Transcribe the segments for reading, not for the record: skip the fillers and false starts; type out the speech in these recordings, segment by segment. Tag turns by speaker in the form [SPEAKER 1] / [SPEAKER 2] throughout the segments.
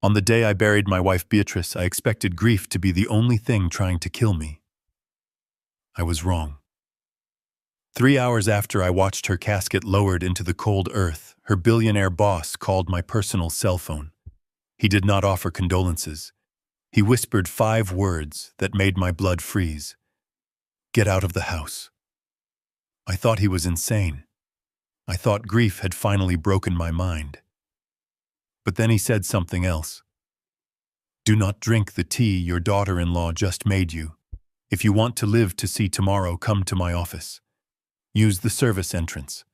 [SPEAKER 1] On the day I buried my wife Beatrice, I expected grief to be the only thing trying to kill me. I was wrong. 3 hours after I watched her casket lowered into the cold earth, her billionaire boss called my personal cell phone. He did not offer condolences. He whispered 5 words that made my blood freeze. "Get out of the house." I thought he was insane. I thought grief had finally broken my mind. But then he said something else. "Do not drink the tea your daughter-in-law just made you. If you want to live to see tomorrow, come to my office. Use the service entrance."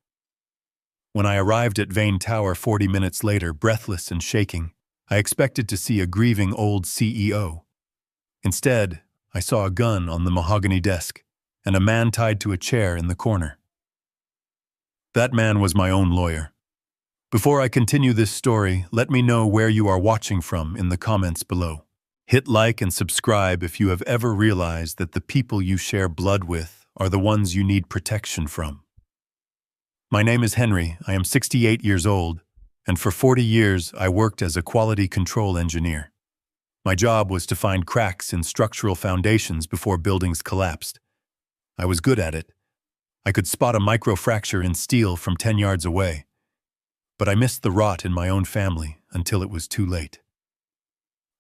[SPEAKER 1] When I arrived at Vane Tower 40 minutes later, breathless and shaking, I expected to see a grieving old CEO. Instead, I saw a gun on the mahogany desk and a man tied to a chair in the corner. That man was my own lawyer. Before I continue this story, let me know where you are watching from in the comments below. Hit like and subscribe if you have ever realized that the people you share blood with are the ones you need protection from. My name is Henry. I am 68 years old, and for 40 years I worked as a quality control engineer. My job was to find cracks in structural foundations before buildings collapsed. I was good at it. I could spot a microfracture in steel from 10 yards away. But I missed the rot in my own family until it was too late.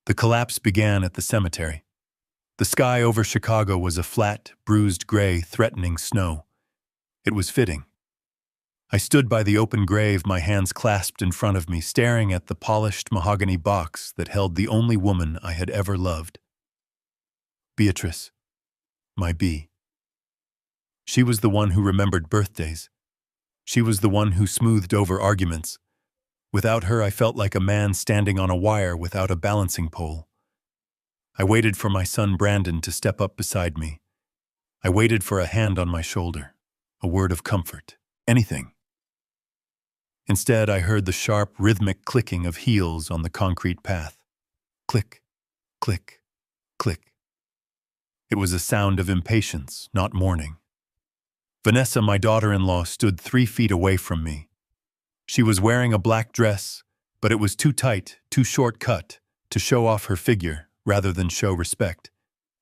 [SPEAKER 1] The collapse began at the cemetery. The sky over Chicago was a flat, bruised gray, threatening snow. It was fitting. I stood by the open grave, my hands clasped in front of me, staring at the polished mahogany box that held the only woman I had ever loved. Beatrice, my bee. She was the one who remembered birthdays. She was the one who smoothed over arguments. Without her, I felt like a man standing on a wire without a balancing pole. I waited for my son Brandon to step up beside me. I waited for a hand on my shoulder, a word of comfort, anything. Instead, I heard the sharp, rhythmic clicking of heels on the concrete path. Click, click, click. It was a sound of impatience, not mourning. Vanessa, my daughter-in-law, stood 3 feet away from me. She was wearing a black dress, but it was too tight, too short-cut, to show off her figure rather than show respect.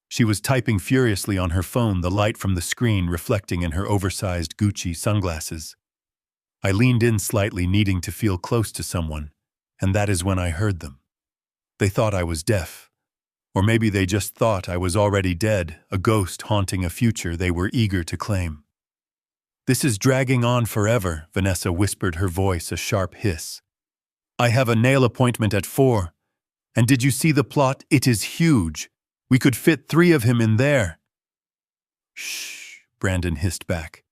[SPEAKER 1] She was typing furiously on her phone, the light from the screen reflecting in her oversized Gucci sunglasses. I leaned in slightly, needing to feel close to someone, and that is when I heard them. They thought I was deaf. Or maybe they just thought I was already dead, a ghost haunting a future they were eager to claim. "This is dragging on forever," Vanessa whispered, her voice a sharp hiss. "I have a nail appointment at 4. And did you see the plot? It is huge. We could fit 3 of him in there." "Shh," Brandon hissed back.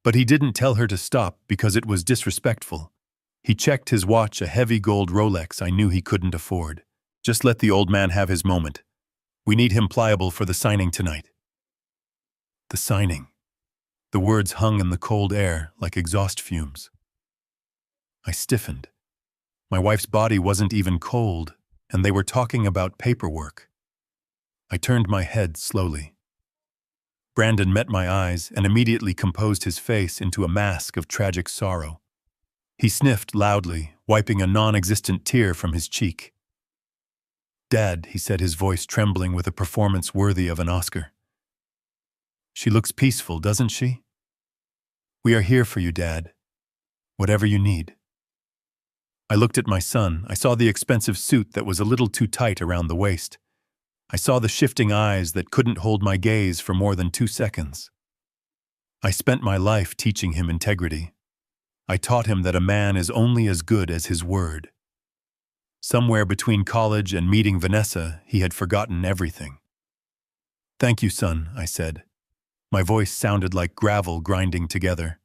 [SPEAKER 1] But he didn't tell her to stop because it was disrespectful. He checked his watch, a heavy gold Rolex I knew he couldn't afford. "Just let the old man have his moment. We need him pliable for the signing tonight." The signing. The words hung in the cold air like exhaust fumes. I stiffened. My wife's body wasn't even cold, and they were talking about paperwork. I turned my head slowly. Brandon met my eyes and immediately composed his face into a mask of tragic sorrow. He sniffed loudly, wiping a non-existent tear from his cheek. "Dad," he said, his voice trembling with a performance worthy of an Oscar. "She looks peaceful, doesn't she? We are here for you, Dad. Whatever you need." I looked at my son. I saw the expensive suit that was a little too tight around the waist. I saw the shifting eyes that couldn't hold my gaze for more than 2 seconds. I spent my life teaching him integrity. I taught him that a man is only as good as his word. Somewhere between college and meeting Vanessa, he had forgotten everything. "Thank you, son," I said. My voice sounded like gravel grinding together.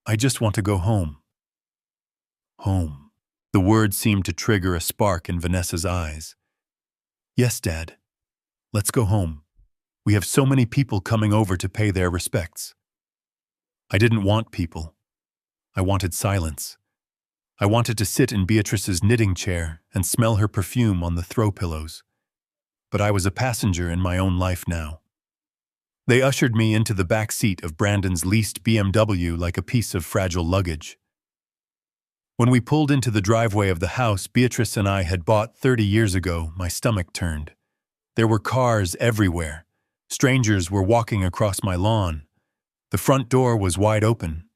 [SPEAKER 1] "I just want to go home." Home. The word seemed to trigger a spark in Vanessa's eyes. "Yes, Dad. Let's go home. We have so many people coming over to pay their respects." I didn't want people. I wanted silence. I wanted to sit in Beatrice's knitting chair and smell her perfume on the throw pillows. But I was a passenger in my own life now. They ushered me into the back seat of Brandon's leased BMW like a piece of fragile luggage. When we pulled into the driveway of the house Beatrice and I had bought 30 years ago, my stomach turned. There were cars everywhere. Strangers were walking across my lawn. The front door was wide open.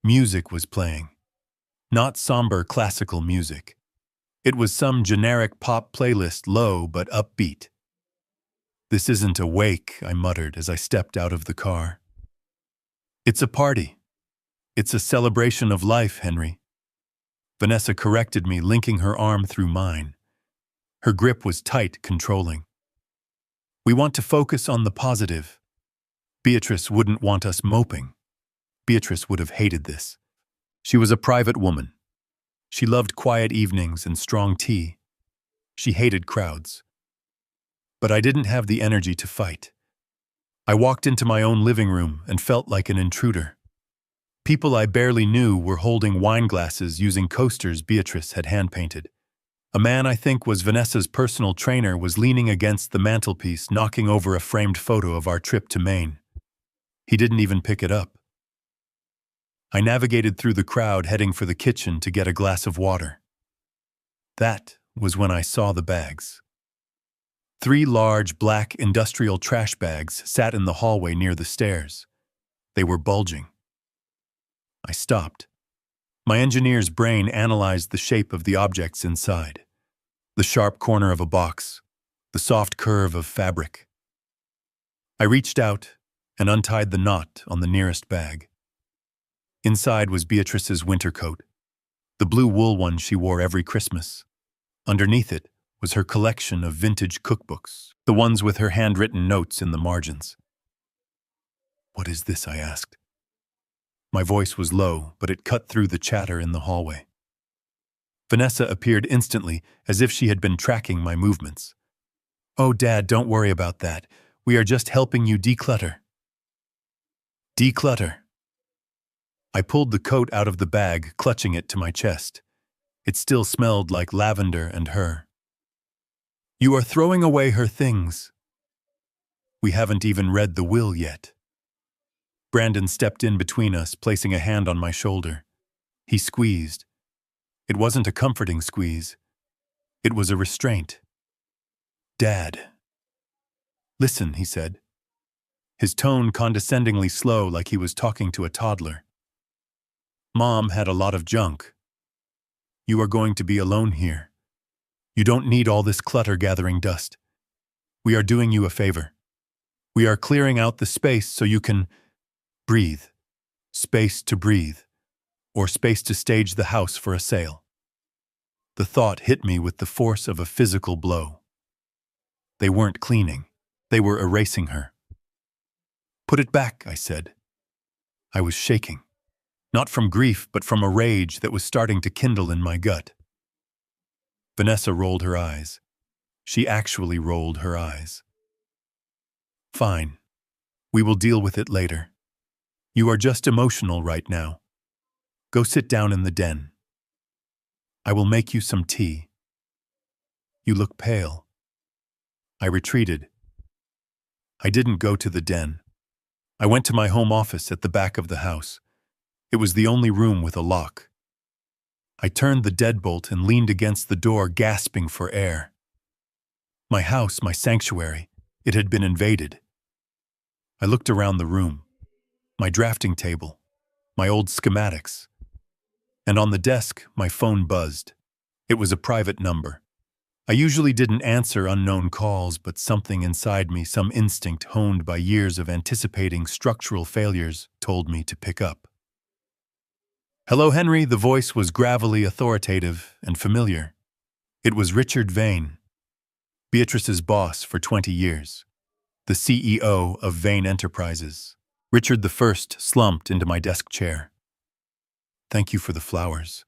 [SPEAKER 1] Music was playing. Not somber classical music. It was some generic pop playlist, low but upbeat. "This isn't a wake," I muttered as I stepped out of the car. "It's a party. It's a celebration of life, Henry." Vanessa corrected me, linking her arm through mine. Her grip was tight, controlling. "We want to focus on the positive. Beatrice wouldn't want us moping. Beatrice would have hated this. She was a private woman. She loved quiet evenings and strong tea. She hated crowds. But I didn't have the energy to fight. I walked into my own living room and felt like an intruder. People I barely knew were holding wine glasses using coasters Beatrice had hand-painted. A man I think was Vanessa's personal trainer was leaning against the mantelpiece, knocking over a framed photo of our trip to Maine. He didn't even pick it up. I navigated through the crowd, heading for the kitchen to get a glass of water. That was when I saw the bags. 3 large black industrial trash bags sat in the hallway near the stairs. They were bulging. I stopped. My engineer's brain analyzed the shape of the objects inside. The sharp corner of a box, the soft curve of fabric. I reached out and untied the knot on the nearest bag. Inside was Beatrice's winter coat, the blue wool one she wore every Christmas. Underneath it was her collection of vintage cookbooks, the ones with her handwritten notes in the margins. "What is this?" I asked. My voice was low, but it cut through the chatter in the hallway. Vanessa appeared instantly, as if she had been tracking my movements. "Oh, Dad, don't worry about that. We are just helping you declutter." Declutter. I pulled the coat out of the bag, clutching it to my chest. It still smelled like lavender and her. "You are throwing away her things." "We haven't even read the will yet." Brandon stepped in between us, placing a hand on my shoulder. He squeezed. It wasn't a comforting squeeze. It was a restraint. "Dad." "Listen," he said, his tone condescendingly slow, like he was talking to a toddler. "Mom had a lot of junk. You are going to be alone here. You don't need all this clutter gathering dust. We are doing you a favor. We are clearing out the space so you can breathe. Space to breathe. Or space to stage the house for a sale." The thought hit me with the force of a physical blow. They weren't cleaning. They were erasing her. "Put it back," I said. I was shaking. Not from grief, but from a rage that was starting to kindle in my gut. Vanessa rolled her eyes. She actually rolled her eyes. "Fine. We will deal with it later. You are just emotional right now. Go sit down in the den. I will make you some tea. You look pale." I retreated. I didn't go to the den. I went to my home office at the back of the house. It was the only room with a lock. I turned the deadbolt and leaned against the door, gasping for air. My house, my sanctuary, it had been invaded. I looked around the room. My drafting table, my old schematics. And on the desk, my phone buzzed. It was a private number. I usually didn't answer unknown calls, but something inside me, some instinct honed by years of anticipating structural failures, told me to pick up. "Hello, Henry." The voice was gravelly, authoritative, and familiar. It was Richard Vane, Beatrice's boss for 20 years, the CEO of Vane Enterprises. Richard the First slumped into my desk chair. "Thank you for the flowers.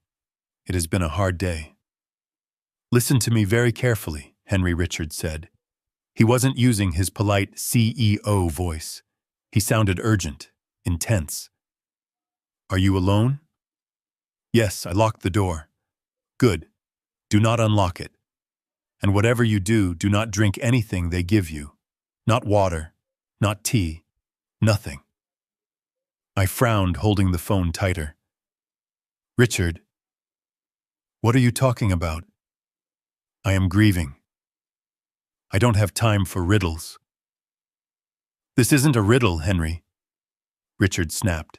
[SPEAKER 1] It has been a hard day." "Listen to me very carefully," Henry Richard said. He wasn't using his polite CEO voice. He sounded urgent, intense. "Are you alone?" "Yes, I locked the door." "Good. Do not unlock it. And whatever you do, do not drink anything they give you. Not water, not tea, nothing." I frowned, holding the phone tighter. "Richard." What are you talking about? I am grieving. I don't have time for riddles. This isn't a riddle, Henry, Richard snapped.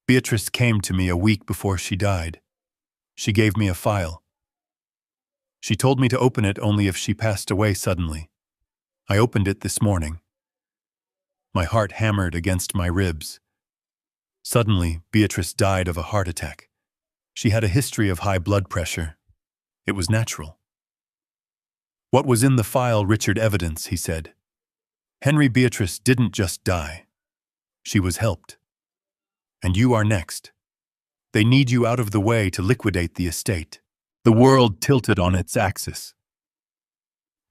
[SPEAKER 1] Beatrice came to me a week before she died. She gave me a file. She told me to open it only if she passed away suddenly. I opened it this morning. My heart hammered against my ribs. Suddenly, Beatrice died of a heart attack. She had a history of high blood pressure. It was natural. What was in the file, Richard, evidence, he said. Henry, Beatrice didn't just die. She was helped. And you are next. They need you out of the way to liquidate the estate. The world tilted on its axis.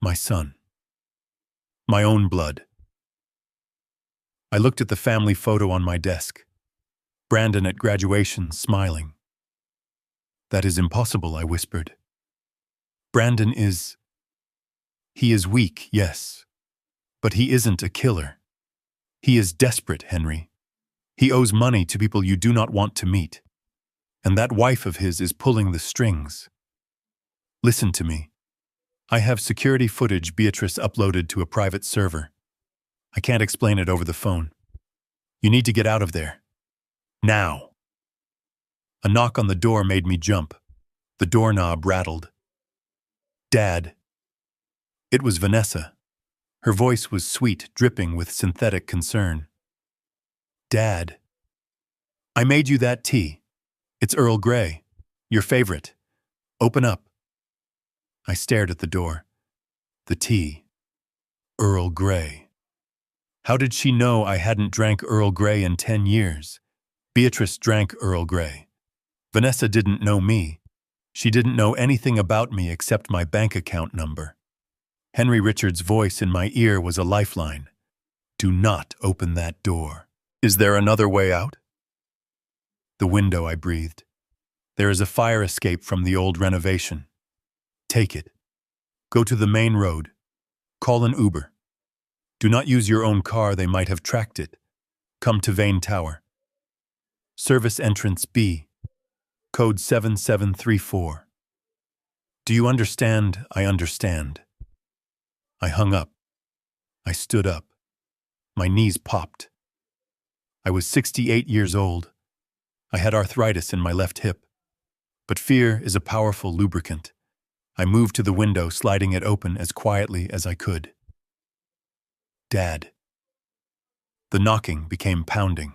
[SPEAKER 1] My son. My own blood. I looked at the family photo on my desk. Brandon at graduation, smiling. That is impossible, I whispered. Brandon is... He is weak, yes. But he isn't a killer. He is desperate, Henry. He owes money to people you do not want to meet. And that wife of his is pulling the strings. Listen to me. I have security footage Beatrice uploaded to a private server. I can't explain it over the phone. You need to get out of there. Now. A knock on the door made me jump. The doorknob rattled. Dad. It was Vanessa. Her voice was sweet, dripping with synthetic concern. Dad. I made you that tea. It's Earl Grey. Your favorite. Open up. I stared at the door. The tea. Earl Grey. How did she know I hadn't drank Earl Grey in 10 years? Beatrice drank Earl Grey. Vanessa didn't know me. She didn't know anything about me except my bank account number. Henry Richards' voice in my ear was a lifeline. Do not open that door. Is there another way out? The window, I breathed. There is a fire escape from the old renovation. Take it. Go to the main road. Call an Uber. Do not use your own car, they might have tracked it. Come to Vane Tower. Service entrance B. Code 7734. Do you understand? I understand. I hung up. I stood up. My knees popped. I was 68 years old. I had arthritis in my left hip. But fear is a powerful lubricant. I moved to the window, sliding it open as quietly as I could. Dad. The knocking became pounding.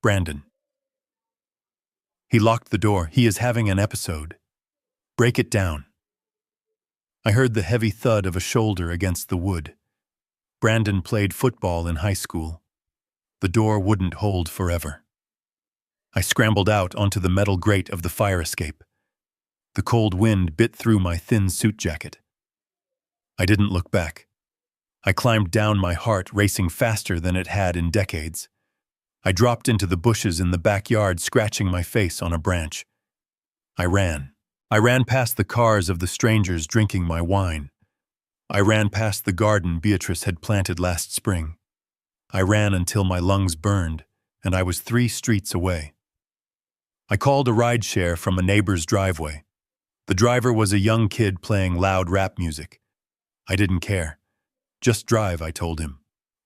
[SPEAKER 1] Brandon. He locked the door. He is having an episode. Break it down. I heard the heavy thud of a shoulder against the wood. Brandon played football in high school. The door wouldn't hold forever. I scrambled out onto the metal grate of the fire escape. The cold wind bit through my thin suit jacket. I didn't look back. I climbed down, my heart racing faster than it had in decades. I dropped into the bushes in the backyard, scratching my face on a branch. I ran. I ran past the cars of the strangers drinking my wine. I ran past the garden Beatrice had planted last spring. I ran until my lungs burned, and I was 3 streets away. I called a rideshare from a neighbor's driveway. The driver was a young kid playing loud rap music. I didn't care. Just drive, I told him.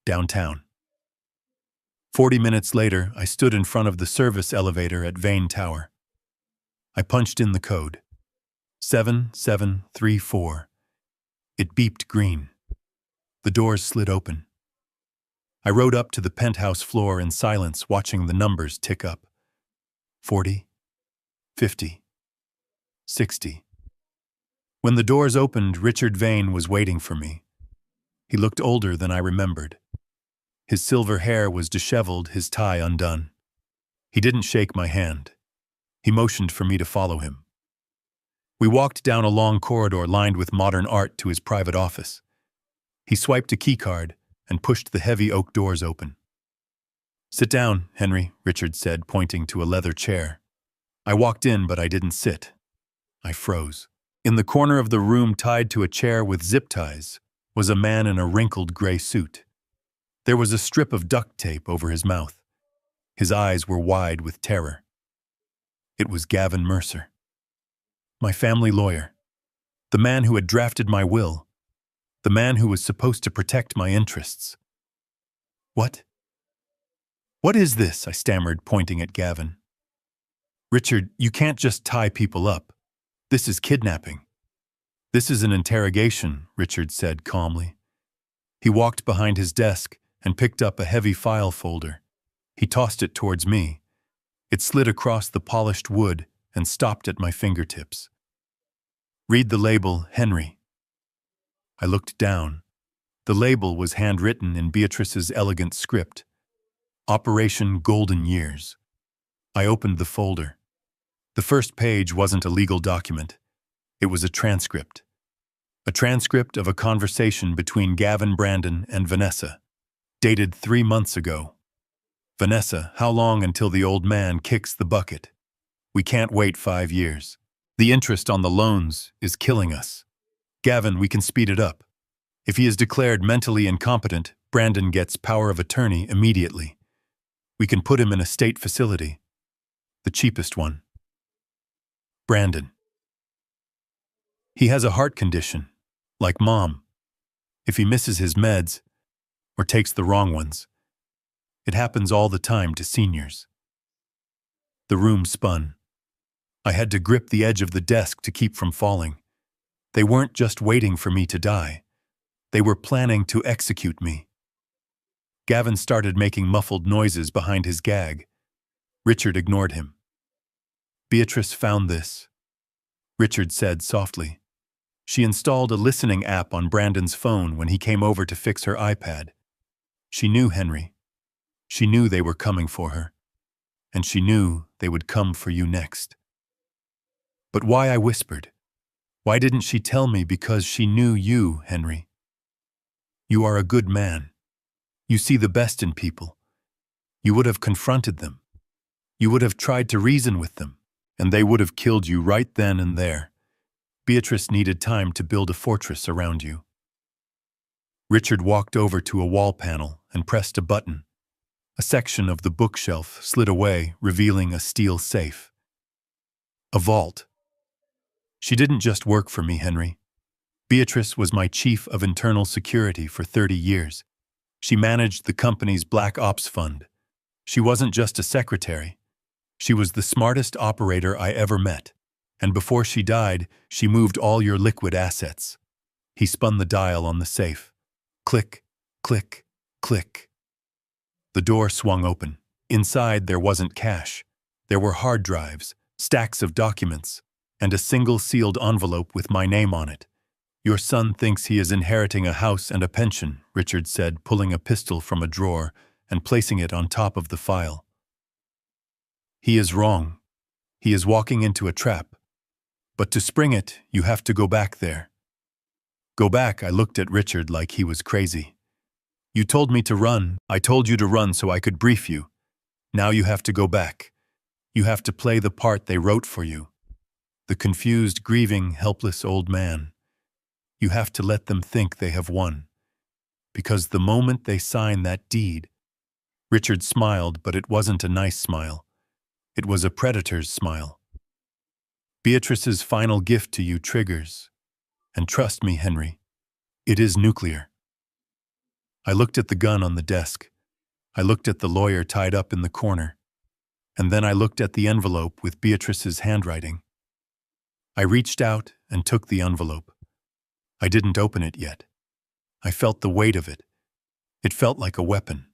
[SPEAKER 1] Downtown. 40 minutes later, I stood in front of the service elevator at Vane Tower. I punched in the code. 7734. It beeped green. The doors slid open. I rode up to the penthouse floor in silence, watching the numbers tick up. 40, 50, 60. When the doors opened, Richard Vane was waiting for me. He looked older than I remembered. His silver hair was disheveled, his tie undone. He didn't shake my hand. He motioned for me to follow him. We walked down a long corridor lined with modern art to his private office. He swiped a keycard and pushed the heavy oak doors open. Sit down, Henry, Richard said, pointing to a leather chair. I walked in, but I didn't sit. I froze. In the corner of the room, tied to a chair with zip ties, was a man in a wrinkled gray suit. There was a strip of duct tape over his mouth. His eyes were wide with terror. It was Gavin Mercer. My family lawyer. The man who had drafted my will. The man who was supposed to protect my interests. What? What is this? I stammered, pointing at Gavin. Richard, you can't just tie people up. This is kidnapping. This is an interrogation, Richard said calmly. He walked behind his desk and picked up a heavy file folder. He tossed it towards me. It slid across the polished wood and stopped at my fingertips. Read the label, Henry. I looked down. The label was handwritten in Beatrice's elegant script. Operation Golden Years. I opened the folder. The first page wasn't a legal document. It was a transcript. A transcript of a conversation between Gavin Brandon and Vanessa, dated 3 months ago. Vanessa, how long until the old man kicks the bucket? We can't wait 5 years. The interest on the loans is killing us. Gavin, we can speed it up. If he is declared mentally incompetent, Brandon gets power of attorney immediately. We can put him in a state facility. The cheapest one. Brandon. He has a heart condition, like Mom. If he misses his meds, or takes the wrong ones, it happens all the time to seniors. The room spun. I had to grip the edge of the desk to keep from falling. They weren't just waiting for me to die. They were planning to execute me. Gavin started making muffled noises behind his gag. Richard ignored him. Beatrice found this, Richard said softly. She installed a listening app on Brandon's phone when he came over to fix her iPad. She knew Henry. She knew they were coming for her. And she knew they would come for you next. But why I whispered? Why didn't she tell me? Because she knew you, Henry. You are a good man. You see the best in people. You would have confronted them. You would have tried to reason with them, and they would have killed you right then and there. Beatrice needed time to build a fortress around you. Richard walked over to a wall panel and pressed a button. A section of the bookshelf slid away, revealing a steel safe. A vault. She didn't just work for me, Henry. Beatrice was my chief of internal security for 30 years. She managed the company's Black Ops Fund. She wasn't just a secretary. She was the smartest operator I ever met. And before she died, she moved all your liquid assets. He spun the dial on the safe. Click, click, click. The door swung open. Inside, there wasn't cash. There were hard drives, stacks of documents, and a single sealed envelope with my name on it. Your son thinks he is inheriting a house and a pension, Richard said, pulling a pistol from a drawer and placing it on top of the file. He is wrong. He is walking into a trap. But to spring it, you have to go back there. Go back, I looked at Richard like he was crazy. You told me to run. I told you to run so I could brief you. Now you have to go back. You have to play the part they wrote for you. The confused, grieving, helpless old man. You have to let them think they have won. Because the moment they sign that deed... Richard smiled, but it wasn't a nice smile. It was a predator's smile. Beatrice's final gift to you triggers. And trust me, Henry, it is nuclear. I looked at the gun on the desk. I looked at the lawyer tied up in the corner. And then I looked at the envelope with Beatrice's handwriting. I reached out and took the envelope. I didn't open it yet. I felt the weight of it. It felt like a weapon.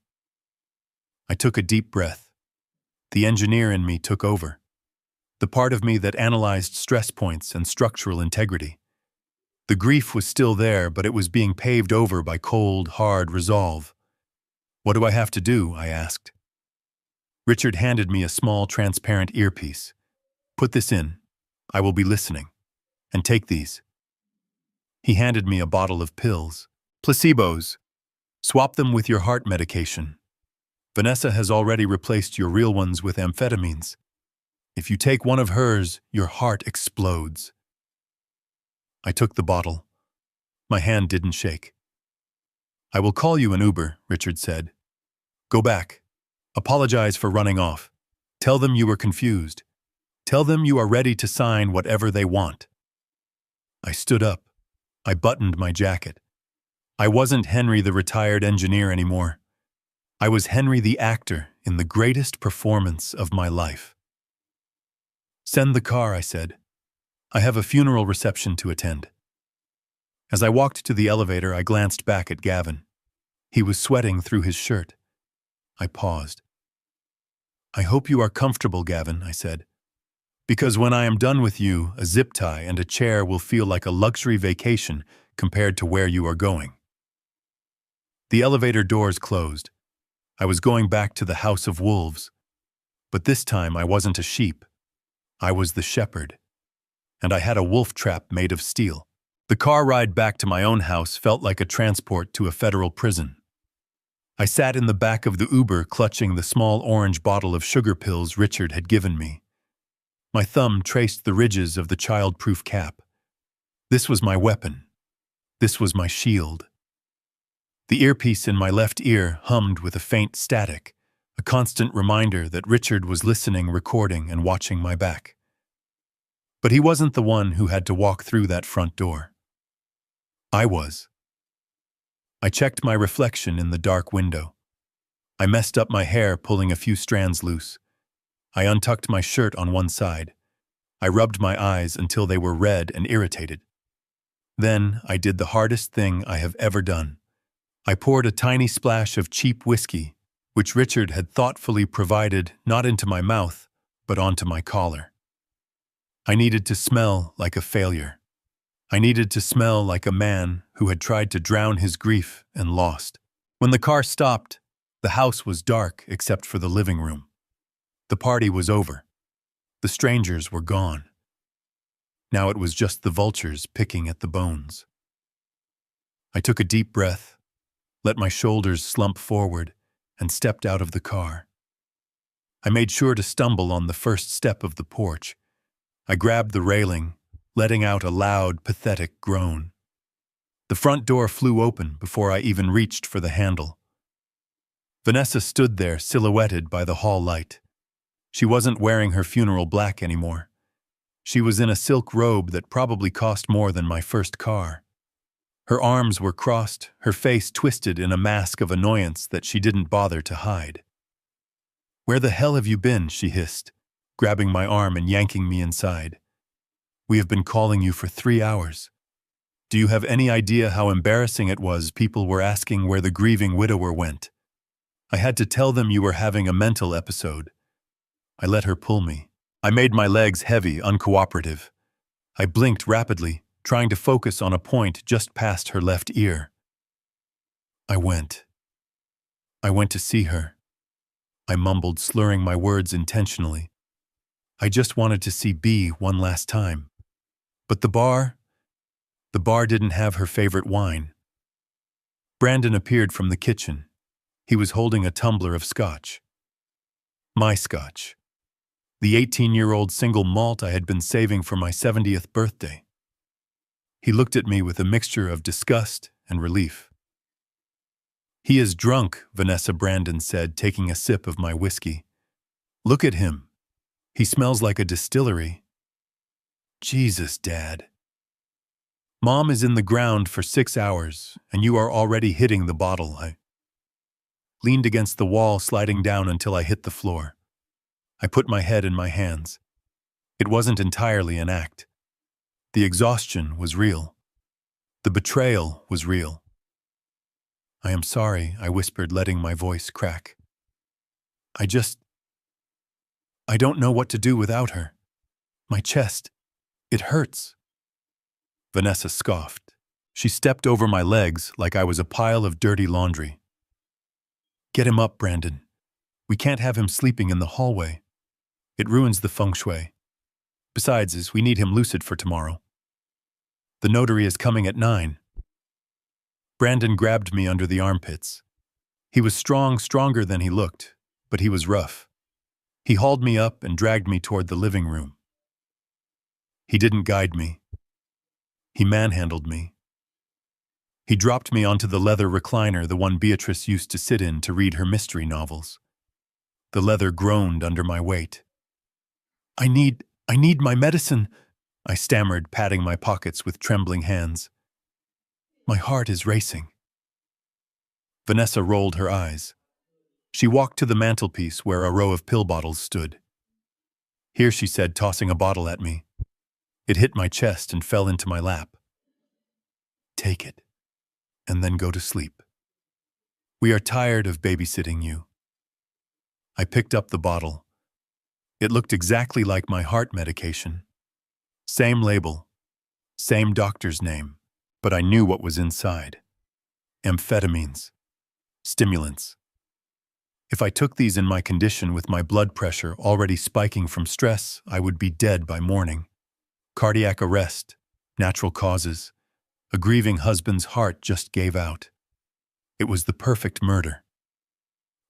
[SPEAKER 1] I took a deep breath. The engineer in me took over. The part of me that analyzed stress points and structural integrity. The grief was still there, but it was being paved over by cold, hard resolve. What do I have to do? I asked. Richard handed me a small, transparent earpiece. Put this in. I will be listening. And take these. He handed me a bottle of pills. Placebos. Swap them with your heart medication. Vanessa has already replaced your real ones with amphetamines. If you take one of hers, your heart explodes. I took the bottle. My hand didn't shake. I will call you an Uber, Richard said. Go back. Apologize for running off. Tell them you were confused. Tell them you are ready to sign whatever they want." I stood up. I buttoned my jacket. I wasn't Henry the retired engineer anymore. I was Henry the actor in the greatest performance of my life. "Send the car," I said. "I have a funeral reception to attend." As I walked to the elevator, I glanced back at Gavin. He was sweating through his shirt. I paused. "I hope you are comfortable, Gavin," I said. "Because when I am done with you, a zip tie and a chair will feel like a luxury vacation compared to where you are going." The elevator doors closed. I was going back to the House of Wolves. But this time I wasn't a sheep. I was the shepherd. And I had a wolf trap made of steel. The car ride back to my own house felt like a transport to a federal prison. I sat in the back of the Uber clutching the small orange bottle of sugar pills Richard had given me. My thumb traced the ridges of the child-proof cap. This was my weapon. This was my shield. The earpiece in my left ear hummed with a faint static, a constant reminder that Richard was listening, recording, and watching my back. But he wasn't the one who had to walk through that front door. I was. I checked my reflection in the dark window. I messed up my hair, pulling a few strands loose. I untucked my shirt on one side. I rubbed my eyes until they were red and irritated. Then I did the hardest thing I have ever done. I poured a tiny splash of cheap whiskey, which Richard had thoughtfully provided not into my mouth, but onto my collar. I needed to smell like a failure. I needed to smell like a man who had tried to drown his grief and lost. When the car stopped, the house was dark except for the living room. The party was over. The strangers were gone. Now it was just the vultures picking at the bones. I took a deep breath, let my shoulders slump forward, and stepped out of the car. I made sure to stumble on the first step of the porch. I grabbed the railing, letting out a loud, pathetic groan. The front door flew open before I even reached for the handle. Vanessa stood there, silhouetted by the hall light. She wasn't wearing her funeral black anymore. She was in a silk robe that probably cost more than my first car. Her arms were crossed, her face twisted in a mask of annoyance that she didn't bother to hide. "Where the hell have you been?" she hissed, grabbing my arm and yanking me inside. "We have been calling you for 3 hours. Do you have any idea how embarrassing it was? People were asking where the grieving widower went. I had to tell them you were having a mental episode." I let her pull me. I made my legs heavy, uncooperative. I blinked rapidly, trying to focus on a point just past her left ear. I went to see her. I mumbled, slurring my words intentionally. I just wanted to see B one last time. But the bar didn't have her favorite wine. Brandon appeared from the kitchen. He was holding a tumbler of scotch. My scotch. The 18-year-old single malt I had been saving for my 70th birthday. He looked at me with a mixture of disgust and relief. "He is drunk," Vanessa Brandon said, taking a sip of my whiskey. "Look at him. He smells like a distillery." "Jesus, Dad. Mom is in the ground for 6 hours, and you are already hitting the bottle." I leaned against the wall, sliding down until I hit the floor. I put my head in my hands. It wasn't entirely an act. The exhaustion was real. The betrayal was real. "I am sorry," I whispered, letting my voice crack. I don't know what to do without her. My chest, it hurts." Vanessa scoffed. She stepped over my legs like I was a pile of dirty laundry. "Get him up, Brandon. We can't have him sleeping in the hallway. It ruins the feng shui. Besides, we need him lucid for tomorrow. The notary is coming at 9. Brandon grabbed me under the armpits. He was strong, stronger than he looked, but he was rough. He hauled me up and dragged me toward the living room. He didn't guide me. He manhandled me. He dropped me onto the leather recliner, the one Beatrice used to sit in to read her mystery novels. The leather groaned under my weight. I I need my medicine, I stammered, patting my pockets with trembling hands. My heart is racing. Vanessa rolled her eyes. She walked to the mantelpiece where a row of pill bottles stood. Here, she said, tossing a bottle at me. It hit my chest and fell into my lap. Take it, and then go to sleep. We are tired of babysitting you. I picked up the bottle. It looked exactly like my heart medication. Same label, same doctor's name, but I knew what was inside. Amphetamines, stimulants. If I took these in my condition with my blood pressure already spiking from stress, I would be dead by morning. Cardiac arrest, natural causes. A grieving husband's heart just gave out. It was the perfect murder.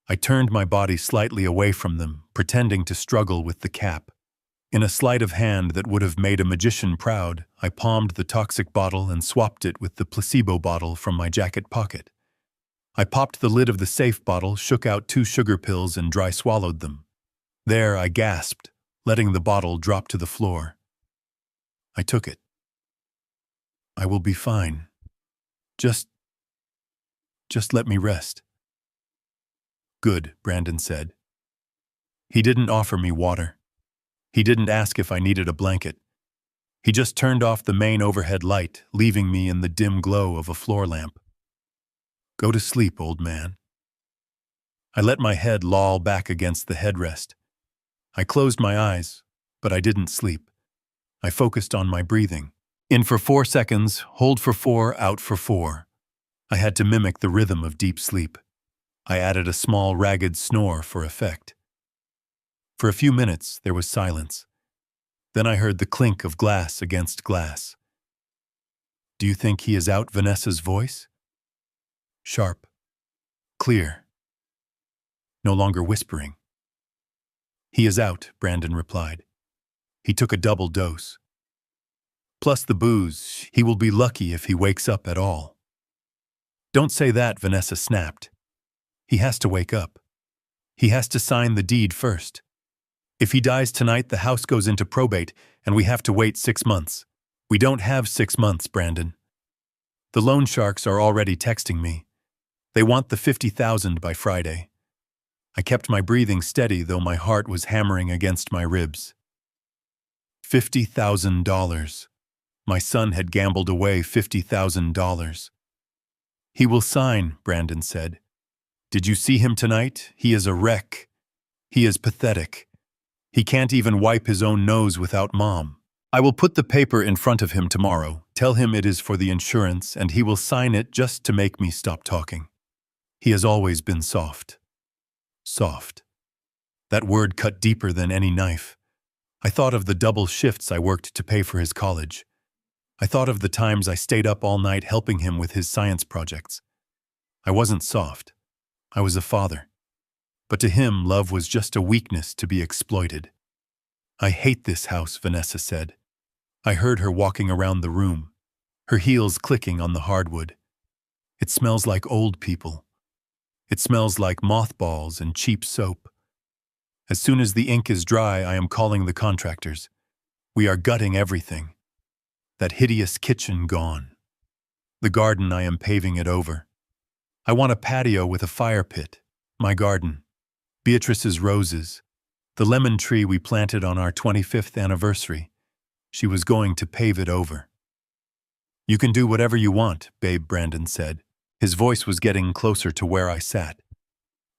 [SPEAKER 1] I turned my body slightly away from them, pretending to struggle with the cap. In a sleight of hand that would have made a magician proud, I palmed the toxic bottle and swapped it with the placebo bottle from my jacket pocket. I popped the lid of the safe bottle, shook out 2 sugar pills, and dry swallowed them. There, I gasped, letting the bottle drop to the floor. I took it. I will be fine. Just let me rest. Good, Brandon said. He didn't offer me water. He didn't ask if I needed a blanket. He just turned off the main overhead light, leaving me in the dim glow of a floor lamp. Go to sleep, old man. I let my head loll back against the headrest. I closed my eyes, but I didn't sleep. I focused on my breathing. In for 4 seconds, hold for 4, out for 4. I had to mimic the rhythm of deep sleep. I added a small, ragged snore for effect. For a few minutes, there was silence. Then I heard the clink of glass against glass. Do you think he is out? Vanessa's voice? Sharp. Clear. No longer whispering. He is out, Brandon replied. He took a double dose. Plus the booze, he will be lucky if he wakes up at all. Don't say that, Vanessa snapped. He has to wake up. He has to sign the deed first. If he dies tonight, the house goes into probate, and we have to wait 6 months. We don't have 6 months, Brandon. The loan sharks are already texting me. They want the $50,000 by Friday. I kept my breathing steady, though my heart was hammering against my ribs. $50,000. My son had gambled away $50,000. He will sign, Brandon said. Did you see him tonight? He is a wreck. He is pathetic. He can't even wipe his own nose without Mom. I will put the paper in front of him tomorrow, tell him it is for the insurance, and he will sign it just to make me stop talking. He has always been soft. Soft. That word cut deeper than any knife. I thought of the double shifts I worked to pay for his college. I thought of the times I stayed up all night helping him with his science projects. I wasn't soft. I was a father. But to him, love was just a weakness to be exploited. I hate this house, Vanessa said. I heard her walking around the room, her heels clicking on the hardwood. It smells like old people. It smells like mothballs and cheap soap. As soon as the ink is dry, I am calling the contractors. We are gutting everything. That hideous kitchen gone. The garden, I am paving it over. I want a patio with a fire pit. My garden. Beatrice's roses. The lemon tree we planted on our 25th anniversary. She was going to pave it over. You can do whatever you want, babe, Brandon said. His voice was getting closer to where I sat.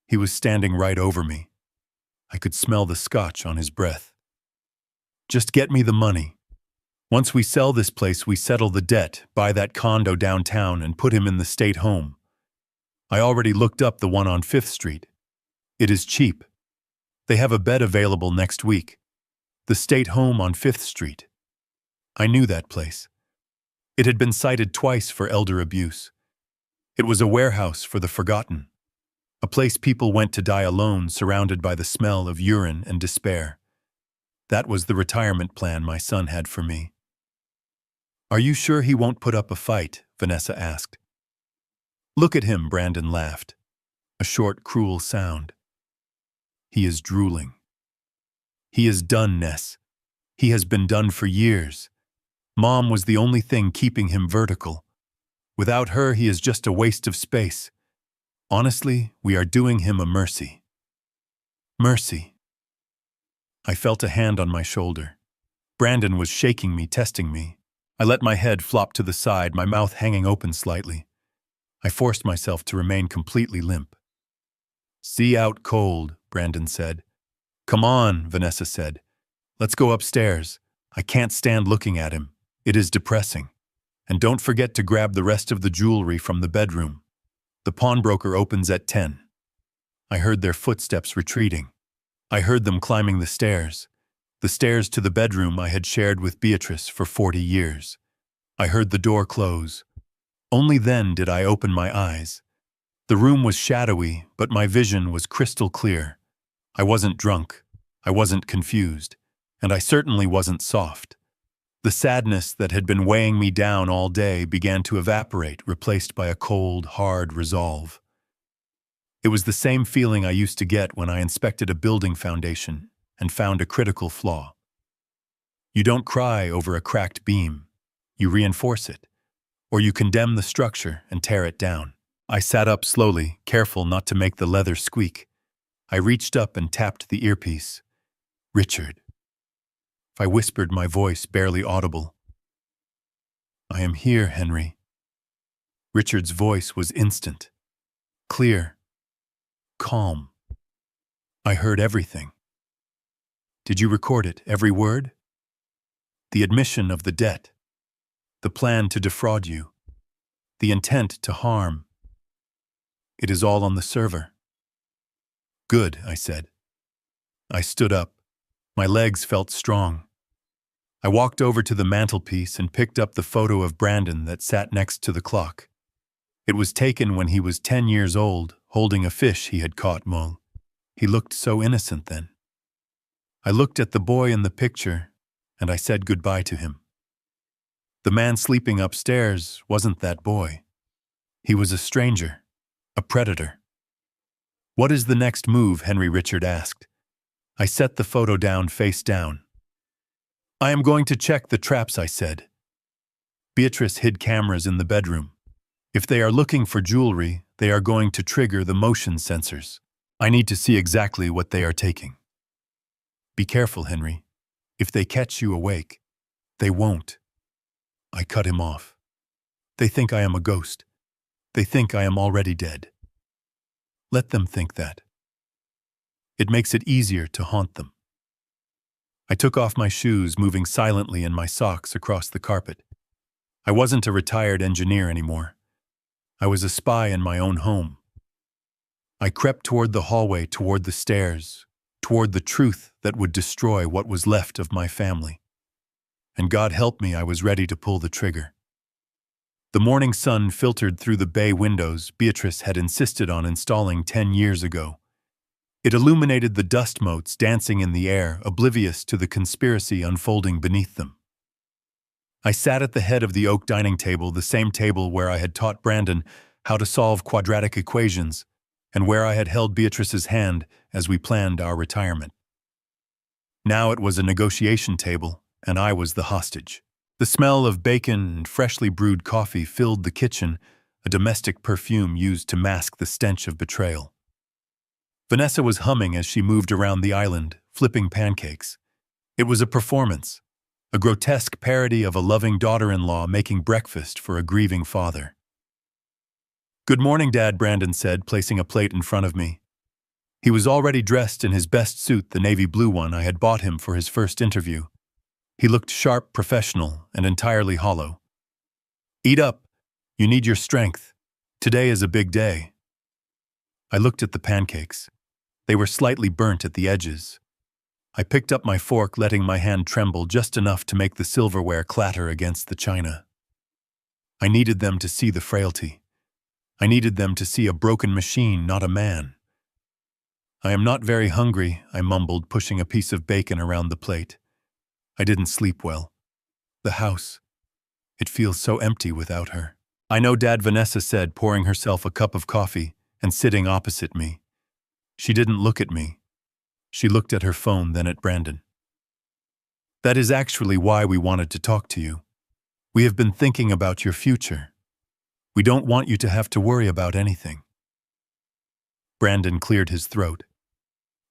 [SPEAKER 1] He was standing right over me. I could smell the scotch on his breath. Just get me the money. Once we sell this place, we settle the debt, buy that condo downtown, and put him in the state home. I already looked up the one on 5th Street. It is cheap. They have a bed available next week. The state home on 5th Street. I knew that place. It had been cited twice for elder abuse. It was a warehouse for the forgotten. A place people went to die alone, surrounded by the smell of urine and despair. That was the retirement plan my son had for me. Are you sure he won't put up a fight? Vanessa asked. Look at him, Brandon laughed. A short, cruel sound. He is drooling. He is done, Ness. He has been done for years. Mom was the only thing keeping him vertical. Without her, he is just a waste of space. Honestly, we are doing him a mercy. Mercy. I felt a hand on my shoulder. Brandon was shaking me, testing me. I let my head flop to the side, my mouth hanging open slightly. I forced myself to remain completely limp. "See out cold," Brandon said. "Come on," Vanessa said. "Let's go upstairs. I can't stand looking at him. It is depressing. And don't forget to grab the rest of the jewelry from the bedroom. The pawnbroker opens at 10. I heard their footsteps retreating. I heard them climbing the stairs to the bedroom I had shared with Beatrice for 40 years. I heard the door close. Only then did I open my eyes. The room was shadowy, but my vision was crystal clear. I wasn't drunk, I wasn't confused, and I certainly wasn't soft. The sadness that had been weighing me down all day began to evaporate, replaced by a cold, hard resolve. It was the same feeling I used to get when I inspected a building foundation and found a critical flaw. You don't cry over a cracked beam. You reinforce it, or you condemn the structure and tear it down. I sat up slowly, careful not to make the leather squeak. I reached up and tapped the earpiece. "Richard." I whispered, my voice barely audible. "I am here, Henry." Richard's voice was instant, clear, calm. I heard everything. "Did you record it, every word? The admission of the debt, the plan to defraud you, the intent to harm. It is all on the server." "Good," I said. I stood up. My legs felt strong. I walked over to the mantelpiece and picked up the photo of Brandon that sat next to the clock. It was taken when he was 10 years old, holding a fish he had caught. He looked so innocent then. I looked at the boy in the picture, and I said goodbye to him. The man sleeping upstairs wasn't that boy. He was a stranger, a predator. "What is the next move?" Henry Richard asked. I set the photo down face down. "I am going to check the traps," I said. Beatrice hid cameras in the bedroom. If they are looking for jewelry, they are going to trigger the motion sensors. I need to see exactly what they are taking. "Be careful, Henry. If they catch you awake, they won't." I cut him off. "They think I am a ghost. They think I am already dead. Let them think that. It makes it easier to haunt them." I took off my shoes, moving silently in my socks across the carpet. I wasn't a retired engineer anymore. I was a spy in my own home. I crept toward the hallway, toward the stairs, toward the truth that would destroy what was left of my family. And God help me, I was ready to pull the trigger. The morning sun filtered through the bay windows Beatrice had insisted on installing 10 years ago. It illuminated the dust motes dancing in the air, oblivious to the conspiracy unfolding beneath them. I sat at the head of the oak dining table, the same table where I had taught Brandon how to solve quadratic equations, and where I had held Beatrice's hand as we planned our retirement. Now it was a negotiation table, and I was the hostage. The smell of bacon and freshly brewed coffee filled the kitchen, a domestic perfume used to mask the stench of betrayal. Vanessa was humming as she moved around the island, flipping pancakes. It was a performance, a grotesque parody of a loving daughter-in-law making breakfast for a grieving father. "Good morning, Dad," Brandon said, placing a plate in front of me. He was already dressed in his best suit, the navy blue one I had bought him for his first interview. He looked sharp, professional, and entirely hollow. "Eat up. You need your strength. Today is a big day." I looked at the pancakes. They were slightly burnt at the edges. I picked up my fork, letting my hand tremble just enough to make the silverware clatter against the china. I needed them to see the frailty. I needed them to see a broken machine, not a man. "I am not very hungry," I mumbled, pushing a piece of bacon around the plate. I didn't sleep well. The house. It feels so empty without her. "I know, Dad," Vanessa said, pouring herself a cup of coffee and sitting opposite me. She didn't look at me. She looked at her phone, then at Brandon. That is actually why we wanted to talk to you. We have been thinking about your future. We don't want you to have to worry about anything." Brandon cleared his throat.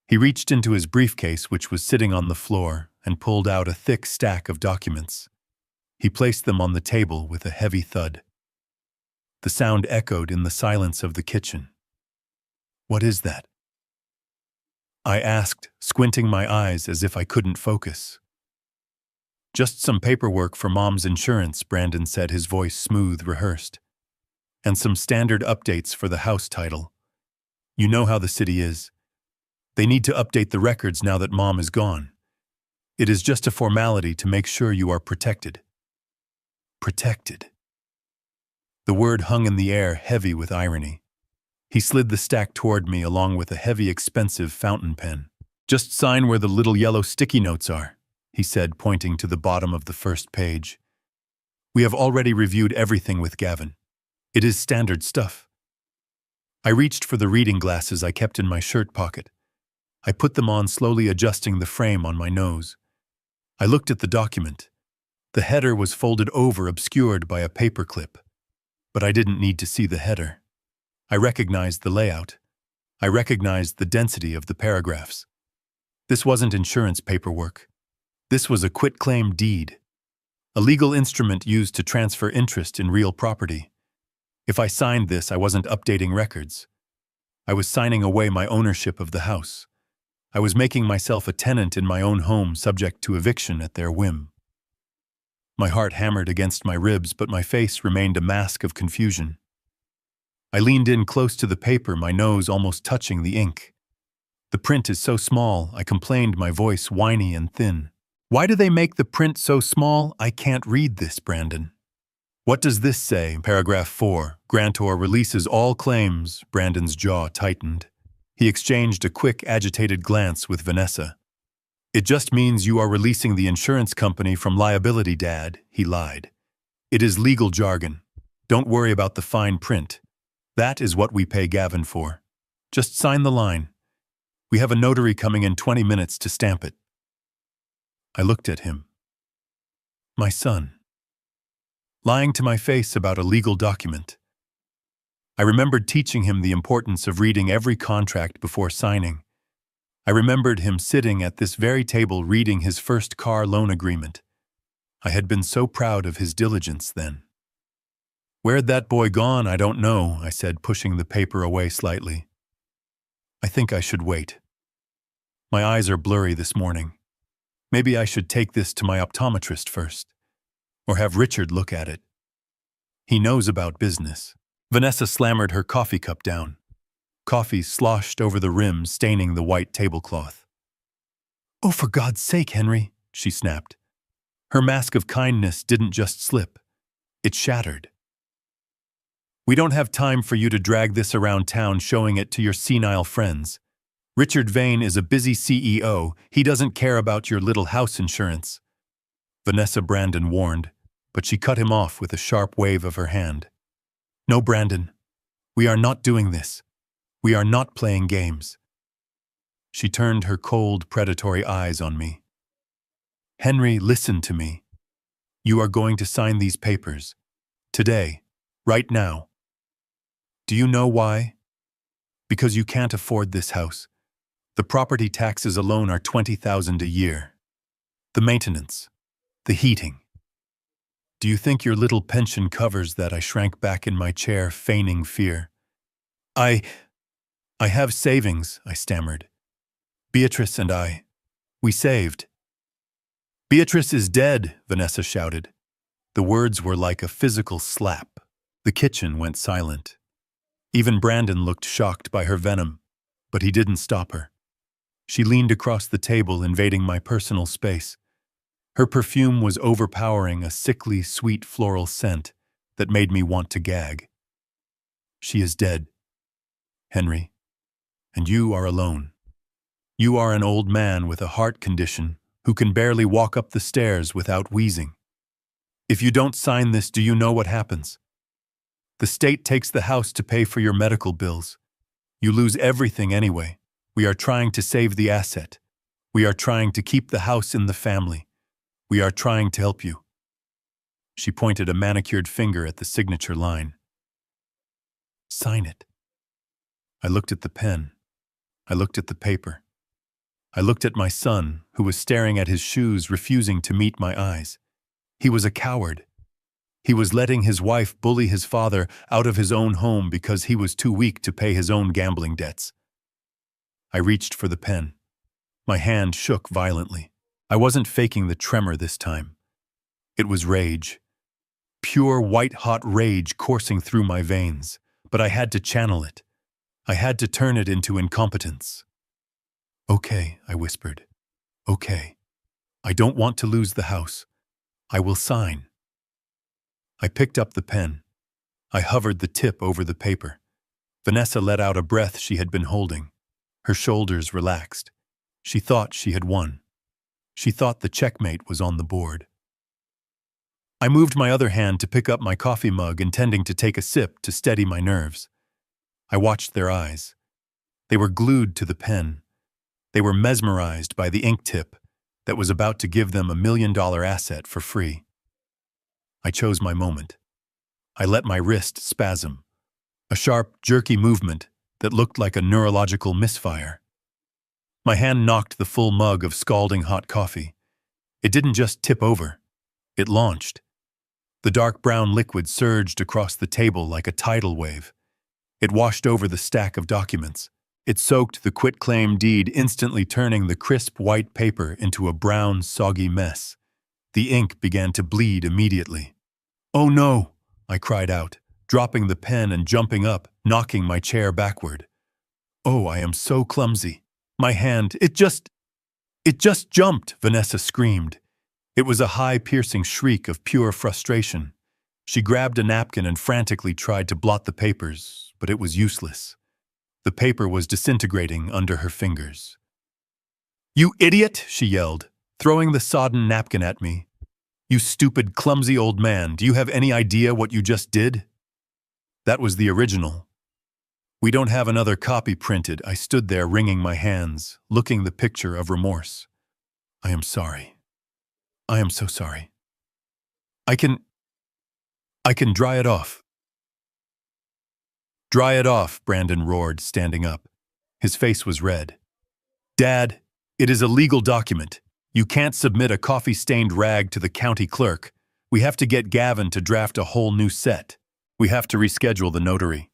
[SPEAKER 1] He reached into his briefcase, which was sitting on the floor, and pulled out a thick stack of documents. He placed them on the table with a heavy thud. The sound echoed in the silence of the kitchen. "What is that?" I asked, squinting my eyes as if I couldn't focus. "Just some paperwork for Mom's insurance," Brandon said, his voice smooth, rehearsed. "And some standard updates for the house title. You know how the city is. They need to update the records now that Mom is gone. It is just a formality to make sure you are protected." Protected. The word hung in the air, heavy with irony. He slid the stack toward me along with a heavy, expensive fountain pen. "Just sign where the little yellow sticky notes are," he said, pointing to the bottom of the first page. "We have already reviewed everything with Gavin. It is standard stuff." I reached for the reading glasses I kept in my shirt pocket. I put them on, slowly adjusting the frame on my nose. I looked at the document. The header was folded over, obscured by a paperclip. But I didn't need to see the header. I recognized the layout. I recognized the density of the paragraphs. This wasn't insurance paperwork. This was a quitclaim deed, a legal instrument used to transfer interest in real property. If I signed this, I wasn't updating records. I was signing away my ownership of the house. I was making myself a tenant in my own home, subject to eviction at their whim. My heart hammered against my ribs, but my face remained a mask of confusion. I leaned in close to the paper, my nose almost touching the ink. "The print is so small," I complained, my voice whiny and thin. "Why do they make the print so small? I can't read this, Brandon." "What does this say?" Paragraph 4. "Grantor releases all claims." Brandon's jaw tightened. He exchanged a quick, agitated glance with Vanessa. "It just means you are releasing the insurance company from liability, Dad," he lied. "It is legal jargon. Don't worry about the fine print. That is what we pay Gavin for. Just sign the line. We have a notary coming in 20 minutes to stamp it." I looked at him. My son. Lying to my face about a legal document. I remembered teaching him the importance of reading every contract before signing. I remembered him sitting at this very table reading his first car loan agreement. I had been so proud of his diligence then. "Where'd that boy gone? I don't know," I said, pushing the paper away slightly. "I think I should wait. My eyes are blurry this morning. Maybe I should take this to my optometrist first, or have Richard look at it. He knows about business." Vanessa slammered her coffee cup down. Coffee sloshed over the rim, staining the white tablecloth. "Oh, for God's sake, Henry," she snapped. Her mask of kindness didn't just slip. It shattered. "We don't have time for you to drag this around town showing it to your senile friends. Richard Vane is a busy CEO. He doesn't care about your little house insurance," Vanessa Brandon warned, but she cut him off with a sharp wave of her hand. "No, Brandon. We are not doing this. We are not playing games." She turned her cold, predatory eyes on me. "Henry, listen to me. You are going to sign these papers. Today. Right now. Do you know why? Because you can't afford this house. The property taxes alone are $20,000 a year. The maintenance. The heating. Do you think your little pension covers that?" I shrank back in my chair, feigning fear. I have savings," I stammered. "Beatrice and I. We saved." "Beatrice is dead," Vanessa shouted. The words were like a physical slap. The kitchen went silent. Even Brandon looked shocked by her venom, but he didn't stop her. She leaned across the table, invading my personal space. Her perfume was overpowering, a sickly, sweet floral scent that made me want to gag. "She is dead, Henry. And you are alone. You are an old man with a heart condition who can barely walk up the stairs without wheezing. If you don't sign this, do you know what happens? The state takes the house to pay for your medical bills. You lose everything anyway. We are trying to save the asset. We are trying to keep the house in the family. We are trying to help you. She pointed a manicured finger at the signature line. Sign it. I looked at the pen. I looked at the paper. I looked at my son, who was staring at his shoes, refusing to meet my eyes. He was a coward. He was letting his wife bully his father out of his own home because he was too weak to pay his own gambling debts. I reached for the pen. My hand shook violently. I wasn't faking the tremor this time. It was rage. Pure white-hot rage coursing through my veins, but I had to channel it. I had to turn it into incompetence. Okay, I whispered. Okay. I don't want to lose the house. I will sign. I picked up the pen. I hovered the tip over the paper. Vanessa let out a breath she had been holding. Her shoulders relaxed. She thought she had won. She thought the checkmate was on the board. I moved my other hand to pick up my coffee mug, intending to take a sip to steady my nerves. I watched their eyes. They were glued to the pen. They were mesmerized by the ink tip that was about to give them $1 million asset for free. I chose my moment. I let my wrist spasm, a sharp, jerky movement that looked like a neurological misfire. My hand knocked the full mug of scalding hot coffee. It didn't just tip over. It launched. The dark brown liquid surged across the table like a tidal wave. It washed over the stack of documents. It soaked the quitclaim deed, instantly turning the crisp white paper into a brown, soggy mess. The ink began to bleed immediately. "Oh no!" I cried out, dropping the pen and jumping up, knocking my chair backward. "Oh, I am so clumsy. My hand, it just jumped," Vanessa screamed. It was a high, piercing shriek of pure frustration. She grabbed a napkin and frantically tried to blot the papers, but it was useless. The paper was disintegrating under her fingers. "You idiot!" she yelled, throwing the sodden napkin at me. "You stupid, clumsy old man, do you have any idea what you just did?" That was the original. "We don't have another copy printed." I stood there wringing my hands, looking the picture of remorse. "I am sorry. I am so sorry. I can dry it off." "Dry it off," Brandon roared, standing up. His face was red. "Dad, it is a legal document. You can't submit a coffee-stained rag to the county clerk. We have to get Gavin to draft a whole new set. We have to reschedule the notary."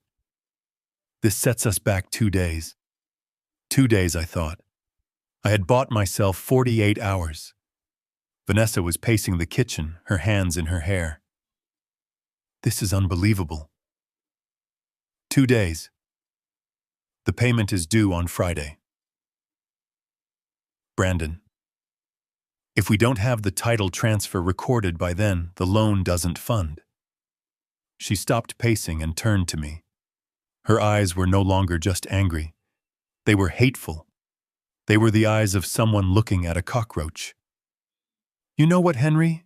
[SPEAKER 1] This sets us back 2 days. 2 days, I thought. I had bought myself 48 hours. Vanessa was pacing the kitchen, her hands in her hair. "This is unbelievable." 2 days. The payment is due on Friday. Brandon. If we don't have the title transfer recorded by then, the loan doesn't fund. She stopped pacing and turned to me. Her eyes were no longer just angry. They were hateful. They were the eyes of someone looking at a cockroach. "You know what, Henry?"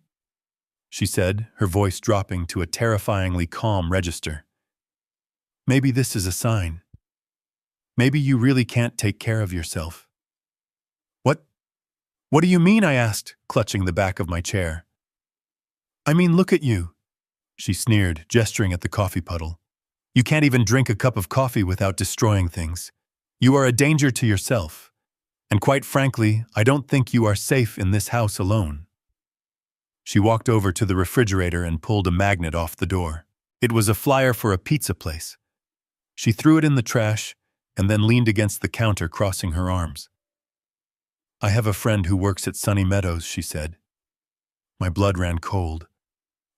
[SPEAKER 1] she said, her voice dropping to a terrifyingly calm register. "Maybe this is a sign. Maybe you really can't take care of yourself." What do you mean?" I asked, clutching the back of my chair. "I mean, look at you," she sneered, gesturing at the coffee puddle. "You can't even drink a cup of coffee without destroying things. You are a danger to yourself. And quite frankly, I don't think you are safe in this house alone." She walked over to the refrigerator and pulled a magnet off the door. It was a flyer for a pizza place. She threw it in the trash and then leaned against the counter, crossing her arms. "I have a friend who works at Sunny Meadows," she said. My blood ran cold.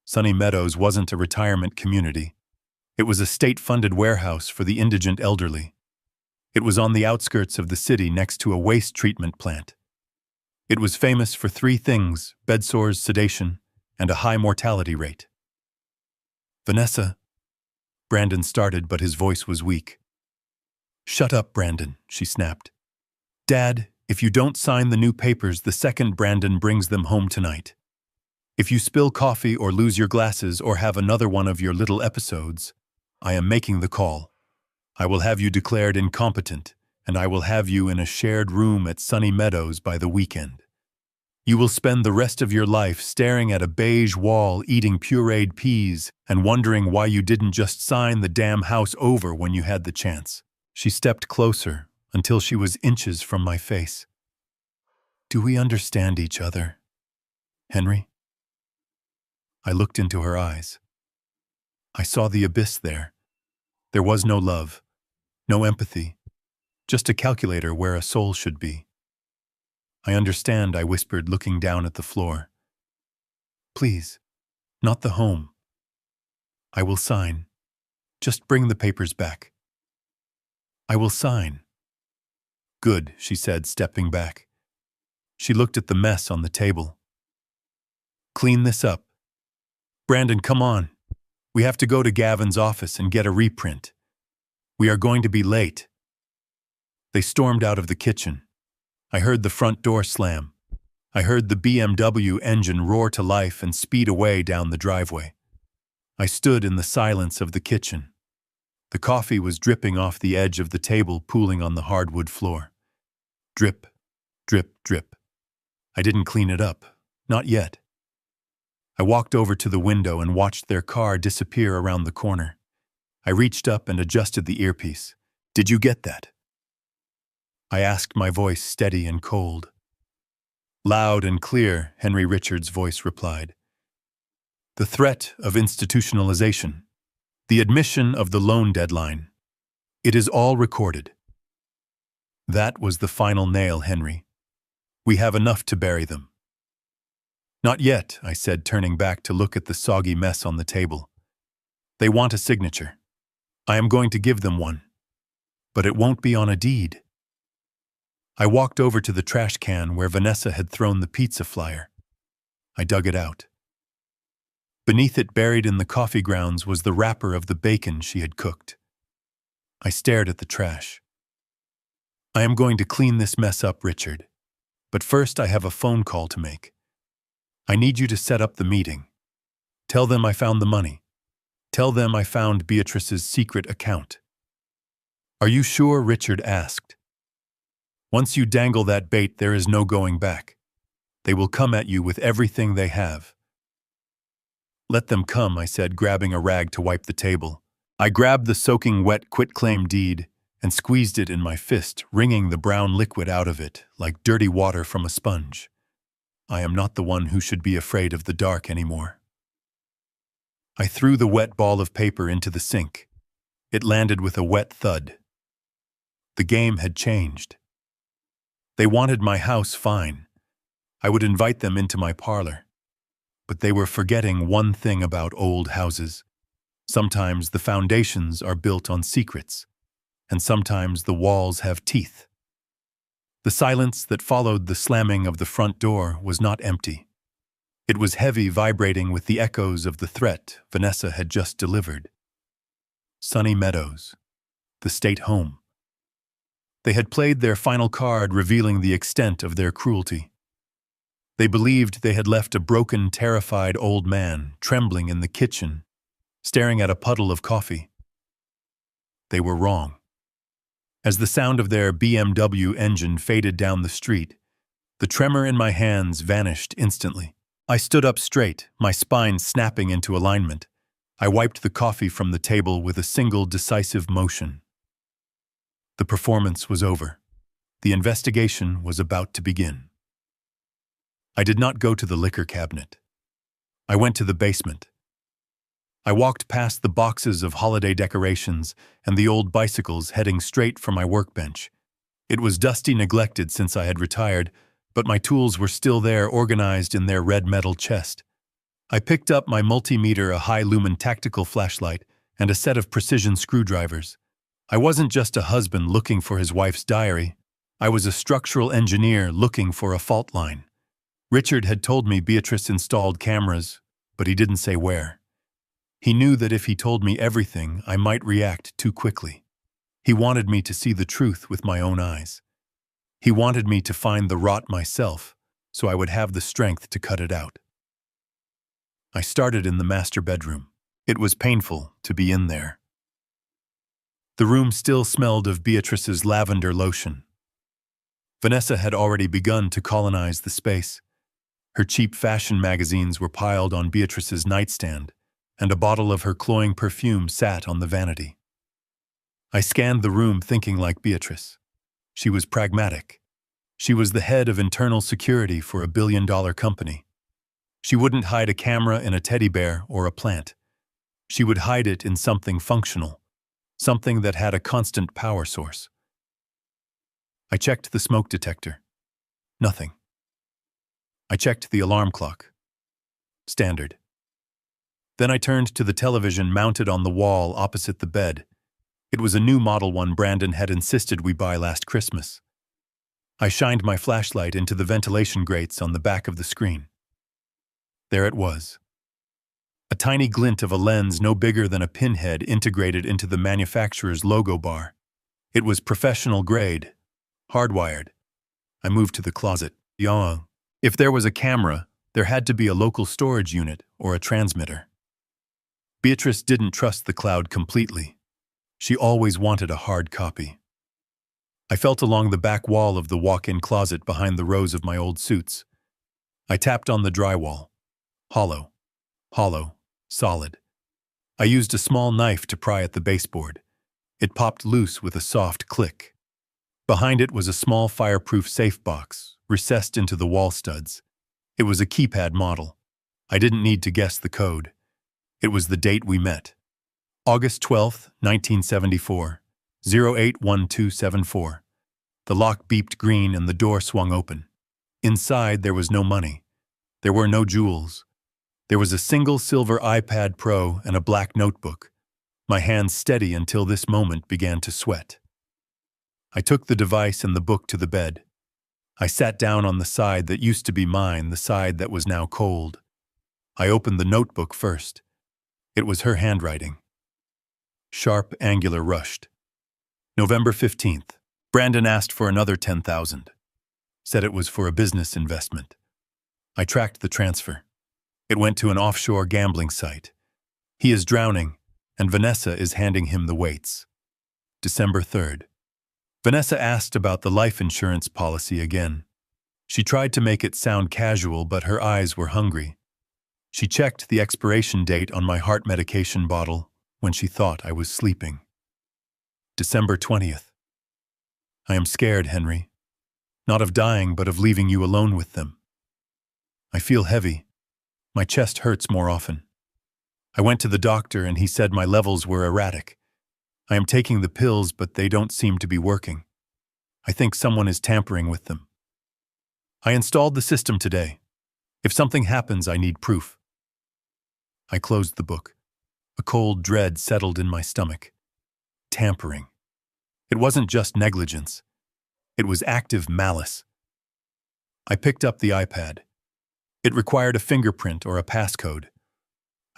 [SPEAKER 1] Sunny Meadows wasn't a retirement community. It was a state-funded warehouse for the indigent elderly. It was on the outskirts of the city next to a waste treatment plant. It was famous for 3 things: bedsores, sedation, and a high mortality rate. "Vanessa," Brandon started, but his voice was weak. "Shut up, Brandon," she snapped. "Dad, if you don't sign the new papers the second Brandon brings them home tonight. If you spill coffee or lose your glasses or have another one of your little episodes, I am making the call. I will have you declared incompetent, and I will have you in a shared room at Sunny Meadows by the weekend." You will spend the rest of your life staring at a beige wall eating pureed peas and wondering why you didn't just sign the damn house over when you had the chance. She stepped closer until she was inches from my face. Do we understand each other, Henry? I looked into her eyes. I saw the abyss there. There was no love, no empathy, just a calculator where a soul should be. I understand, I whispered, looking down at the floor. Please, not the home. I will sign. Just bring the papers back. I will sign. Good, she said, stepping back. She looked at the mess on the table. Clean this up. Brandon, come on. We have to go to Gavin's office and get a reprint. We are going to be late. They stormed out of the kitchen. I heard the front door slam. I heard the BMW engine roar to life and speed away down the driveway. I stood in the silence of the kitchen. The coffee was dripping off the edge of the table, pooling on the hardwood floor. Drip, drip, drip. I didn't clean it up. Not yet. I walked over to the window and watched their car disappear around the corner. I reached up and adjusted the earpiece. Did you get that? I asked, my voice steady and cold. Loud and clear, Henry Richards' voice replied. The threat of institutionalization. The admission of the loan deadline. It is all recorded. That was the final nail, Henry. We have enough to bury them. Not yet, I said, turning back to look at the soggy mess on the table. They want a signature. I am going to give them one. But it won't be on a deed. I walked over to the trash can where Vanessa had thrown the pizza flyer. I dug it out. Beneath it, buried in the coffee grounds, was the wrapper of the bacon she had cooked. I stared at the trash. I am going to clean this mess up, Richard. But first I have a phone call to make. I need you to set up the meeting. Tell them I found the money. Tell them I found Beatrice's secret account. Are you sure? Richard asked. Once you dangle that bait, there is no going back. They will come at you with everything they have. Let them come, I said, grabbing a rag to wipe the table. I grabbed the soaking wet quitclaim deed and squeezed it in my fist, wringing the brown liquid out of it like dirty water from a sponge. I am not the one who should be afraid of the dark anymore. I threw the wet ball of paper into the sink. It landed with a wet thud. The game had changed. They wanted my house, fine. I would invite them into my parlor. But they were forgetting one thing about old houses. Sometimes the foundations are built on secrets, and sometimes the walls have teeth. The silence that followed the slamming of the front door was not empty. It was heavy, vibrating with the echoes of the threat Vanessa had just delivered. Sunny Meadows, the state home. They had played their final card, revealing the extent of their cruelty. They believed they had left a broken, terrified old man trembling in the kitchen, staring at a puddle of coffee. They were wrong. As the sound of their BMW engine faded down the street, the tremor in my hands vanished instantly. I stood up straight, my spine snapping into alignment. I wiped the coffee from the table with a single decisive motion. The performance was over. The investigation was about to begin. I did not go to the liquor cabinet. I went to the basement. I walked past the boxes of holiday decorations and the old bicycles, heading straight for my workbench. It was dusty, neglected since I had retired, but my tools were still there, organized in their red metal chest. I picked up my multimeter, a high-lumen tactical flashlight, and a set of precision screwdrivers. I wasn't just a husband looking for his wife's diary. I was a structural engineer looking for a fault line. Richard had told me Beatrice installed cameras, but he didn't say where. He knew that if he told me everything, I might react too quickly. He wanted me to see the truth with my own eyes. He wanted me to find the rot myself, so I would have the strength to cut it out. I started in the master bedroom. It was painful to be in there. The room still smelled of Beatrice's lavender lotion. Vanessa had already begun to colonize the space. Her cheap fashion magazines were piled on Beatrice's nightstand, and a bottle of her cloying perfume sat on the vanity. I scanned the room thinking like Beatrice. She was pragmatic. She was the head of internal security for a billion-dollar company. She wouldn't hide a camera in a teddy bear or a plant. She would hide it in something functional, something that had a constant power source. I checked the smoke detector. Nothing. I checked the alarm clock. Standard. Then I turned to the television mounted on the wall opposite the bed. It was a new Model 1 Brandon had insisted we buy last Christmas. I shined my flashlight into the ventilation grates on the back of the screen. There it was. A tiny glint of a lens no bigger than a pinhead integrated into the manufacturer's logo bar. It was professional grade, hardwired. I moved to the closet. Yawn. If there was a camera, there had to be a local storage unit or a transmitter. Beatrice didn't trust the cloud completely. She always wanted a hard copy. I felt along the back wall of the walk-in closet behind the rows of my old suits. I tapped on the drywall. Hollow. Hollow. Solid. I used a small knife to pry at the baseboard. It popped loose with a soft click. Behind it was a small fireproof safe box, recessed into the wall studs. It was a keypad model. I didn't need to guess the code. It was the date we met. August 12th, 1974, 081274. The lock beeped green and the door swung open. Inside there was no money. There were no jewels. There was a single silver iPad Pro and a black notebook. My hands steady until this moment began to sweat. I took the device and the book to the bed. I sat down on the side that used to be mine, the side that was now cold. I opened the notebook first. It was her handwriting. Sharp, angular, rushed. November 15th. Brandon asked for another $10,000. Said it was for a business investment. I tracked the transfer. It went to an offshore gambling site. He is drowning, and Vanessa is handing him the weights. December 3rd. Vanessa asked about the life insurance policy again. She tried to make it sound casual, but her eyes were hungry. She checked the expiration date on my heart medication bottle when she thought I was sleeping. December 20th. I am scared, Henry. Not of dying, but of leaving you alone with them. I feel heavy. My chest hurts more often. I went to the doctor and he said my levels were erratic. I am taking the pills, but they don't seem to be working. I think someone is tampering with them. I installed the system today. If something happens, I need proof. I closed the book. A cold dread settled in my stomach. Tampering. It wasn't just negligence. It was active malice. I picked up the iPad. It required a fingerprint or a passcode.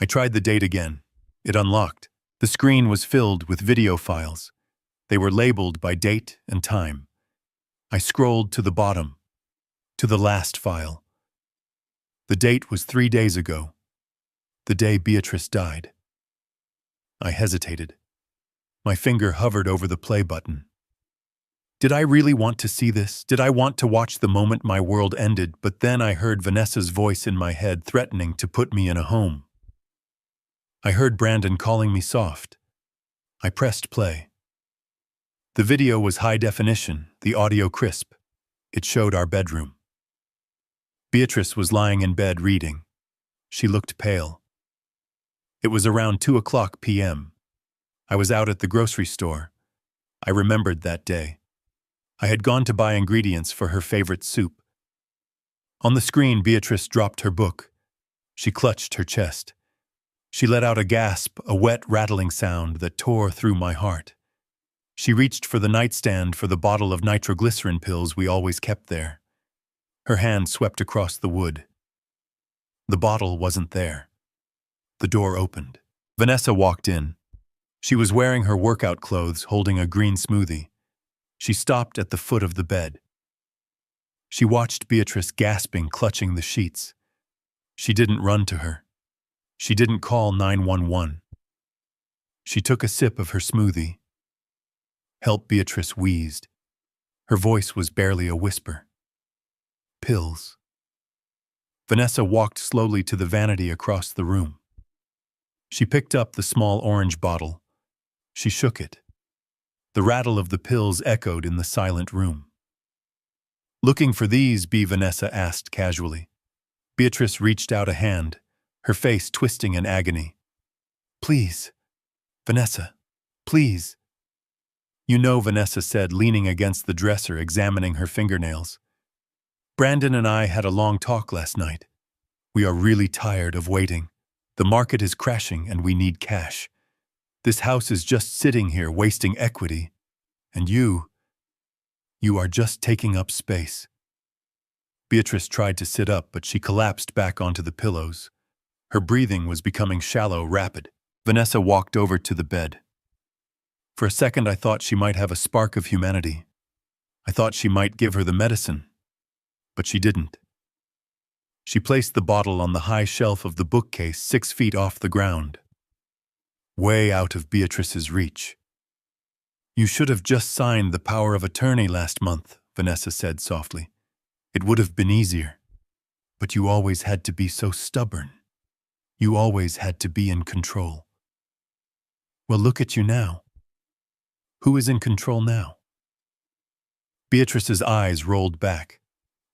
[SPEAKER 1] I tried the date again. It unlocked. The screen was filled with video files. They were labeled by date and time. I scrolled to the bottom, to the last file. The date was 3 days ago, the day Beatrice died. I hesitated. My finger hovered over the play button. Did I really want to see this? Did I want to watch the moment my world ended? But then I heard Vanessa's voice in my head threatening to put me in a home. I heard Brandon calling me soft. I pressed play. The video was high definition, the audio crisp. It showed our bedroom. Beatrice was lying in bed reading. She looked pale. It was around 2:00 p.m. I was out at the grocery store. I remembered that day. I had gone to buy ingredients for her favorite soup. On the screen, Beatrice dropped her book. She clutched her chest. She let out a gasp, a wet, rattling sound that tore through my heart. She reached for the nightstand for the bottle of nitroglycerin pills we always kept there. Her hand swept across the wood. The bottle wasn't there. The door opened. Vanessa walked in. She was wearing her workout clothes, holding a green smoothie. She stopped at the foot of the bed. She watched Beatrice gasping, clutching the sheets. She didn't run to her. She didn't call 911. She took a sip of her smoothie. Help, Beatrice wheezed. Her voice was barely a whisper. Pills. Vanessa walked slowly to the vanity across the room. She picked up the small orange bottle. She shook it. The rattle of the pills echoed in the silent room. "Looking for these?" Vanessa asked casually. Beatrice reached out a hand, her face twisting in agony. "Please, Vanessa, please." "You know," Vanessa said, leaning against the dresser, examining her fingernails. "Brandon and I had a long talk last night. We are really tired of waiting. The market is crashing and we need cash. This house is just sitting here wasting equity. And you are just taking up space." Beatrice tried to sit up, but she collapsed back onto the pillows. Her breathing was becoming shallow, rapid. Vanessa walked over to the bed. For a second, I thought she might have a spark of humanity. I thought she might give her the medicine. But she didn't. She placed the bottle on the high shelf of the bookcase 6 feet off the ground, way out of Beatrice's reach. "You should have just signed the power of attorney last month," Vanessa said softly. "It would have been easier. But you always had to be so stubborn. You always had to be in control. Well, look at you now. Who is in control now?" Beatrice's eyes rolled back.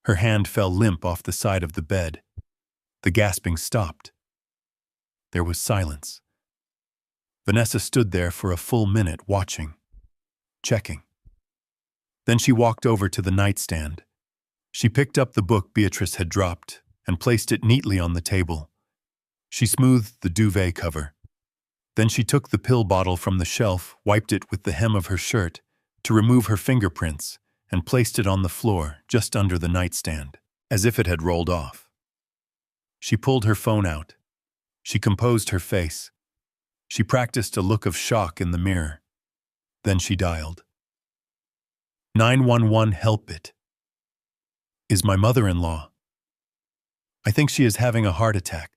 [SPEAKER 1] Her hand fell limp off the side of the bed. The gasping stopped. There was silence. Vanessa stood there for a full minute, watching, checking. Then she walked over to the nightstand. She picked up the book Beatrice had dropped and placed it neatly on the table. She smoothed the duvet cover. Then she took the pill bottle from the shelf, wiped it with the hem of her shirt to remove her fingerprints, and placed it on the floor just under the nightstand, as if it had rolled off. She pulled her phone out. She composed her face. She practiced a look of shock in the mirror. Then she dialed. 911, help it. Is my mother-in-law. I think she is having a heart attack.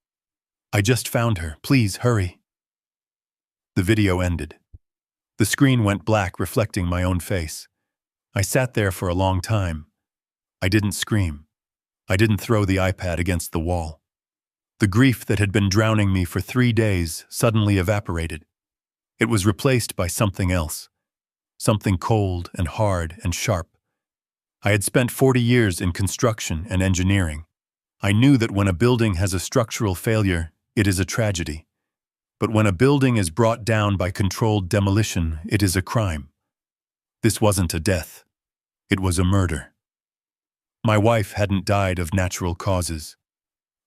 [SPEAKER 1] I just found her. Please, hurry. The video ended. The screen went black, reflecting my own face. I sat there for a long time. I didn't scream. I didn't throw the iPad against the wall. The grief that had been drowning me for 3 days suddenly evaporated. It was replaced by something else. Something cold and hard and sharp. I had spent 40 years in construction and engineering. I knew that when a building has a structural failure, it is a tragedy. But when a building is brought down by controlled demolition, it is a crime. This wasn't a death. It was a murder. My wife hadn't died of natural causes.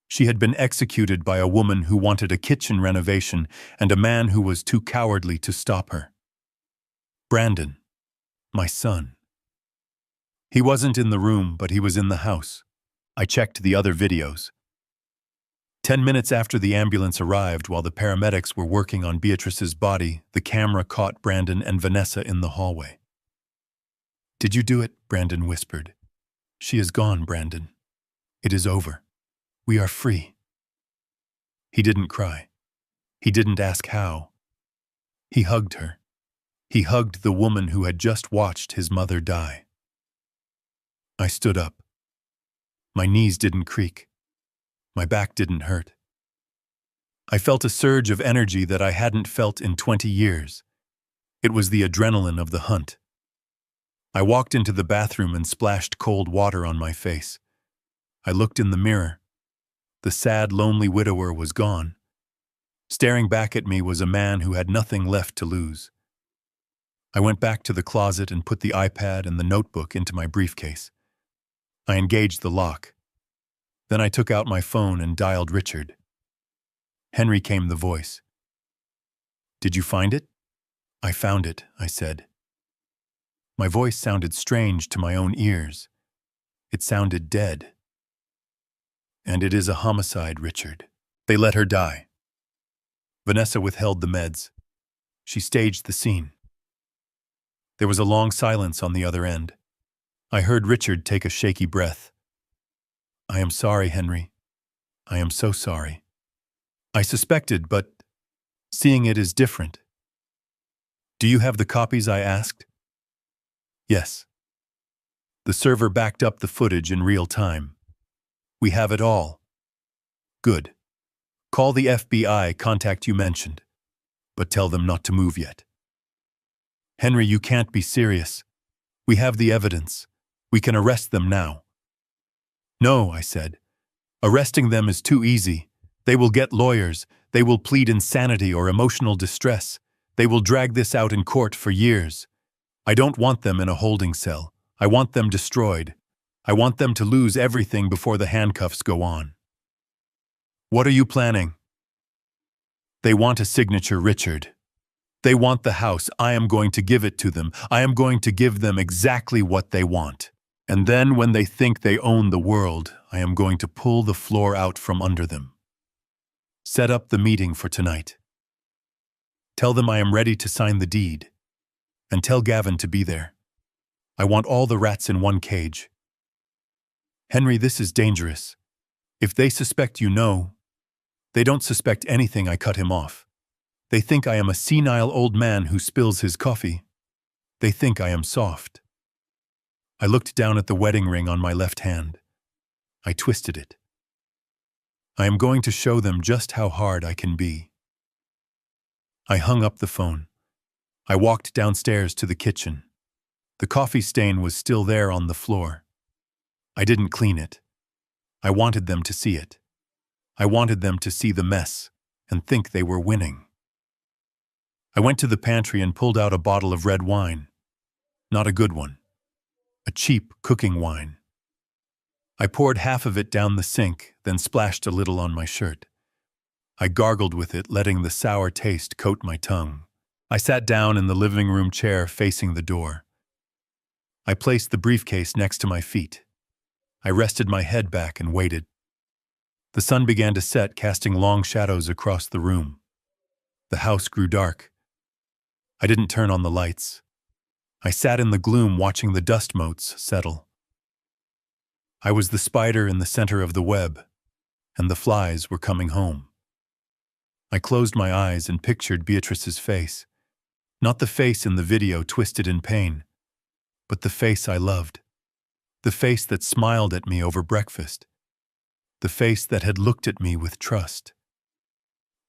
[SPEAKER 1] She had been executed by a woman who wanted a kitchen renovation and a man who was too cowardly to stop her. Brandon, my son. He wasn't in the room, but he was in the house. I checked the other videos. 10 minutes after the ambulance arrived, while the paramedics were working on Beatrice's body, the camera caught Brandon and Vanessa in the hallway. "Did you do it?" Brandon whispered. "She is gone, Brandon. It is over. We are free." He didn't cry. He didn't ask how. He hugged her. He hugged the woman who had just watched his mother die. I stood up. My knees didn't creak. My back didn't hurt. I felt a surge of energy that I hadn't felt in 20 years. It was the adrenaline of the hunt. I walked into the bathroom and splashed cold water on my face. I looked in the mirror. The sad, lonely widower was gone. Staring back at me was a man who had nothing left to lose. I went back to the closet and put the iPad and the notebook into my briefcase. I engaged the lock. Then I took out my phone and dialed Richard. Henry came the voice. "Did you find it?" "I found it," I said. My voice sounded strange to my own ears. It sounded dead. "And it is a homicide, Richard. They let her die." Vanessa withheld the meds. She staged the scene. There was a long silence on the other end. I heard Richard take a shaky breath. "I am sorry, Henry. I am so sorry. I suspected, but seeing it is different." "Do you have the copies?" I asked. "Yes." The server backed up the footage in real time. "We have it all. Good. Call the FBI contact you mentioned, but tell them not to move yet. Henry, you can't be serious. We have the evidence. We can arrest them now. No, I said. Arresting them is too easy. They will get lawyers. They will plead insanity or emotional distress. They will drag this out in court for years. I don't want them in a holding cell. I want them destroyed. I want them to lose everything before the handcuffs go on. What are you planning? They want a signature, Richard. They want the house. I am going to give it to them. I am going to give them exactly what they want. And then when they think they own the world, I am going to pull the floor out from under them. Set up the meeting for tonight. Tell them I am ready to sign the deed. And tell Gavin to be there. I want all the rats in one cage. Henry, this is dangerous. If they suspect you know, they don't suspect anything. I cut him off. They think I am a senile old man who spills his coffee. They think I am soft. I looked down at the wedding ring on my left hand. I twisted it. I am going to show them just how hard I can be. I hung up the phone. I walked downstairs to the kitchen. The coffee stain was still there on the floor. I didn't clean it. I wanted them to see it. I wanted them to see the mess and think they were winning. I went to the pantry and pulled out a bottle of red wine. Not a good one. A cheap cooking wine. I poured half of it down the sink, then splashed a little on my shirt. I gargled with it, letting the sour taste coat my tongue. I sat down in the living room chair facing the door. I placed the briefcase next to my feet. I rested my head back and waited. The sun began to set, casting long shadows across the room. The house grew dark. I didn't turn on the lights. I sat in the gloom watching the dust motes settle. I was the spider in the center of the web, and the flies were coming home. I closed my eyes and pictured Beatrice's face. Not the face in the video twisted in pain, but the face I loved. The face that smiled at me over breakfast. The face that had looked at me with trust.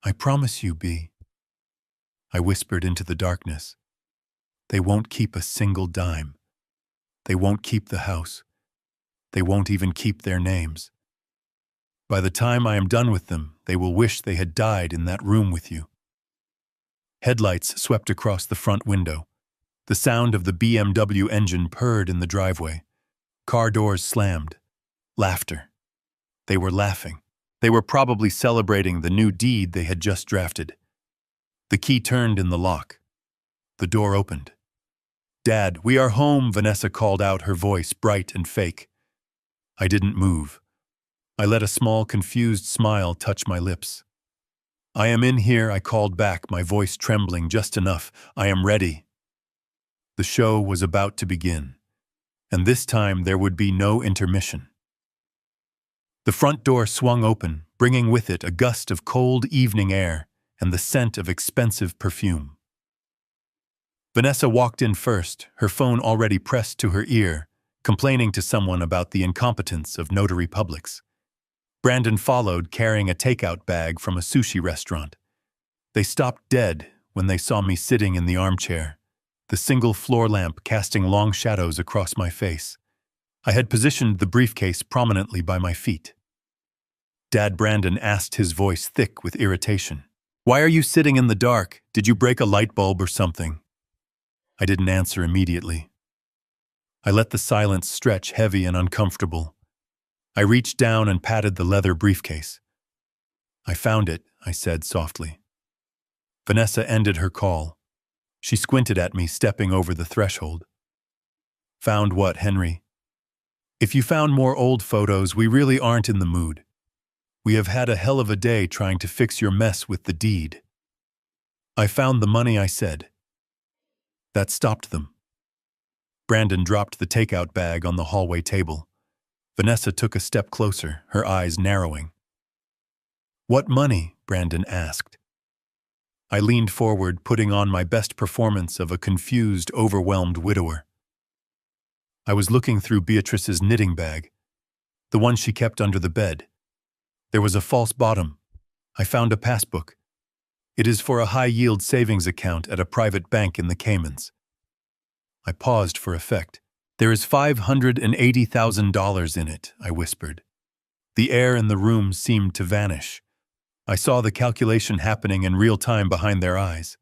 [SPEAKER 1] I promise you, Bea, I whispered into the darkness. They won't keep a single dime. They won't keep the house. They won't even keep their names. By the time I am done with them, they will wish they had died in that room with you. Headlights swept across the front window. The sound of the BMW engine purred in the driveway. Car doors slammed. Laughter. They were laughing. They were probably celebrating the new deed they had just drafted. The key turned in the lock. The door opened. "Dad, we are home," Vanessa called out, her voice bright and fake. I didn't move. I let a small, confused smile touch my lips. "I am in here," I called back, my voice trembling just enough. "I am ready." The show was about to begin, and this time there would be no intermission. The front door swung open, bringing with it a gust of cold evening air and the scent of expensive perfume. Vanessa walked in first, her phone already pressed to her ear, complaining to someone about the incompetence of notary publics. Brandon followed, carrying a takeout bag from a sushi restaurant. They stopped dead when they saw me sitting in the armchair, the single floor lamp casting long shadows across my face. I had positioned the briefcase prominently by my feet. Dad, Brandon asked, his voice thick with irritation. "Why are you sitting in the dark? Did you break a light bulb or something?" I didn't answer immediately. I let the silence stretch heavy and uncomfortable. I reached down and patted the leather briefcase. "I found it," I said softly. Vanessa ended her call. She squinted at me, stepping over the threshold. "Found what, Henry?" "If you found more old photos, we really aren't in the mood. We have had a hell of a day trying to fix your mess with the deed." "I found the money," I said. That stopped them. Brandon dropped the takeout bag on the hallway table. Vanessa took a step closer, her eyes narrowing. "What money?" Brandon asked. I leaned forward, putting on my best performance of a confused, overwhelmed widower. I was looking through Beatrice's knitting bag, the one she kept under the bed. There was a false bottom. I found a passbook. It is for a high-yield savings account at a private bank in the Caymans. I paused for effect. There is $580,000 in it, I whispered. The air in the room seemed to vanish. I saw the calculation happening in real time behind their eyes.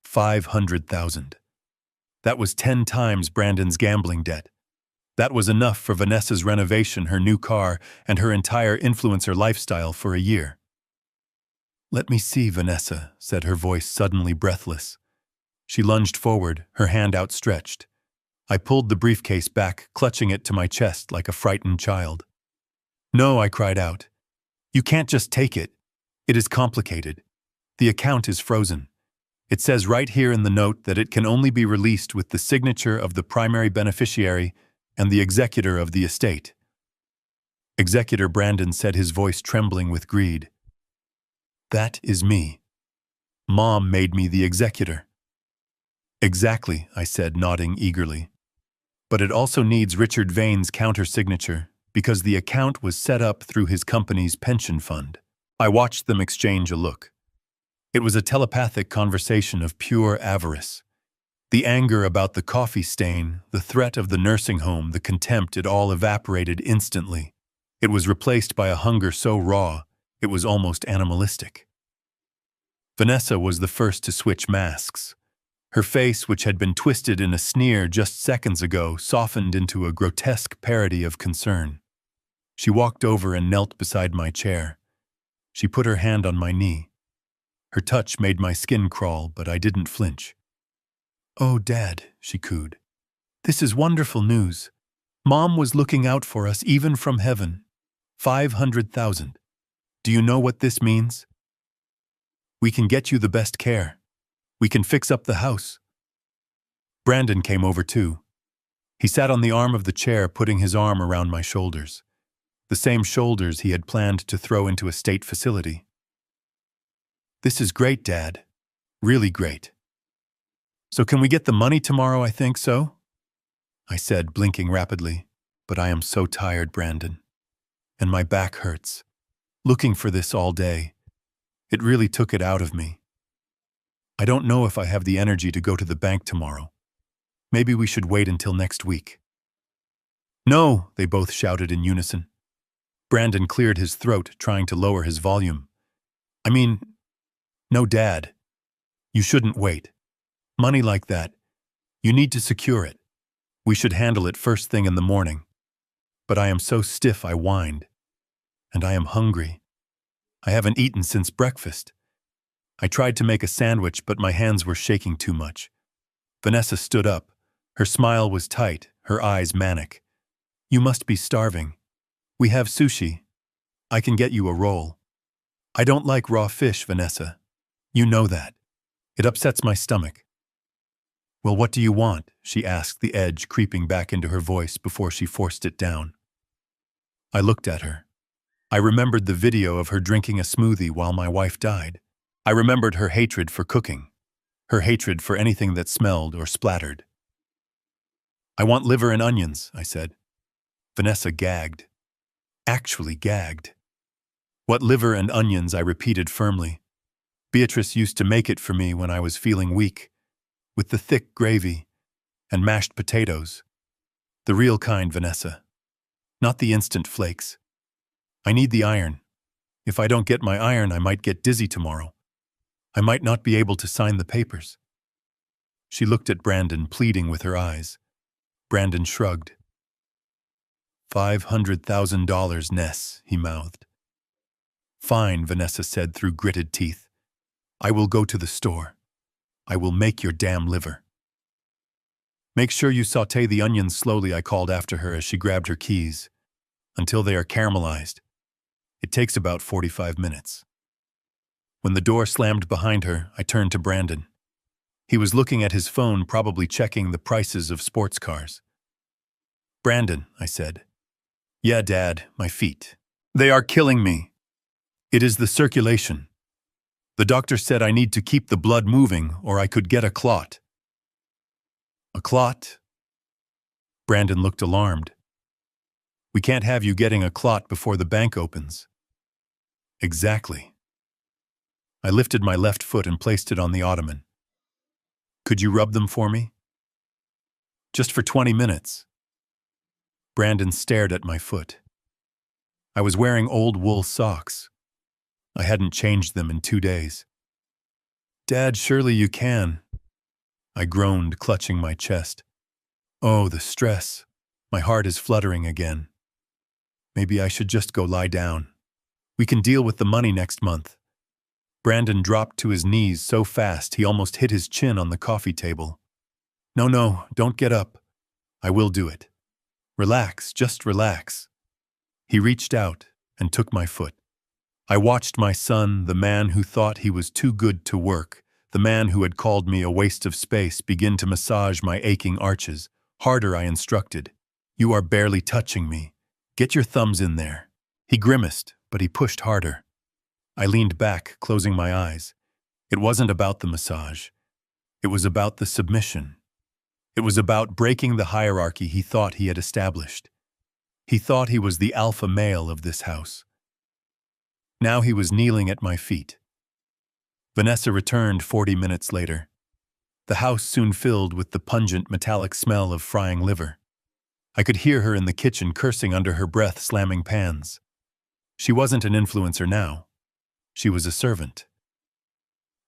[SPEAKER 1] 500,000. That was 10 times Brandon's gambling debt. That was enough for Vanessa's renovation, her new car, and her entire influencer lifestyle for a year. "Let me see, Vanessa," said her voice suddenly breathless. She lunged forward, her hand outstretched. I pulled the briefcase back, clutching it to my chest like a frightened child. "No," I cried out. "You can't just take it. It is complicated. The account is frozen. It says right here in the note that it can only be released with the signature of the primary beneficiary and the executor of the estate." Executor Brandon said, his voice trembling with greed. "That is me. Mom made me the executor." "Exactly," I said, nodding eagerly. "But it also needs Richard Vane's counter-signature because the account was set up through his company's pension fund." I watched them exchange a look. It was a telepathic conversation of pure avarice. The anger about the coffee stain, the threat of the nursing home, the contempt, it all evaporated instantly. It was replaced by a hunger so raw, it was almost animalistic. Vanessa was the first to switch masks. Her face, which had been twisted in a sneer just seconds ago, softened into a grotesque parody of concern. She walked over and knelt beside my chair. She put her hand on my knee. Her touch made my skin crawl, but I didn't flinch. "Oh, Dad," she cooed. "This is wonderful news. Mom was looking out for us even from heaven. 500,000. Do you know what this means? We can get you the best care. We can fix up the house." Brandon came over too. He sat on the arm of the chair, putting his arm around my shoulders. The same shoulders he had planned to throw into a state facility. "This is great, Dad. Really great. So can we get the money tomorrow? I think so," I said, blinking rapidly. "But I am so tired, Brandon. And my back hurts. Looking for this all day. It really took it out of me. I don't know if I have the energy to go to the bank tomorrow. Maybe we should wait until next week." "No," they both shouted in unison. Brandon cleared his throat, trying to lower his volume. No, Dad. You shouldn't wait. Money like that, you need to secure it. We should handle it first thing in the morning. But I am so stiff I whined. And I am hungry. I haven't eaten since breakfast. I tried to make a sandwich, but my hands were shaking too much. Vanessa stood up. Her smile was tight, her eyes manic. "You must be starving. We have sushi. I can get you a roll." "I don't like raw fish, Vanessa. You know that. It upsets my stomach." "Well, what do you want?" she asked, the edge creeping back into her voice before she forced it down. I looked at her. I remembered the video of her drinking a smoothie while my wife died. I remembered her hatred for cooking, her hatred for anything that smelled or splattered. "I want liver and onions," I said. Vanessa gagged. Actually gagged. "What liver and onions?" I repeated firmly. "Beatrice used to make it for me when I was feeling weak, with the thick gravy and mashed potatoes. The real kind, Vanessa. Not the instant flakes. I need the iron. If I don't get my iron, I might get dizzy tomorrow. I might not be able to sign the papers." She looked at Brandon, pleading with her eyes. Brandon shrugged. $500,000, Ness, he mouthed. "Fine," Vanessa said through gritted teeth. "I will go to the store. I will make your damn liver." "Make sure you saute the onions slowly," I called after her as she grabbed her keys. "Until they are caramelized. It takes about 45 minutes. When the door slammed behind her, I turned to Brandon. He was looking at his phone, probably checking the prices of sports cars. "Brandon," I said. "Yeah, Dad, my feet. They are killing me. It is the circulation. The doctor said I need to keep the blood moving or I could get a clot." "A clot?" Brandon looked alarmed. "We can't have you getting a clot before the bank opens. Exactly. I lifted my left foot and placed it on the ottoman. Could you rub them for me? Just for 20 minutes. Brandon stared at my foot. I was wearing old wool socks. I hadn't changed them in 2 days. Dad, surely you can. I groaned, clutching my chest. Oh, the stress. My heart is fluttering again. Maybe I should just go lie down. We can deal with the money next month. Brandon dropped to his knees so fast he almost hit his chin on the coffee table. No, don't get up. I will do it. Relax, just relax. He reached out and took my foot. I watched my son, the man who thought he was too good to work, the man who had called me a waste of space, begin to massage my aching arches. Harder, I instructed. You are barely touching me. Get your thumbs in there. He grimaced, but he pushed harder. I leaned back, closing my eyes. It wasn't about the massage. It was about the submission. It was about breaking the hierarchy he thought he had established. He thought he was the alpha male of this house. Now he was kneeling at my feet. Vanessa returned 40 minutes later. The house soon filled with the pungent metallic smell of frying liver. I could hear her in the kitchen cursing under her breath, slamming pans. She wasn't an influencer now. She was a servant.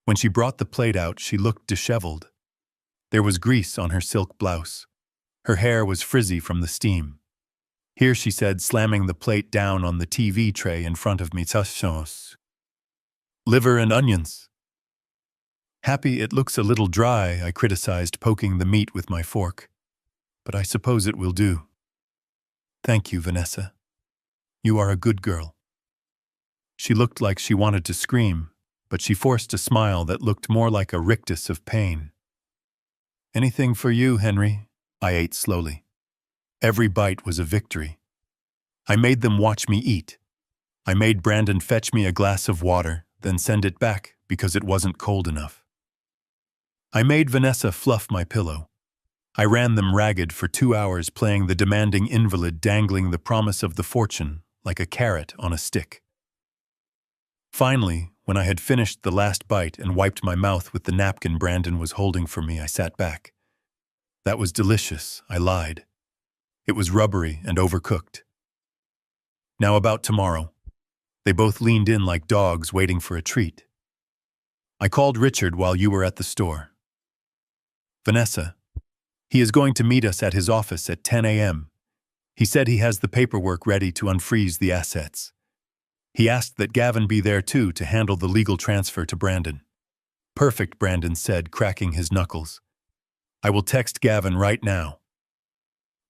[SPEAKER 1] When she brought the plate out, she looked disheveled. There was grease on her silk blouse. Her hair was frizzy from the steam. Here, she said, slamming the plate down on the TV tray in front of me. Liver and onions. Happy it looks a little dry, I criticized, poking the meat with my fork. But I suppose it will do. Thank you, Vanessa. You are a good girl. She looked like she wanted to scream, but she forced a smile that looked more like a rictus of pain. Anything for you, Henry? I ate slowly. Every bite was a victory. I made them watch me eat. I made Brandon fetch me a glass of water, then send it back because it wasn't cold enough. I made Vanessa fluff my pillow. I ran them ragged for 2 hours, playing the demanding invalid, dangling the promise of the fortune like a carrot on a stick. Finally, when I had finished the last bite and wiped my mouth with the napkin Brandon was holding for me, I sat back. That was delicious, I lied. It was rubbery and overcooked. Now about tomorrow. They both leaned in like dogs waiting for a treat. I called Richard while you were at the store. Vanessa, he is going to meet us at his office at 10 a.m. He said he has the paperwork ready to unfreeze the assets. He asked that Gavin be there too to handle the legal transfer to Brandon. Perfect, Brandon said, cracking his knuckles. I will text Gavin right now.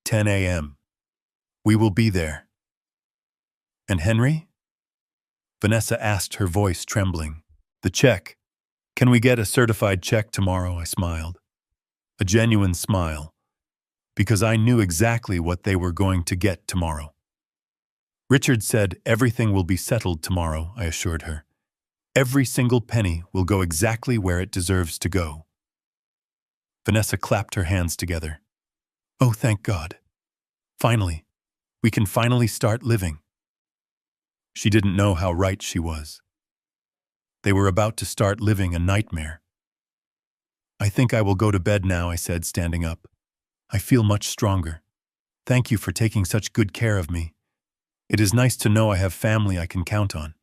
[SPEAKER 1] 10 a.m. We will be there. And Henry? Vanessa asked, her voice trembling. The check. Can we get a certified check tomorrow? I smiled. A genuine smile. Because I knew exactly what they were going to get tomorrow. Richard said everything will be settled tomorrow, I assured her. Every single penny will go exactly where it deserves to go. Vanessa clapped her hands together. Oh, thank God. Finally, we can finally start living. She didn't know how right she was. They were about to start living a nightmare. I think I will go to bed now, I said, standing up. I feel much stronger. Thank you for taking such good care of me. It is nice to know I have family I can count on.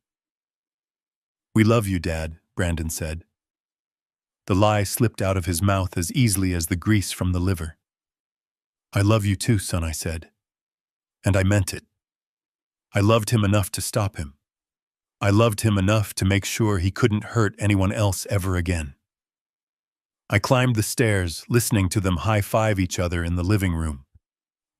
[SPEAKER 1] We love you, Dad, Brandon said. The lie slipped out of his mouth as easily as the grease from the liver. I love you too, son, I said. And I meant it. I loved him enough to stop him. I loved him enough to make sure he couldn't hurt anyone else ever again. I climbed the stairs, listening to them high-five each other in the living room.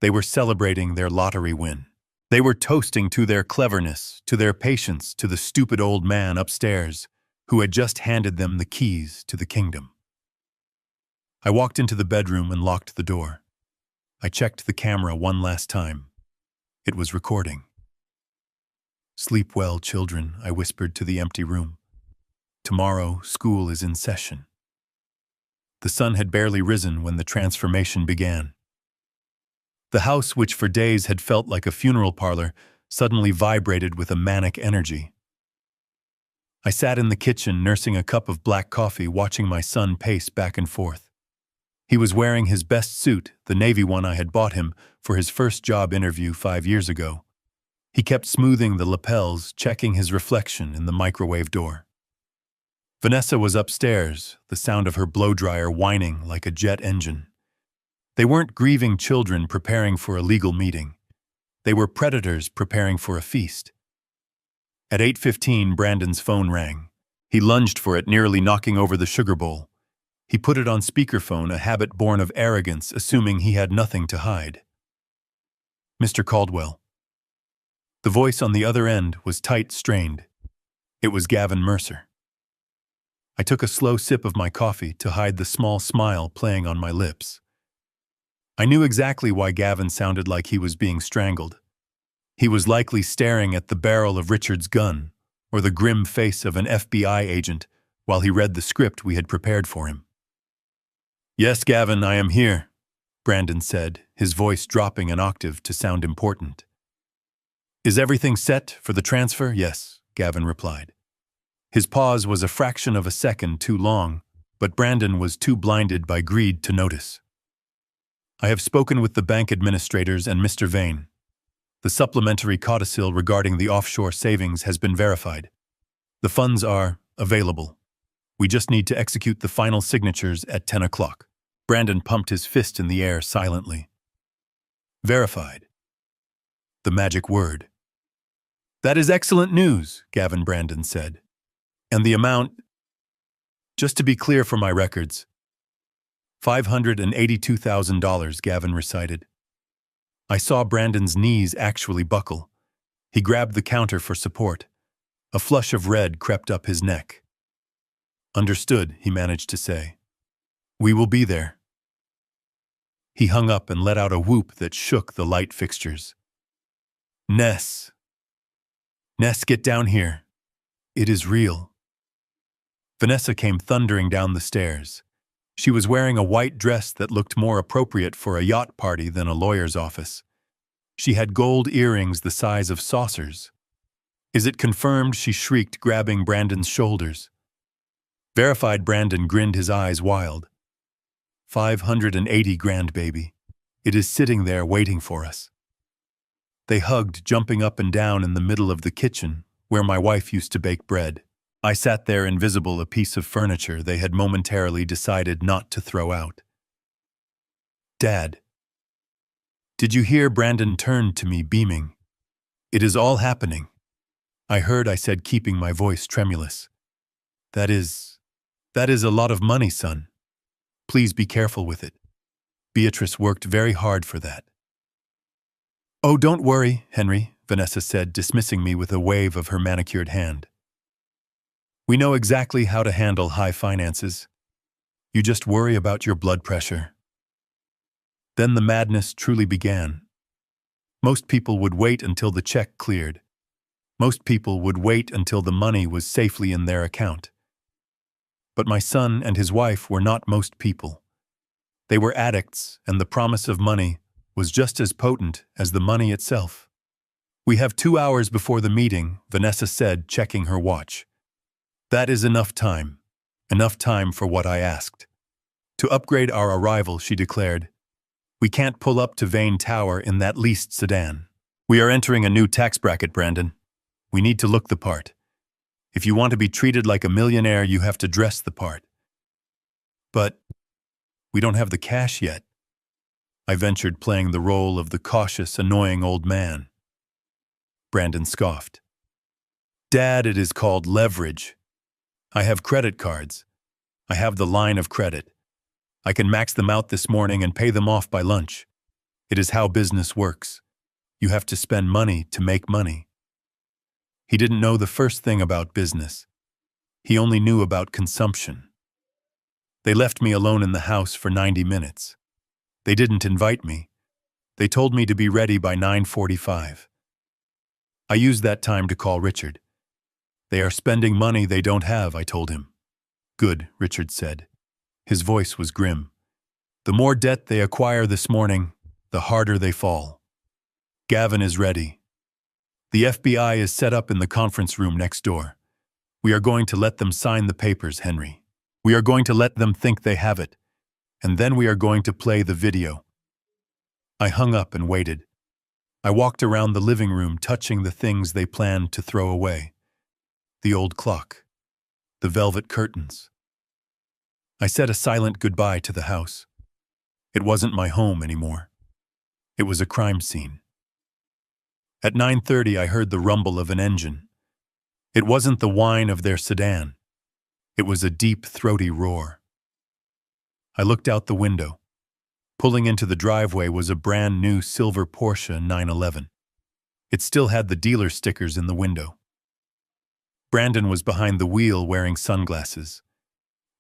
[SPEAKER 1] They were celebrating their lottery win. They were toasting to their cleverness, to their patience, to the stupid old man upstairs who had just handed them the keys to the kingdom. I walked into the bedroom and locked the door. I checked the camera one last time. It was recording. Sleep well, children, I whispered to the empty room. Tomorrow, school is in session. The sun had barely risen when the transformation began. The house, which for days had felt like a funeral parlor, suddenly vibrated with a manic energy. I sat in the kitchen nursing a cup of black coffee, watching my son pace back and forth. He was wearing his best suit, the navy one I had bought him for his first job interview 5 years ago. He kept smoothing the lapels, checking his reflection in the microwave door. Vanessa was upstairs, the sound of her blow-dryer whining like a jet engine. They weren't grieving children preparing for a legal meeting. They were predators preparing for a feast. At 8:15, Brandon's phone rang. He lunged for it, nearly knocking over the sugar bowl. He put it on speakerphone, a habit born of arrogance, assuming he had nothing to hide. Mr. Caldwell. The voice on the other end was tight, strained. It was Gavin Mercer. I took a slow sip of my coffee to hide the small smile playing on my lips. I knew exactly why Gavin sounded like he was being strangled. He was likely staring at the barrel of Richard's gun or the grim face of an FBI agent while he read the script we had prepared for him. "Yes, Gavin, I am here," Brandon said, his voice dropping an octave to sound important. "Is everything set for the transfer?" "Yes," Gavin replied. His pause was a fraction of a second too long, but Brandon was too blinded by greed to notice. "I have spoken with the bank administrators and Mr. Vane. The supplementary codicil regarding the offshore savings has been verified. The funds are available. We just need to execute the final signatures at 10 o'clock. Brandon pumped his fist in the air silently. Verified. The magic word. "That is excellent news," Gavin Brandon said. "And the amount, just to be clear for my records, $582,000, Gavin recited. I saw Brandon's knees actually buckle. He grabbed the counter for support. A flush of red crept up his neck. "Understood," he managed to say. "We will be there." He hung up and let out a whoop that shook the light fixtures. Ness, get down here. It is real." Vanessa came thundering down the stairs. She was wearing a white dress that looked more appropriate for a yacht party than a lawyer's office. She had gold earrings the size of saucers. "Is it confirmed?" she shrieked, grabbing Brandon's shoulders. Verified. Brandon grinned, his eyes wild. 580 grand, baby. It is sitting there waiting for us." They hugged, jumping up and down in the middle of the kitchen, where my wife used to bake bread. I sat there invisible, a piece of furniture they had momentarily decided not to throw out. "Dad." "Did you hear?" Brandon turned to me, beaming. "It is all happening." "I heard," I said, keeping my voice tremulous. That is a lot of money, son. Please be careful with it. Beatrice worked very hard for that." "Oh, don't worry, Henry," Vanessa said, dismissing me with a wave of her manicured hand. "We know exactly how to handle high finances. You just worry about your blood pressure." Then the madness truly began. Most people would wait until the check cleared. Most people would wait until the money was safely in their account. But my son and his wife were not most people. They were addicts, and the promise of money was just as potent as the money itself. "We have 2 hours before the meeting," Vanessa said, checking her watch. "That is enough time. Enough time for what I asked. To upgrade our arrival," she declared. "We can't pull up to Vane Tower in that leased sedan. We are entering a new tax bracket, Brandon. We need to look the part. If you want to be treated like a millionaire, you have to dress the part." "But we don't have the cash yet," I ventured, playing the role of the cautious, annoying old man. Brandon scoffed. "Dad, it is called leverage. I have credit cards. I have the line of credit. I can max them out this morning and pay them off by lunch. It is how business works. You have to spend money to make money." He didn't know the first thing about business. He only knew about consumption. They left me alone in the house for 90 minutes. They didn't invite me. They told me to be ready by 9:45. I used that time to call Richard. "They are spending money they don't have," I told him. "Good," Richard said. His voice was grim. "The more debt they acquire this morning, the harder they fall. Gavin is ready. The FBI is set up in the conference room next door. We are going to let them sign the papers, Henry. We are going to let them think they have it. And then we are going to play the video. I hung up and waited. I walked around the living room touching the things they planned to throw away. The old clock. The velvet curtains. I said a silent goodbye to the house. It wasn't my home anymore. It was a crime scene. At 9:30, I heard the rumble of an engine. It wasn't the whine of their sedan. It was a deep, throaty roar. I looked out the window. Pulling into the driveway was a brand new silver Porsche 911. It still had the dealer stickers in the window. Brandon was behind the wheel wearing sunglasses.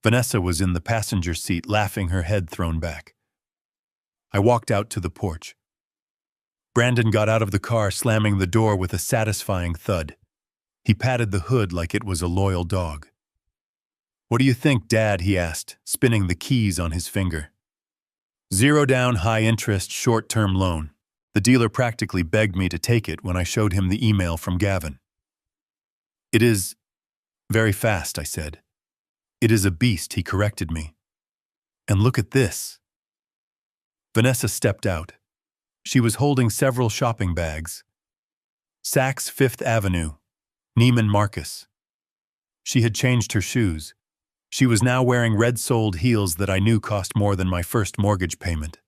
[SPEAKER 1] Vanessa was in the passenger seat laughing, her head thrown back. I walked out to the porch. Brandon got out of the car, slamming the door with a satisfying thud. He patted the hood like it was a loyal dog. "What do you think, Dad?" he asked, spinning the keys on his finger. "Zero down, high interest, short-term loan. The dealer practically begged me to take it when I showed him the email from Gavin." "It is very fast," I said. "It is a beast," he corrected me. "And look at this." Vanessa stepped out. She was holding several shopping bags. Saks Fifth Avenue, Neiman Marcus. She had changed her shoes. She was now wearing red-soled heels that I knew cost more than my first mortgage payment.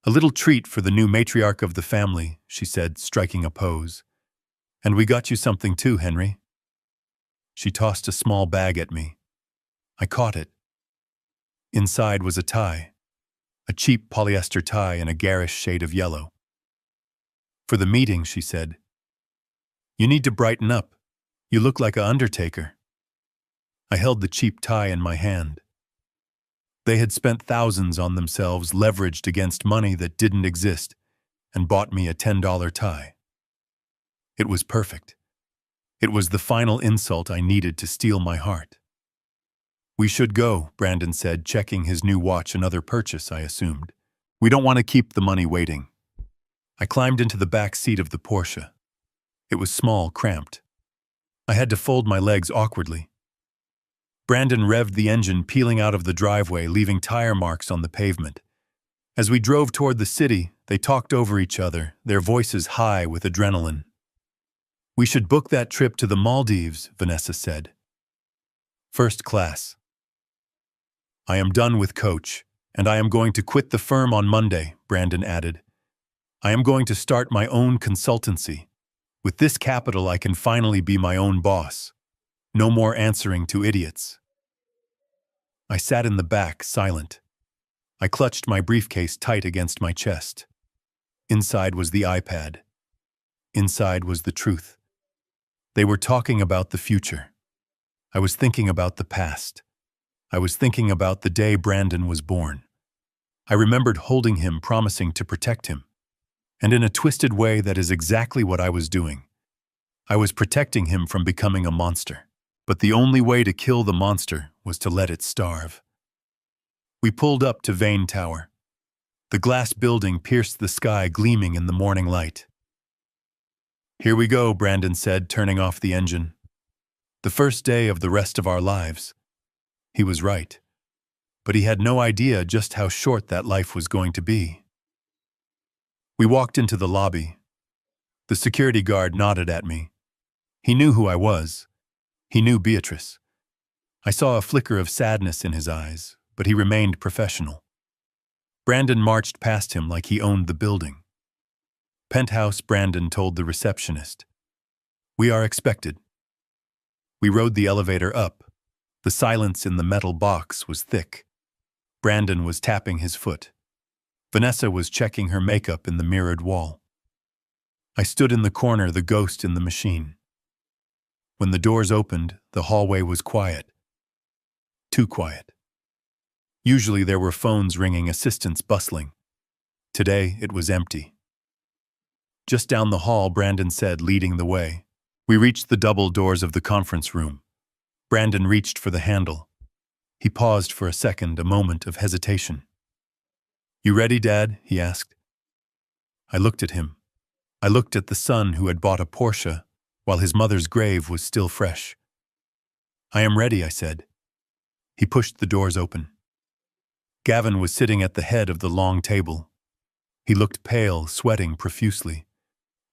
[SPEAKER 1] "A little treat for the new matriarch of the family," she said, striking a pose. "And we got you something too, Henry." She tossed a small bag at me. I caught it. Inside was a tie. A cheap polyester tie in a garish shade of yellow. "For the meeting," she said. "You need to brighten up. You look like an undertaker." I held the cheap tie in my hand. They had spent thousands on themselves, leveraged against money that didn't exist, and bought me a $10 tie. It was perfect. It was the final insult I needed to steal my heart. "We should go," Brandon said, checking his new watch, another purchase, I assumed. "We don't want to keep the money waiting." I climbed into the back seat of the Porsche. It was small, cramped. I had to fold my legs awkwardly. Brandon revved the engine, peeling out of the driveway, leaving tire marks on the pavement. As we drove toward the city, they talked over each other, their voices high with adrenaline. "We should book that trip to the Maldives," Vanessa said. "First class." "I am done with Coach, and I am going to quit the firm on Monday," Brandon added. "I am going to start my own consultancy. With this capital, I can finally be my own boss. No more answering to idiots." I sat in the back, silent. I clutched my briefcase tight against my chest. Inside was the iPad. Inside was the truth. They were talking about the future. I was thinking about the past. I was thinking about the day Brandon was born. I remembered holding him, promising to protect him. And in a twisted way, that is exactly what I was doing. I was protecting him from becoming a monster. But the only way to kill the monster was to let it starve. We pulled up to Vane Tower. The glass building pierced the sky, gleaming in the morning light. "Here we go," Brandon said, turning off the engine. "The first day of the rest of our lives." He was right. But he had no idea just how short that life was going to be. We walked into the lobby. The security guard nodded at me. He knew who I was. He knew Beatrice. I saw a flicker of sadness in his eyes, but he remained professional. Brandon marched past him like he owned the building. "Penthouse," Brandon told the receptionist. "We are expected." We rode the elevator up. The silence in the metal box was thick. Brandon was tapping his foot. Vanessa was checking her makeup in the mirrored wall. I stood in the corner, the ghost in the machine. When the doors opened, the hallway was quiet. Too quiet. Usually there were phones ringing, assistants bustling. Today it was empty. "Just down the hall," Brandon said, leading the way. We reached the double doors of the conference room. Brandon reached for the handle. He paused for a second, a moment of hesitation. "You ready, Dad?" he asked. I looked at him. I looked at the son who had bought a Porsche while his mother's grave was still fresh. I am ready, I said. He pushed the doors open. Gavin was sitting at the head of the long table. He looked pale, sweating profusely.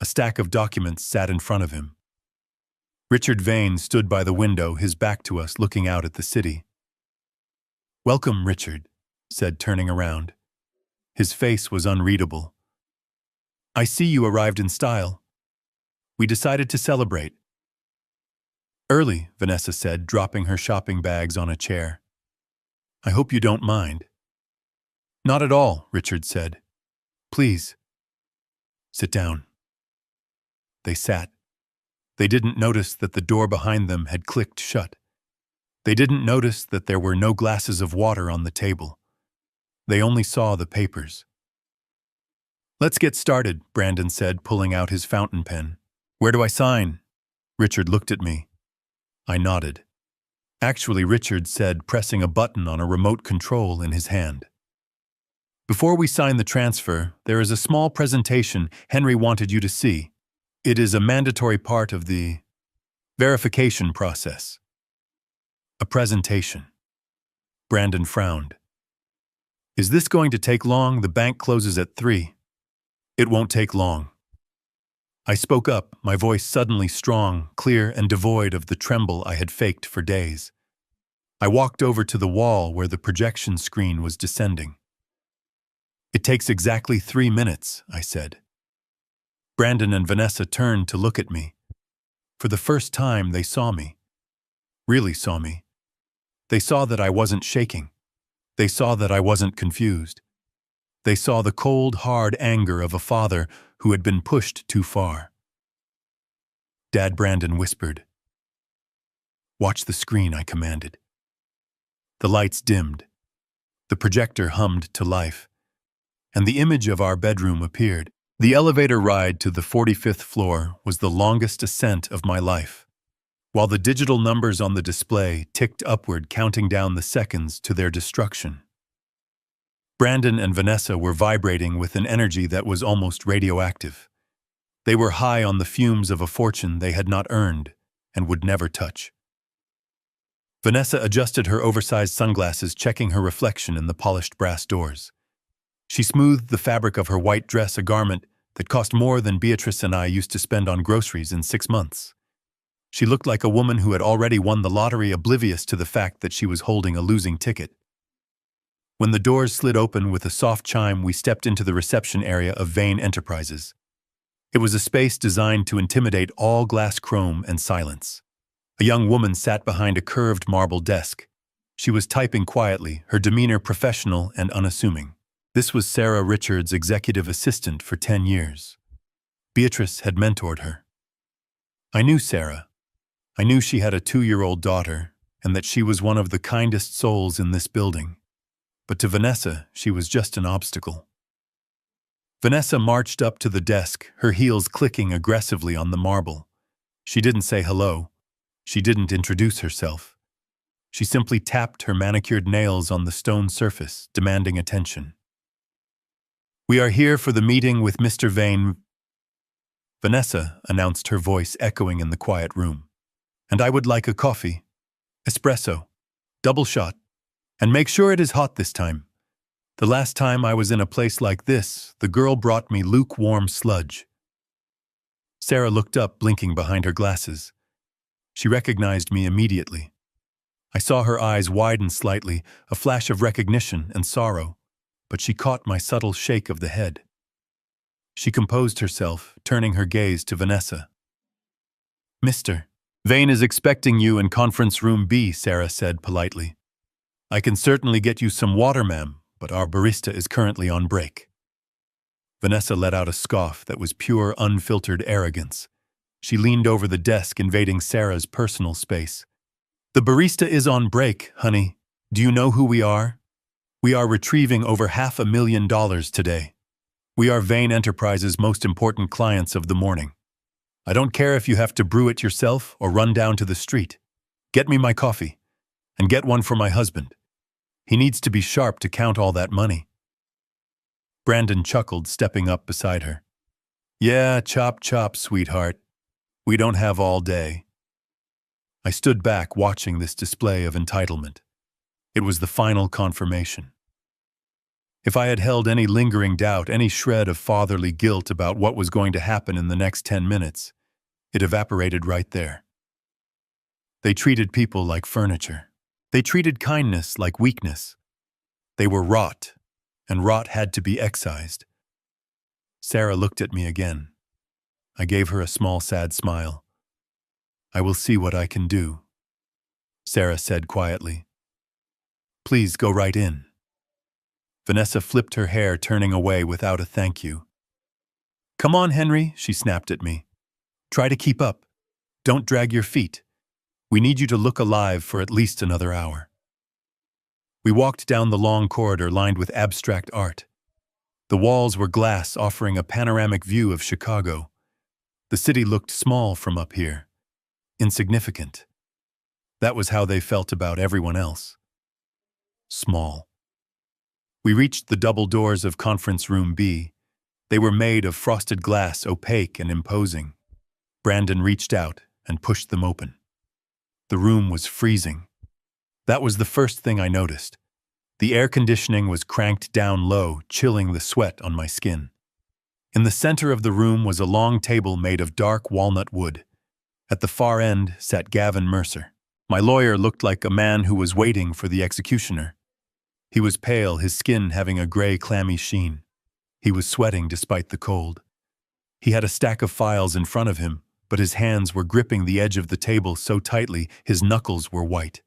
[SPEAKER 1] A stack of documents sat in front of him. Richard Vane stood by the window, his back to us, looking out at the city. "Welcome, Richard," said, turning around. His face was unreadable. "I see you arrived in style. We decided to celebrate." "Early," Vanessa said, dropping her shopping bags on a chair. "I hope you don't mind." "Not at all," Richard said. "Please, sit down." They sat. They didn't notice that the door behind them had clicked shut. They didn't notice that there were no glasses of water on the table. They only saw the papers. "Let's get started," Brandon said, pulling out his fountain pen. "Where do I sign?" Richard looked at me. I nodded. "Actually," Richard said, pressing a button on a remote control in his hand. "Before we sign the transfer, there is a small presentation Henry wanted you to see. It is a mandatory part of the verification process." A presentation. Brandon frowned. "Is this going to take long? The bank closes at 3. "It won't take long." I spoke up, my voice suddenly strong, clear, and devoid of the tremble I had faked for days. I walked over to the wall where the projection screen was descending. "It takes exactly 3 minutes," I said. Brandon and Vanessa turned to look at me. For the first time, they saw me. Really saw me. They saw that I wasn't shaking. They saw that I wasn't confused. They saw the cold, hard anger of a father who had been pushed too far. "Dad," Brandon whispered. "Watch the screen," I commanded. The lights dimmed. The projector hummed to life. And the image of our bedroom appeared. The elevator ride to the 45th floor was the longest ascent of my life, while the digital numbers on the display ticked upward, counting down the seconds to their destruction. Brandon and Vanessa were vibrating with an energy that was almost radioactive. They were high on the fumes of a fortune they had not earned and would never touch. Vanessa adjusted her oversized sunglasses, checking her reflection in the polished brass doors. She smoothed the fabric of her white dress, a garment that cost more than Beatrice and I used to spend on groceries in 6 months. She looked like a woman who had already won the lottery, oblivious to the fact that she was holding a losing ticket. When the doors slid open with a soft chime, we stepped into the reception area of Vane Enterprises. It was a space designed to intimidate all glass, chrome, and silence. A young woman sat behind a curved marble desk. She was typing quietly, her demeanor professional and unassuming. This was Sarah, Richard's executive assistant for 10 years. Beatrice had mentored her. I knew Sarah. I knew she had a 2-year-old daughter and that she was one of the kindest souls in this building. But to Vanessa, she was just an obstacle. Vanessa marched up to the desk, her heels clicking aggressively on the marble. She didn't say hello. She didn't introduce herself. She simply tapped her manicured nails on the stone surface, demanding attention. "We are here for the meeting with Mr. Vane," Vanessa announced, her voice echoing in the quiet room. "And I would like a coffee. Espresso. Double shot. And make sure it is hot this time. The last time I was in a place like this, the girl brought me lukewarm sludge." Sarah looked up, blinking behind her glasses. She recognized me immediately. I saw her eyes widen slightly, a flash of recognition and sorrow, but she caught my subtle shake of the head. She composed herself, turning her gaze to Vanessa. "Mr. Vane is expecting you in conference room B," Sarah said politely. "I can certainly get you some water, ma'am, but our barista is currently on break." Vanessa let out a scoff that was pure, unfiltered arrogance. She leaned over the desk, invading Sarah's personal space. "The barista is on break, honey. Do you know who we are? We are retrieving over $500,000 today. We are Vane Enterprises' most important clients of the morning. I don't care if you have to brew it yourself or run down to the street. Get me my coffee, and get one for my husband. He needs to be sharp to count all that money." Brandon chuckled, stepping up beside her. "Yeah, chop chop, sweetheart. We don't have all day." I stood back watching this display of entitlement. It was the final confirmation. If I had held any lingering doubt, any shred of fatherly guilt about what was going to happen in the next 10 minutes, it evaporated right there. They treated people like furniture. They treated kindness like weakness. They were rot, and rot had to be excised. Sarah looked at me again. I gave her a small, sad smile. "I will see what I can do," Sarah said quietly. "Please go right in." Vanessa flipped her hair, turning away without a thank you. "Come on, Henry," she snapped at me. "Try to keep up. Don't drag your feet. We need you to look alive for at least another hour." We walked down the long corridor lined with abstract art. The walls were glass, offering a panoramic view of Chicago. The city looked small from up here, insignificant. That was how they felt about everyone else. Small. We reached the double doors of Conference Room B. They were made of frosted glass, opaque and imposing. Brandon reached out and pushed them open. The room was freezing. That was the first thing I noticed. The air conditioning was cranked down low, chilling the sweat on my skin. In the center of the room was a long table made of dark walnut wood. At the far end sat Gavin Mercer. My lawyer looked like a man who was waiting for the executioner. He was pale, his skin having a gray, clammy sheen. He was sweating despite the cold. He had a stack of files in front of him, but his hands were gripping the edge of the table so tightly his knuckles were white.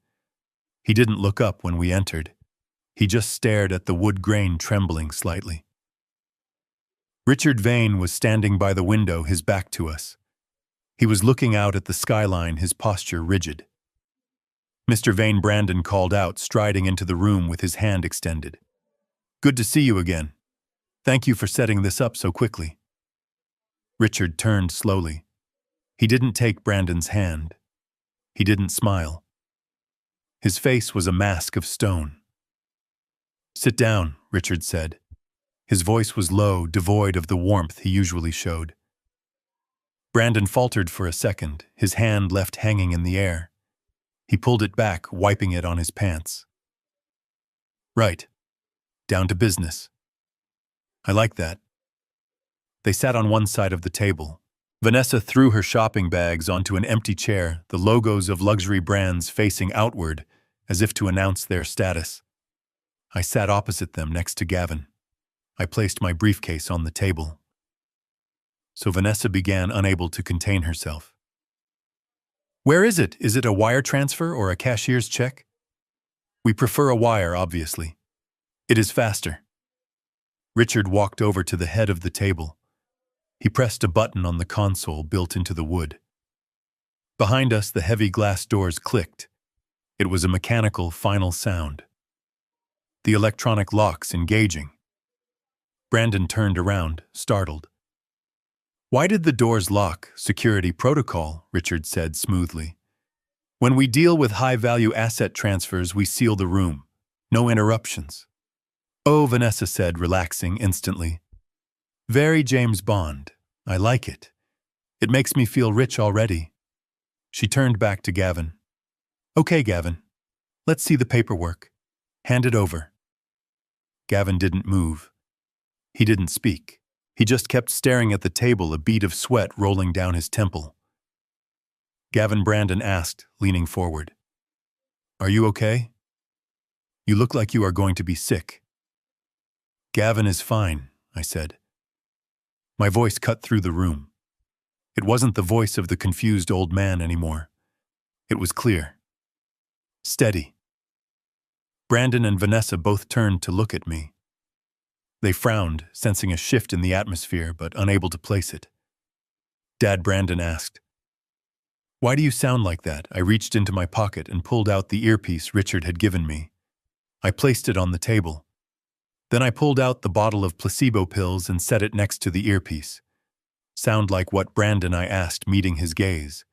[SPEAKER 1] He didn't look up when we entered. He just stared at the wood grain trembling slightly. Richard Vane was standing by the window, his back to us. He was looking out at the skyline, his posture rigid. Mr. Vane, Brandon called out, striding into the room with his hand extended. "Good to see you again. Thank you for setting this up so quickly." Richard turned slowly. He didn't take Brandon's hand. He didn't smile. His face was a mask of stone. "Sit down," Richard said. His voice was low, devoid of the warmth he usually showed. Brandon faltered for a second, his hand left hanging in the air. He pulled it back, wiping it on his pants. "Right. Down to business. I like that." They sat on one side of the table. Vanessa threw her shopping bags onto an empty chair, the logos of luxury brands facing outward, as if to announce their status. I sat opposite them next to Gavin. I placed my briefcase on the table. So Vanessa began, unable to contain herself. "Where is it? Is it a wire transfer or a cashier's check?" "We prefer a wire, obviously. It is faster." Richard walked over to the head of the table. He pressed a button on the console built into the wood. Behind us, the heavy glass doors clicked. It was a mechanical, final sound. The electronic locks engaging. Brandon turned around, startled. "Why did the doors lock? Security protocol," Richard said smoothly. "When we deal with high-value asset transfers, we seal the room. No interruptions." "Oh," Vanessa said, relaxing instantly. "Very James Bond. I like it. It makes me feel rich already." She turned back to Gavin. "Okay, Gavin. Let's see the paperwork. Hand it over." Gavin didn't move. He didn't speak. He just kept staring at the table, a bead of sweat rolling down his temple. Gavin, Brandon asked, leaning forward. "Are you okay? You look like you are going to be sick." "Gavin is fine," I said. My voice cut through the room. It wasn't the voice of the confused old man anymore. It was clear. Steady. Brandon and Vanessa both turned to look at me. They frowned, sensing a shift in the atmosphere, but unable to place it. Dad, Brandon asked, "Why do you sound like that?" I reached into my pocket and pulled out the earpiece Richard had given me. I placed it on the table. Then I pulled out the bottle of placebo pills and set it next to the earpiece. "Sound like what, Brandon?" I asked, meeting his gaze.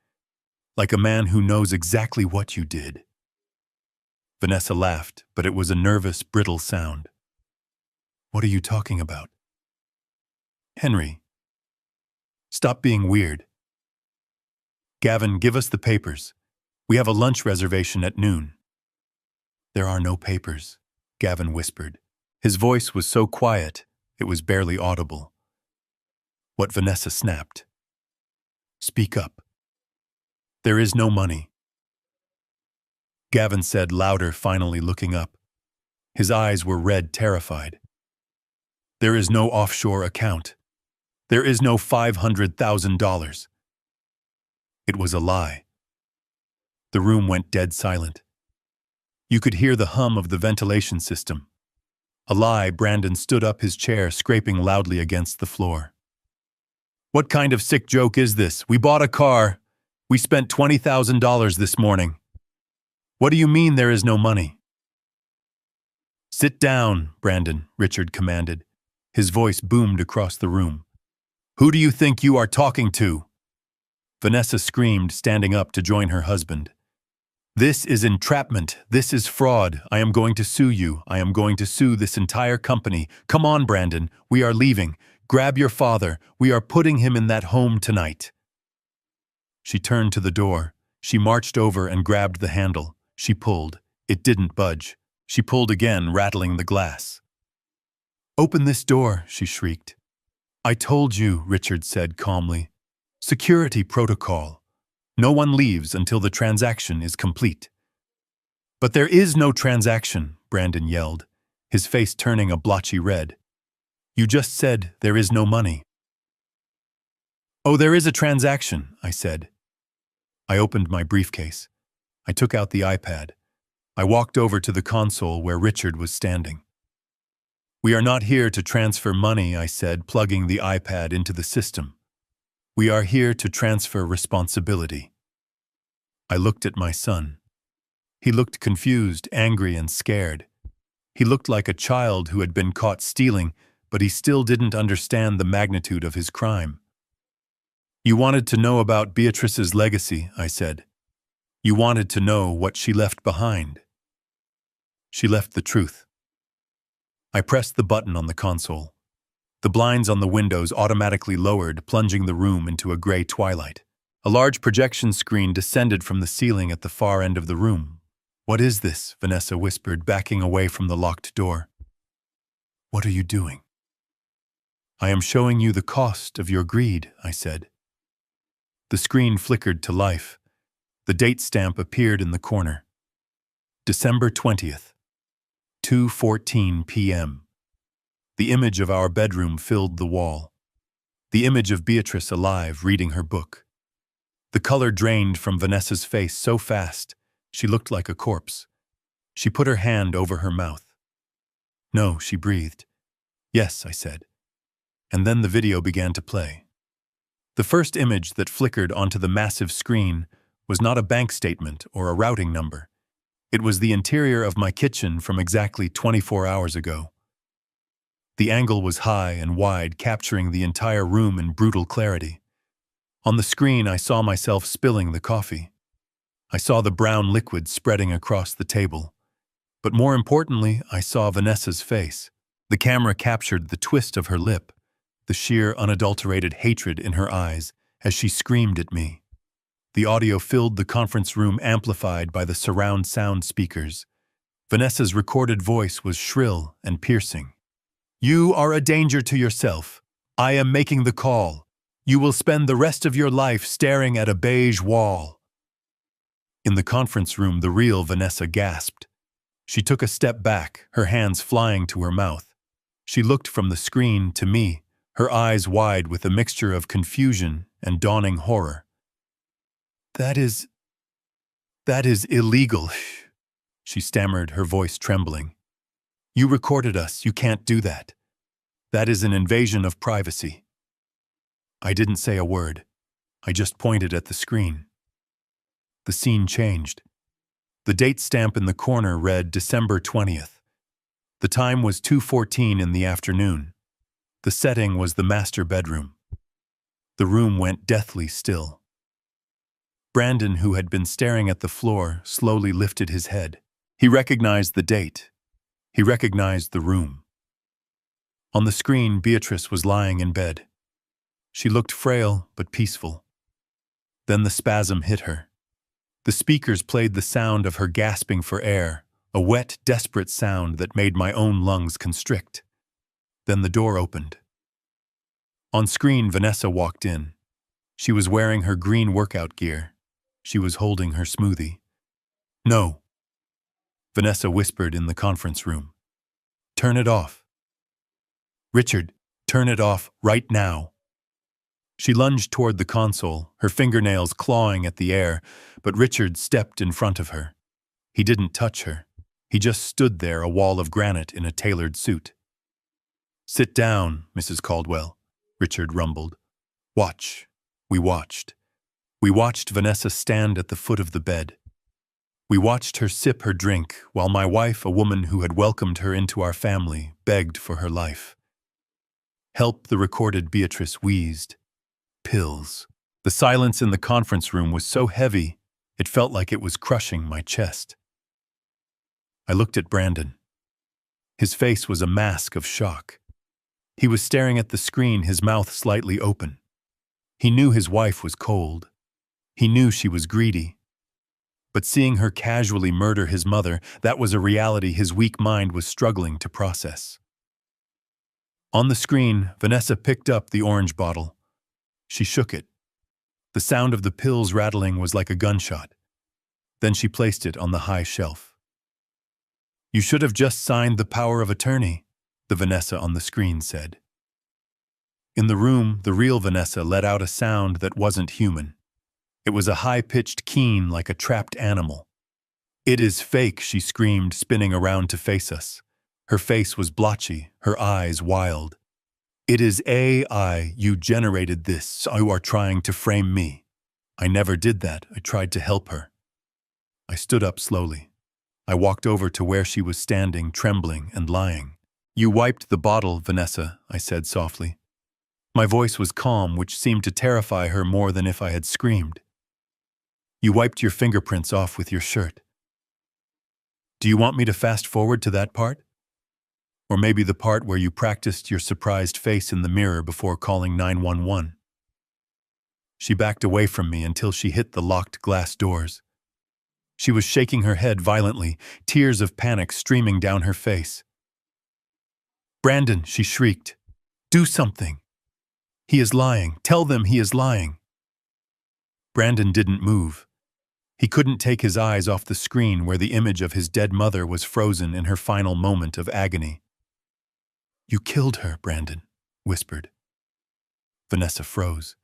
[SPEAKER 1] "Like a man who knows exactly what you did." Vanessa laughed, but it was a nervous, brittle sound. "What are you talking about?" "Henry. Stop being weird." "Gavin, give us the papers." We have a lunch reservation at noon. There are no papers, Gavin whispered. His voice was so quiet, it was barely audible. What Vanessa snapped. Speak up. There is no money. Gavin said louder, finally looking up. His eyes were red, terrified. There is no offshore account. There is no $500,000. It was a lie. The room went dead silent. You could hear the hum of the ventilation system. A lie. Brandon stood up, his chair scraping loudly against the floor. What kind of sick joke is this? We bought a car. We spent $20,000 this morning. What do you mean there is no money? Sit down, Brandon, Richard commanded. His voice boomed across the room. Who do you think you are talking to? Vanessa screamed, standing up to join her husband. This is entrapment. This is fraud. I am going to sue you. I am going to sue this entire company. Come on, Brandon. We are leaving. Grab your father. We are putting him in that home tonight. She turned to the door. She marched over and grabbed the handle. She pulled. It didn't budge. She pulled again, rattling the glass. Open this door, she shrieked. I told you, Richard said calmly. Security protocol. No one leaves until the transaction is complete. But there is no transaction, Brandon yelled, his face turning a blotchy red. You just said there is no money. Oh, there is a transaction, I said. I opened my briefcase. I took out the iPad. I walked over to the console where Richard was standing. We are not here to transfer money, I said, plugging the iPad into the system. We are here to transfer responsibility. I looked at my son. He looked confused, angry, and scared. He looked like a child who had been caught stealing, but he still didn't understand the magnitude of his crime. You wanted to know about Beatrice's legacy, I said. You wanted to know what she left behind. She left the truth. I pressed the button on the console. The blinds on the windows automatically lowered, plunging the room into a gray twilight. A large projection screen descended from the ceiling at the far end of the room. What is this? Vanessa whispered, backing away from the locked door. What are you doing? I am showing you the cost of your greed, I said. The screen flickered to life. The date stamp appeared in the corner. December 20th, 2:14 p.m. The image of our bedroom filled the wall. The image of Beatrice alive, reading her book. The color drained from Vanessa's face so fast, she looked like a corpse. She put her hand over her mouth. No, she breathed. Yes, I said. And then the video began to play. The first image that flickered onto the massive screen was not a bank statement or a routing number. It was the interior of my kitchen from exactly 24 hours ago. The angle was high and wide, capturing the entire room in brutal clarity. On the screen, I saw myself spilling the coffee. I saw the brown liquid spreading across the table. But more importantly, I saw Vanessa's face. The camera captured the twist of her lip, the sheer, unadulterated hatred in her eyes as she screamed at me. The audio filled the conference room, amplified by the surround sound speakers. Vanessa's recorded voice was shrill and piercing. You are a danger to yourself. I am making the call. You will spend the rest of your life staring at a beige wall. In the conference room, the real Vanessa gasped. She took a step back, her hands flying to her mouth. She looked from the screen to me, her eyes wide with a mixture of confusion and dawning horror. That is illegal, she stammered, her voice trembling. You recorded us. You can't do that. That is an invasion of privacy. I didn't say a word. I just pointed at the screen. The scene changed. The date stamp in the corner read December 20th. The time was 2:14 in the afternoon. The setting was the master bedroom. The room went deathly still. Brandon, who had been staring at the floor, slowly lifted his head. He recognized the date. He recognized the room. On the screen, Beatrice was lying in bed. She looked frail but peaceful. Then the spasm hit her. The speakers played the sound of her gasping for air, a wet, desperate sound that made my own lungs constrict. Then the door opened. On screen, Vanessa walked in. She was wearing her green workout gear. She was holding her smoothie. "No," Vanessa whispered in the conference room. "Turn it off. Richard, turn it off right now." She lunged toward the console, her fingernails clawing at the air, but Richard stepped in front of her. He didn't touch her. He just stood there, a wall of granite in a tailored suit. "Sit down, Mrs. Caldwell," Richard rumbled. "Watch." We watched. We watched Vanessa stand at the foot of the bed. We watched her sip her drink, while my wife, a woman who had welcomed her into our family, begged for her life. "Help," the recorded Beatrice wheezed. "Pills." The silence in the conference room was so heavy, it felt like it was crushing my chest. I looked at Brandon. His face was a mask of shock. He was staring at the screen, his mouth slightly open. He knew his wife was cold. He knew she was greedy. But seeing her casually murder his mother, that was a reality his weak mind was struggling to process. On the screen, Vanessa picked up the orange bottle. She shook it. The sound of the pills rattling was like a gunshot. Then she placed it on the high shelf. "You should have just signed the power of attorney," the Vanessa on the screen said. In the room, the real Vanessa let out a sound that wasn't human. It was a high-pitched keen like a trapped animal. "It is fake," she screamed, spinning around to face us. Her face was blotchy, her eyes wild. "It is AI. You generated this. You are trying to frame me." "I never did that. I tried to help her." I stood up slowly. I walked over to where she was standing, trembling and lying. "You wiped the bottle, Vanessa," I said softly. My voice was calm, which seemed to terrify her more than if I had screamed. "You wiped your fingerprints off with your shirt." "Do you want me to fast forward to that part? Or maybe the part where you practiced your surprised face in the mirror before calling 911? She backed away from me until she hit the locked glass doors. She was shaking her head violently, tears of panic streaming down her face. "Brandon," she shrieked, "do something. He is lying. Tell them he is lying." Brandon didn't move. He couldn't take his eyes off the screen where the image of his dead mother was frozen in her final moment of agony. "You killed her," Brandon whispered. Vanessa froze.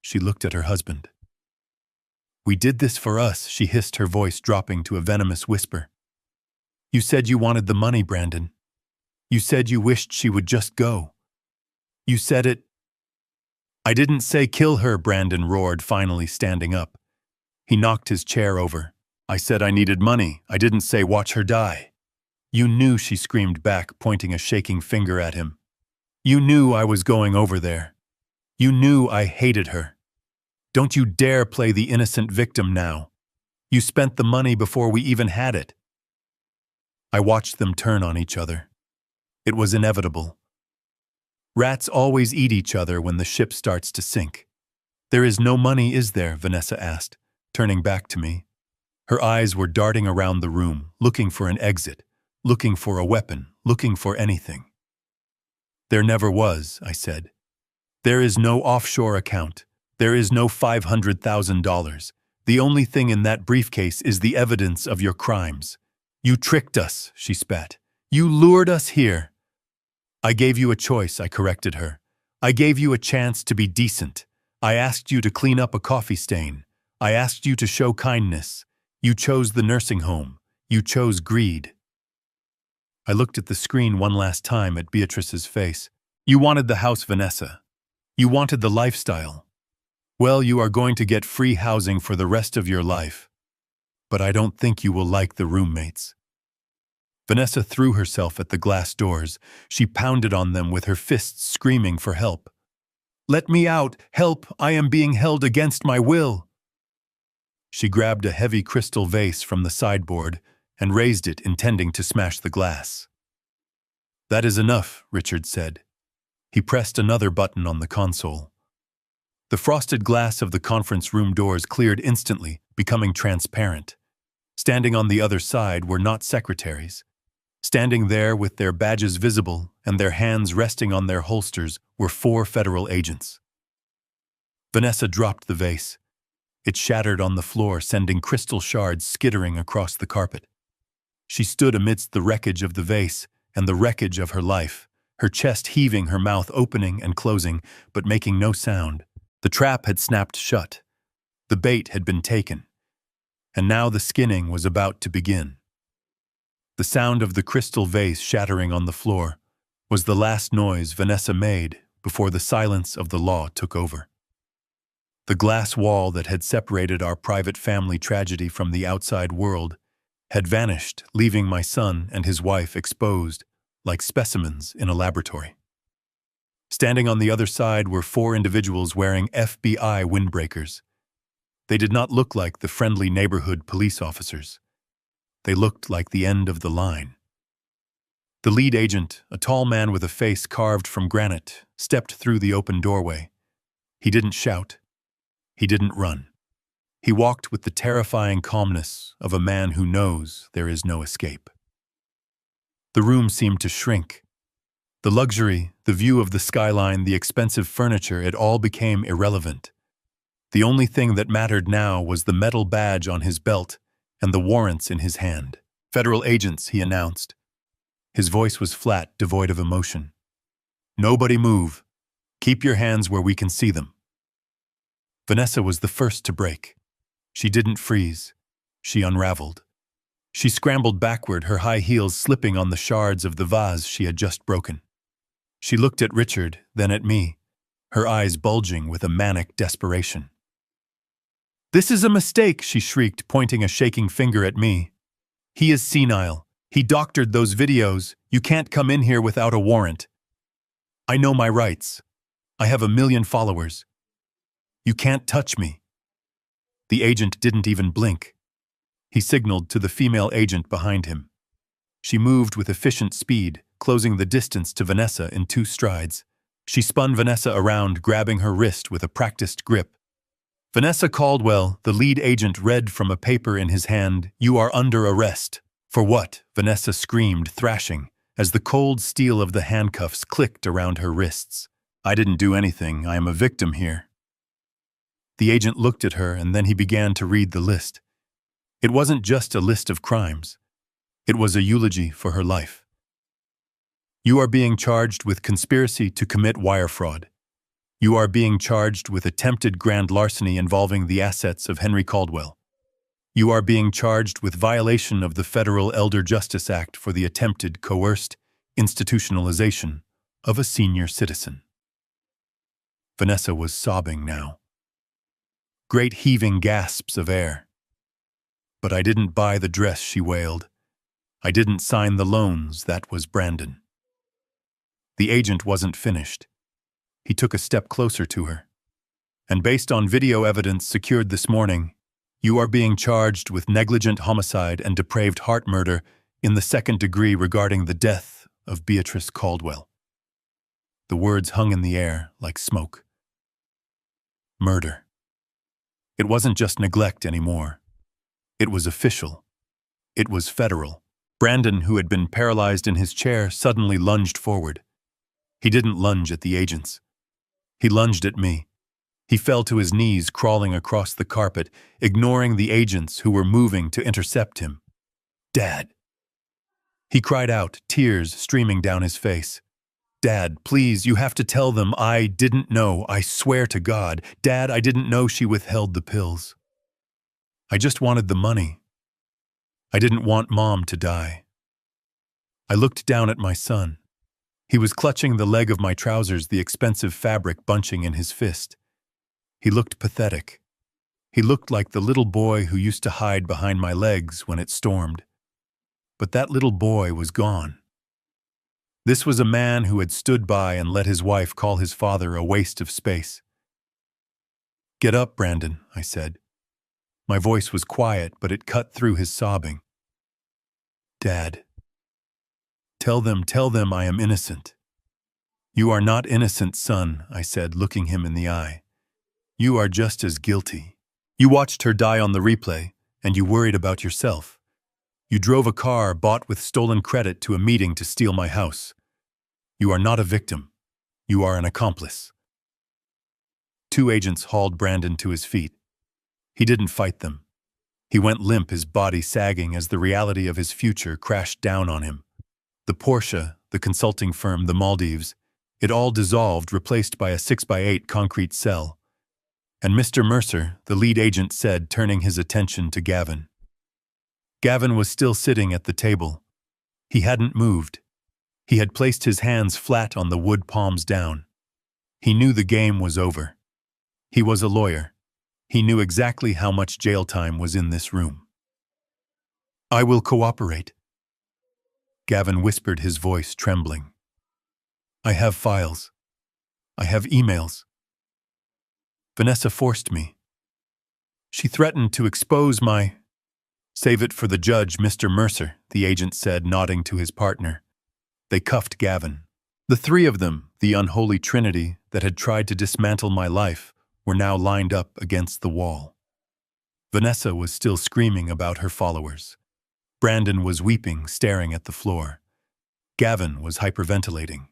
[SPEAKER 1] She looked at her husband. "We did this for us," she hissed, her voice dropping to a venomous whisper. "You said you wanted the money, Brandon. You said you wished she would just go. You said it." "I didn't say kill her," Brandon roared, finally standing up. He knocked his chair over. "I said I needed money. I didn't say watch her die." "You knew," she screamed back, pointing a shaking finger at him. "You knew I was going over there. You knew I hated her. Don't you dare play the innocent victim now. You spent the money before we even had it." I watched them turn on each other. It was inevitable. Rats always eat each other when the ship starts to sink. "There is no money, is there?" Vanessa asked, turning back to me. Her eyes were darting around the room, looking for an exit, looking for a weapon, looking for anything. "There never was," I said. "There is no offshore account. There is no $500,000. The only thing in that briefcase is the evidence of your crimes. You tricked us," she spat. "You lured us here." "I gave you a choice," I corrected her. "I gave you a chance to be decent. I asked you to clean up a coffee stain. I asked you to show kindness. You chose the nursing home. You chose greed." I looked at the screen one last time at Beatrice's face. "You wanted the house, Vanessa. You wanted the lifestyle. Well, you are going to get free housing for the rest of your life. But I don't think you will like the roommates." Vanessa threw herself at the glass doors. She pounded on them with her fists, screaming for help. "Let me out! Help! I am being held against my will!" She grabbed a heavy crystal vase from the sideboard and raised it, intending to smash the glass. "That is enough," Richard said. He pressed another button on the console. The frosted glass of the conference room doors cleared instantly, becoming transparent. Standing on the other side were not secretaries. Standing there with their badges visible and their hands resting on their holsters were 4 federal agents. Vanessa dropped the vase. It shattered on the floor, sending crystal shards skittering across the carpet. She stood amidst the wreckage of the vase and the wreckage of her life, her chest heaving, her mouth opening and closing, but making no sound. The trap had snapped shut. The bait had been taken. And now the skinning was about to begin. The sound of the crystal vase shattering on the floor was the last noise Vanessa made before the silence of the law took over. The glass wall that had separated our private family tragedy from the outside world had vanished, leaving my son and his wife exposed like specimens in a laboratory. Standing on the other side were 4 individuals wearing FBI windbreakers. They did not look like the friendly neighborhood police officers. They looked like the end of the line. The lead agent, a tall man with a face carved from granite, stepped through the open doorway. He didn't shout. He didn't run. He walked with the terrifying calmness of a man who knows there is no escape. The room seemed to shrink. The luxury, the view of the skyline, the expensive furniture, it all became irrelevant. The only thing that mattered now was the metal badge on his belt and the warrants in his hand. "Federal agents," he announced. His voice was flat, devoid of emotion. "Nobody move. Keep your hands where we can see them." Vanessa was the first to break. She didn't freeze. She unraveled. She scrambled backward, her high heels slipping on the shards of the vase she had just broken. She looked at Richard, then at me, her eyes bulging with a manic desperation. "This is a mistake," she shrieked, pointing a shaking finger at me. "He is senile. He doctored those videos. You can't come in here without a warrant. I know my rights. I have 1 million followers. You can't touch me." The agent didn't even blink. He signaled to the female agent behind him. She moved with efficient speed, closing the distance to Vanessa in 2 strides. She spun Vanessa around, grabbing her wrist with a practiced grip. "Vanessa Caldwell," the lead agent read from a paper in his hand, "you are under arrest." "For what?" Vanessa screamed, thrashing, as the cold steel of the handcuffs clicked around her wrists. "I didn't do anything. I am a victim here." The agent looked at her, and then he began to read the list. It wasn't just a list of crimes. It was a eulogy for her life. "You are being charged with conspiracy to commit wire fraud. You are being charged with attempted grand larceny involving the assets of Henry Caldwell. You are being charged with violation of the Federal Elder Justice Act for the attempted coerced institutionalization of a senior citizen." Vanessa was sobbing now. Great heaving gasps of air. "But I didn't buy the dress," she wailed. "I didn't sign the loans. That was Brandon." The agent wasn't finished. He took a step closer to her. "And based on video evidence secured this morning, you are being charged with negligent homicide and depraved heart murder in the 2nd degree regarding the death of Beatrice Caldwell." The words hung in the air like smoke. Murder. It wasn't just neglect anymore. It was official. It was federal. Brandon, who had been paralyzed in his chair, suddenly lunged forward. He didn't lunge at the agents. He lunged at me. He fell to his knees, crawling across the carpet, ignoring the agents who were moving to intercept him. "Dad!" He cried out, tears streaming down his face. "Dad, please, you have to tell them I didn't know. I swear to God. Dad, I didn't know she withheld the pills. I just wanted the money. I didn't want Mom to die." I looked down at my son. He was clutching the leg of my trousers, the expensive fabric bunching in his fist. He looked pathetic. He looked like the little boy who used to hide behind my legs when it stormed. But that little boy was gone. This was a man who had stood by and let his wife call his father a waste of space. "Get up, Brandon," I said. My voice was quiet, but it cut through his sobbing. "Dad, tell them I am innocent." "You are not innocent, son," I said, looking him in the eye. You are just as guilty. You watched her die on the replay, and you worried about yourself. You drove a car bought with stolen credit to a meeting to steal my house. You are not a victim. You are an accomplice. Two agents hauled Brandon to his feet. He didn't fight them. He went limp, his body sagging as the reality of his future crashed down on him. The Porsche, the consulting firm, the Maldives, it all dissolved, replaced by a 6x8 concrete cell. And Mr. Mercer, the lead agent, said, turning his attention to Gavin. Gavin was still sitting at the table. He hadn't moved. He had placed his hands flat on the wood, palms down. He knew the game was over. He was a lawyer. He knew exactly how much jail time was in this room. I will cooperate. Gavin whispered, his voice trembling. I have files. I have emails. Vanessa forced me. She threatened to expose my... Save it for the judge, Mr. Mercer, the agent said, nodding to his partner. They cuffed Gavin. The three of them, the unholy trinity that had tried to dismantle my life, were now lined up against the wall. Vanessa was still screaming about her followers. Brandon was weeping, staring at the floor. Gavin was hyperventilating.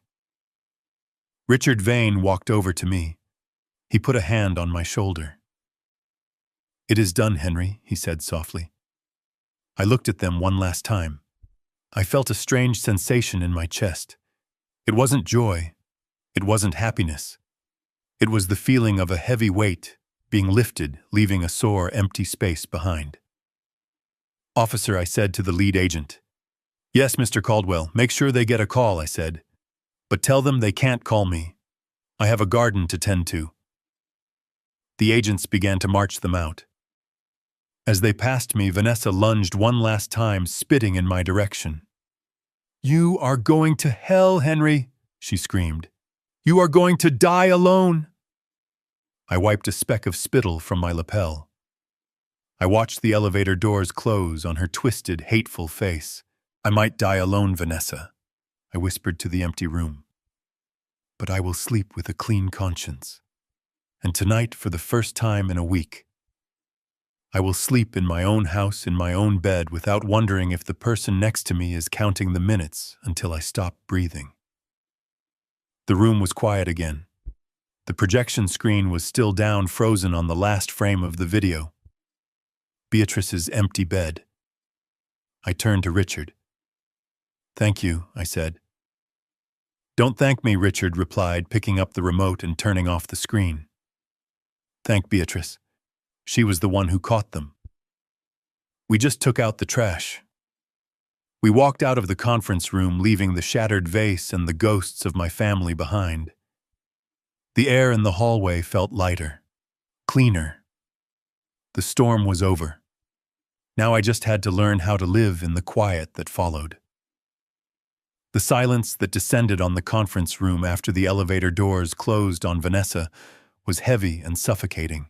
[SPEAKER 1] Richard Vane walked over to me. He put a hand on my shoulder. It is done, Henry, he said softly. I looked at them one last time. I felt a strange sensation in my chest. It wasn't joy. It wasn't happiness. It was the feeling of a heavy weight being lifted, leaving a sore, empty space behind. Officer, I said to the lead agent. Yes, Mr. Caldwell, make sure they get a call, I said. But tell them they can't call me. I have a garden to tend to. The agents began to march them out. As they passed me, Vanessa lunged one last time, spitting in my direction. You are going to hell, Henry, she screamed. You are going to die alone. I wiped a speck of spittle from my lapel. I watched the elevator doors close on her twisted, hateful face. I might die alone, Vanessa, I whispered to the empty room. But I will sleep with a clean conscience. And tonight, for the first time in a week, I will sleep in my own house, in my own bed, without wondering if the person next to me is counting the minutes until I stop breathing. The room was quiet again. The projection screen was still down, frozen on the last frame of the video. Beatrice's empty bed. I turned to Richard. Thank you, I said. Don't thank me, Richard replied, picking up the remote and turning off the screen. Thank Beatrice. She was the one who caught them. We just took out the trash. We walked out of the conference room, leaving the shattered vase and the ghosts of my family behind. The air in the hallway felt lighter, cleaner. The storm was over. Now I just had to learn how to live in the quiet that followed. The silence that descended on the conference room after the elevator doors closed on Vanessa was heavy and suffocating.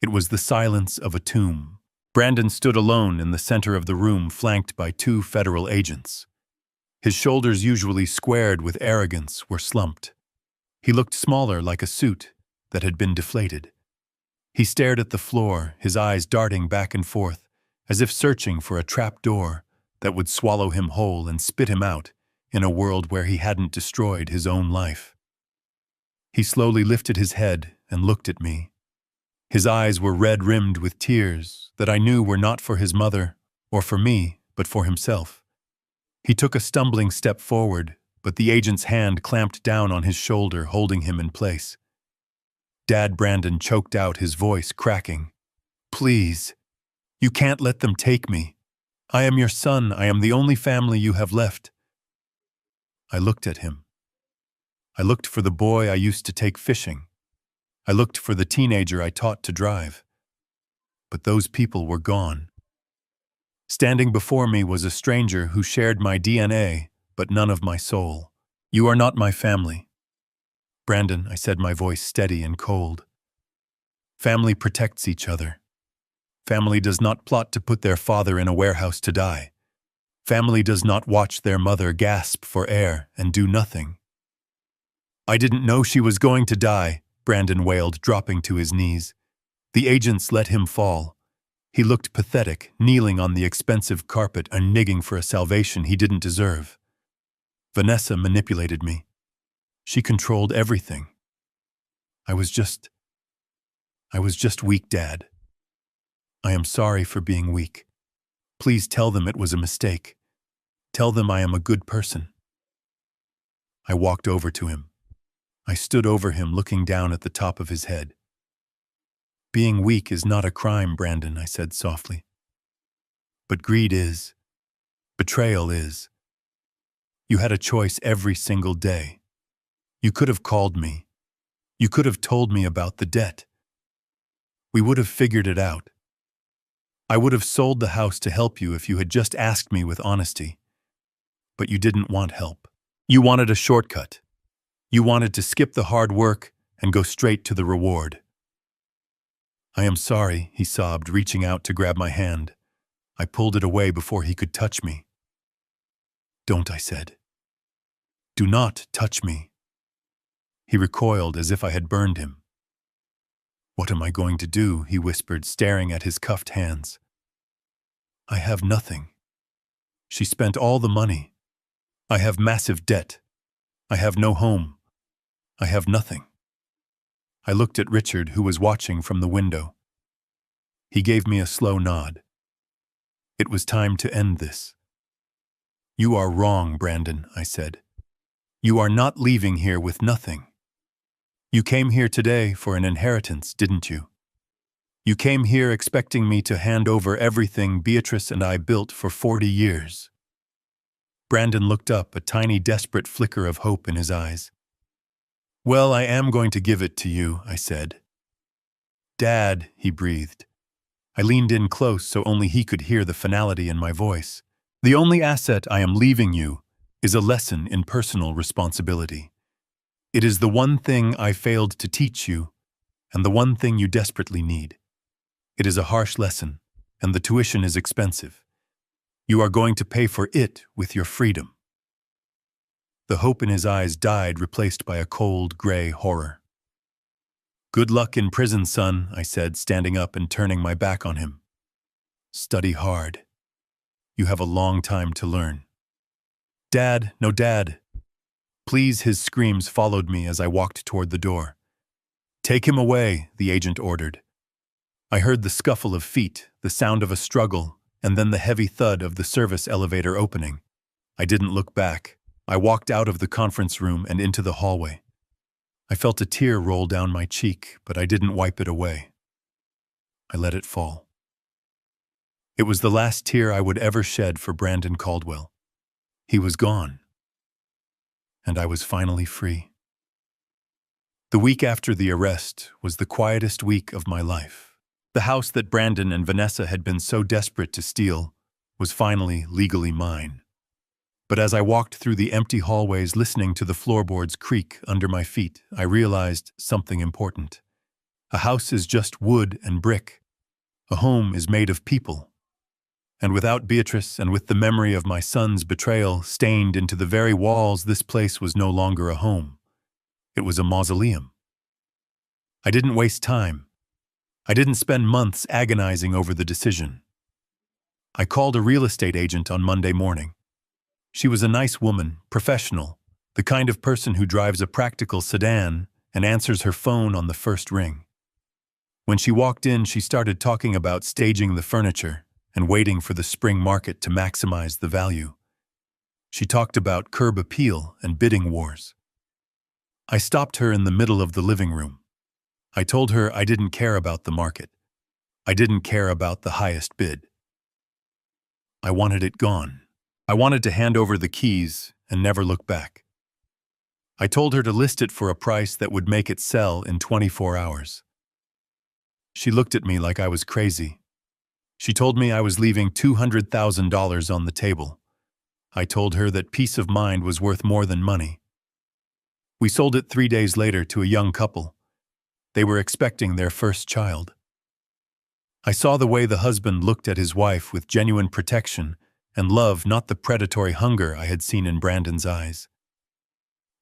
[SPEAKER 1] It was the silence of a tomb. Brandon stood alone in the center of the room, flanked by two federal agents. His shoulders, usually squared with arrogance, were slumped. He looked smaller, like a suit that had been deflated. He stared at the floor, his eyes darting back and forth, as if searching for a trap door that would swallow him whole and spit him out in a world where he hadn't destroyed his own life. He slowly lifted his head and looked at me. His eyes were red-rimmed with tears that I knew were not for his mother or for me, but for himself. He took a stumbling step forward, but the agent's hand clamped down on his shoulder, holding him in place. Dad, Brandon choked out, his voice cracking. Please, you can't let them take me. I am your son. I am the only family you have left. I looked at him. I looked for the boy I used to take fishing. I looked for the teenager I taught to drive. But those people were gone. Standing before me was a stranger who shared my DNA, but none of my soul. You are not my family. Brandon, I said, my voice steady and cold. Family protects each other. Family does not plot to put their father in a warehouse to die. Family does not watch their mother gasp for air and do nothing. I didn't know she was going to die, Brandon wailed, dropping to his knees. The agents let him fall. He looked pathetic, kneeling on the expensive carpet and nigging for a salvation he didn't deserve. Vanessa manipulated me. She controlled everything. I was just weak, Dad. I am sorry for being weak. Please tell them it was a mistake. Tell them I am a good person. I walked over to him. I stood over him, looking down at the top of his head. Being weak is not a crime, Brandon, I said softly. But greed is. Betrayal is. You had a choice every single day. You could have called me. You could have told me about the debt. We would have figured it out. I would have sold the house to help you if you had just asked me with honesty. But you didn't want help. You wanted a shortcut. You wanted to skip the hard work and go straight to the reward. I am sorry, he sobbed, reaching out to grab my hand. I pulled it away before he could touch me. Don't, I said. Do not touch me. He recoiled as if I had burned him. What am I going to do? He whispered, staring at his cuffed hands. I have nothing. She spent all the money. I have massive debt. I have no home. I have nothing. I looked at Richard, who was watching from the window. He gave me a slow nod. It was time to end this. You are wrong, Brandon, I said. You are not leaving here with nothing. You came here today for an inheritance, didn't you? You came here expecting me to hand over everything Beatrice and I built for 40 years. Brandon looked up, a tiny, desperate flicker of hope in his eyes. Well, I am going to give it to you, I said. Dad, he breathed. I leaned in close so only he could hear the finality in my voice. The only asset I am leaving you is a lesson in personal responsibility. It is the one thing I failed to teach you, and the one thing you desperately need. It is a harsh lesson, and the tuition is expensive. You are going to pay for it with your freedom. The hope in his eyes died, replaced by a cold, gray horror. Good luck in prison, son, I said, standing up and turning my back on him. Study hard. You have a long time to learn. Dad, no, Dad. Please, his screams followed me as I walked toward the door. Take him away, the agent ordered. I heard the scuffle of feet, the sound of a struggle, and then the heavy thud of the service elevator opening. I didn't look back. I walked out of the conference room and into the hallway. I felt a tear roll down my cheek, but I didn't wipe it away. I let it fall. It was the last tear I would ever shed for Brandon Caldwell. He was gone. And I was finally free. The week after the arrest was the quietest week of my life. The house that Brandon and Vanessa had been so desperate to steal was finally legally mine. But as I walked through the empty hallways listening to the floorboards creak under my feet, I realized something important. A house is just wood and brick. A home is made of people. And without Beatrice and with the memory of my son's betrayal stained into the very walls, this place was no longer a home. It was a mausoleum. I didn't waste time. I didn't spend months agonizing over the decision. I called a real estate agent on Monday morning. She was a nice woman, professional, the kind of person who drives a practical sedan and answers her phone on the first ring. When she walked in, she started talking about staging the furniture and waiting for the spring market to maximize the value. She talked about curb appeal and bidding wars. I stopped her in the middle of the living room. I told her I didn't care about the market. I didn't care about the highest bid. I wanted it gone. I wanted to hand over the keys and never look back. I told her to list it for a price that would make it sell in 24 hours. She looked at me like I was crazy. She told me I was leaving $200,000 on the table. I told her that peace of mind was worth more than money. We sold it 3 days later to a young couple. They were expecting their first child. I saw the way the husband looked at his wife with genuine protection and love, not the predatory hunger I had seen in Brandon's eyes.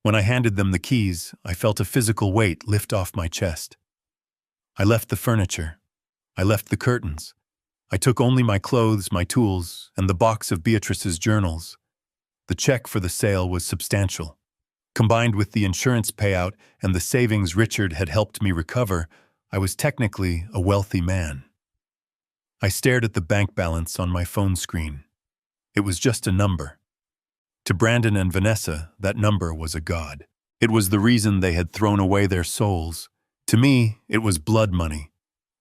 [SPEAKER 1] When I handed them the keys, I felt a physical weight lift off my chest. I left the furniture. I left the curtains. I took only my clothes, my tools, and the box of Beatrice's journals. The check for the sale was substantial. Combined with the insurance payout and the savings Richard had helped me recover, I was technically a wealthy man. I stared at the bank balance on my phone screen. It was just a number. To Brandon and Vanessa, that number was a god. It was the reason they had thrown away their souls. To me, it was blood money.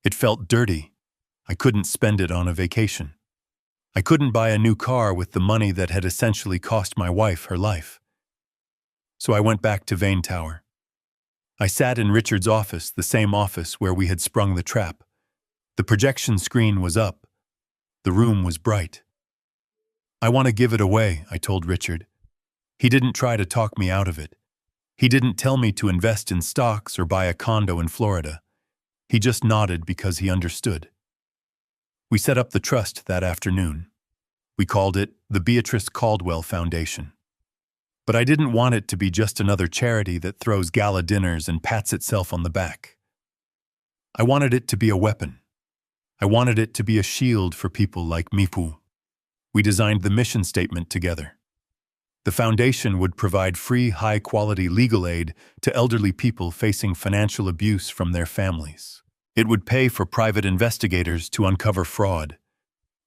[SPEAKER 1] It felt dirty. I couldn't spend it on a vacation. I couldn't buy a new car with the money that had essentially cost my wife her life. So I went back to Vane Tower. I sat in Richard's office, the same office where we had sprung the trap. The projection screen was up. The room was bright. "I want to give it away," I told Richard. He didn't try to talk me out of it. He didn't tell me to invest in stocks or buy a condo in Florida. He just nodded because he understood. We set up the trust that afternoon. We called it the Beatrice Caldwell Foundation. But I didn't want it to be just another charity that throws gala dinners and pats itself on the back. I wanted it to be a weapon. I wanted it to be a shield for people like Mipu. We designed the mission statement together. The foundation would provide free, high-quality legal aid to elderly people facing financial abuse from their families. It would pay for private investigators to uncover fraud.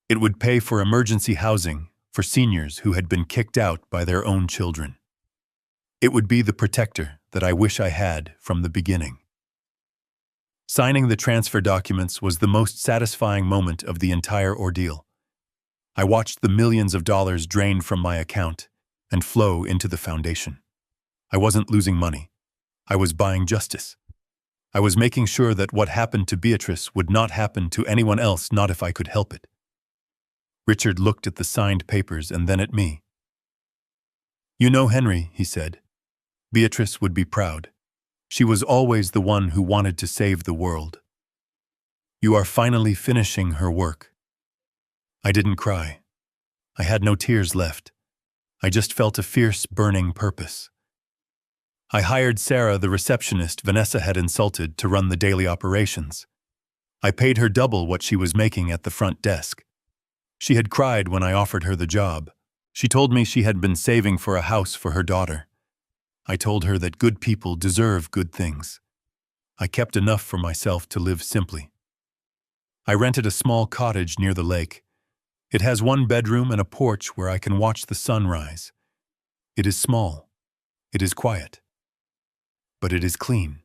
[SPEAKER 1] It would pay for emergency housing for seniors who had been kicked out by their own children. It would be the protector that I wish I had from the beginning. Signing the transfer documents was the most satisfying moment of the entire ordeal. I watched the millions of dollars drain from my account and flow into the foundation. I wasn't losing money. I was buying justice. I was making sure that what happened to Beatrice would not happen to anyone else, not if I could help it. Richard looked at the signed papers and then at me. "You know, Henry," he said, "Beatrice would be proud. She was always the one who wanted to save the world. You are finally finishing her work." I didn't cry. I had no tears left. I just felt a fierce, burning purpose. I hired Sarah, the receptionist Vanessa had insulted, to run the daily operations. I paid her double what she was making at the front desk. She had cried when I offered her the job. She told me she had been saving for a house for her daughter. I told her that good people deserve good things. I kept enough for myself to live simply. I rented a small cottage near the lake. It has one bedroom and a porch where I can watch the sun rise. It is small. It is quiet. But it is clean.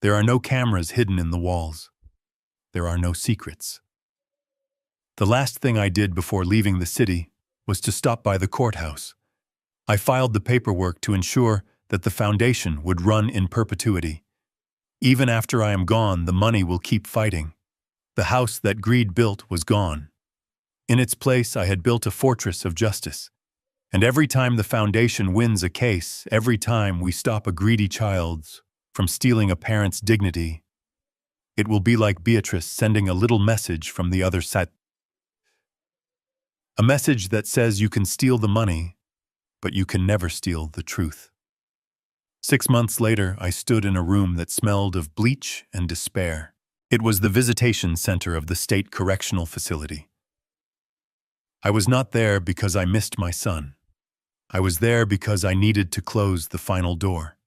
[SPEAKER 1] There are no cameras hidden in the walls. There are no secrets. The last thing I did before leaving the city was to stop by the courthouse. I filed the paperwork to ensure that the foundation would run in perpetuity. Even after I am gone, the money will keep fighting. The house that greed built was gone. In its place, I had built a fortress of justice. And every time the foundation wins a case, every time we stop a greedy child from stealing a parent's dignity, it will be like Beatrice sending a little message from the other side. A message that says you can steal the money, but you can never steal the truth. 6 months later, I stood in a room that smelled of bleach and despair. It was the visitation center of the state correctional facility. I was not there because I missed my son. I was there because I needed to close the final door.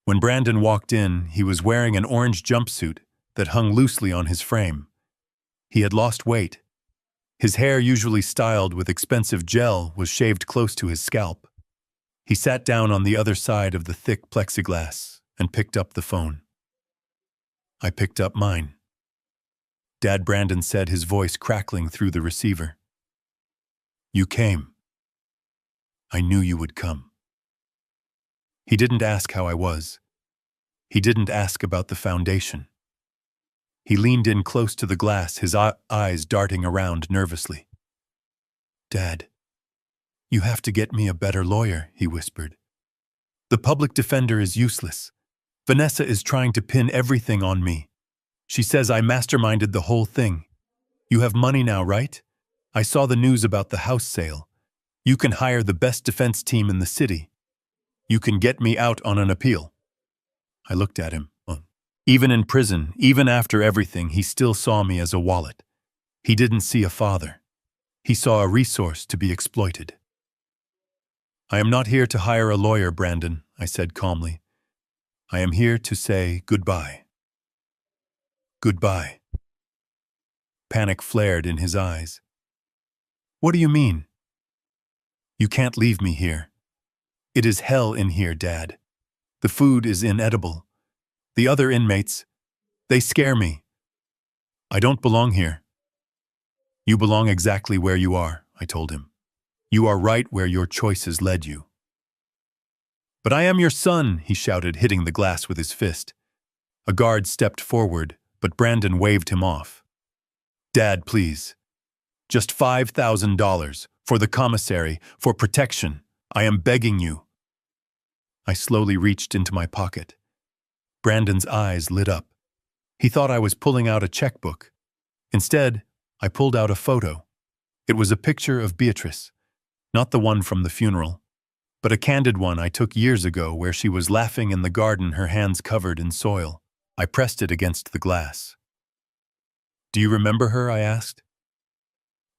[SPEAKER 1] When Brandon walked in, he was wearing an orange jumpsuit that hung loosely on his frame. He had lost weight. His hair, usually styled with expensive gel, was shaved close to his scalp. He sat down on the other side of the thick plexiglass and picked up the phone. I picked up mine. "Dad," Brandon said, his voice crackling through the receiver. "You came. I knew you would come." He didn't ask how I was. He didn't ask about the foundation. He leaned in close to the glass, his eyes darting around nervously. "Dad, you have to get me a better lawyer," he whispered. "The public defender is useless. Vanessa is trying to pin everything on me. She says I masterminded the whole thing. You have money now, right? I saw the news about the house sale. You can hire the best defense team in the city. You can get me out on an appeal. I looked at him. Even in prison, even after everything, he still saw me as a wallet. He didn't see a father. He saw a resource to be exploited. I am not here to hire a lawyer, Brandon, I said calmly. I am here to say goodbye. Goodbye. Panic flared in his eyes. What do you mean? You can't leave me here. It is hell in here, Dad. The food is inedible. The other inmates, they scare me. I don't belong here. You belong exactly where you are, I told him. You are right where your choices led you. But I am your son, he shouted, hitting the glass with his fist. A guard stepped forward, but Brandon waved him off. Dad, please. Just $5,000 for the commissary, for protection. I am begging you. I slowly reached into my pocket. Brandon's eyes lit up. He thought I was pulling out a checkbook. Instead, I pulled out a photo. It was a picture of Beatrice, not the one from the funeral, but a candid one I took years ago where she was laughing in the garden, her hands covered in soil. I pressed it against the glass. Do you remember her? I asked.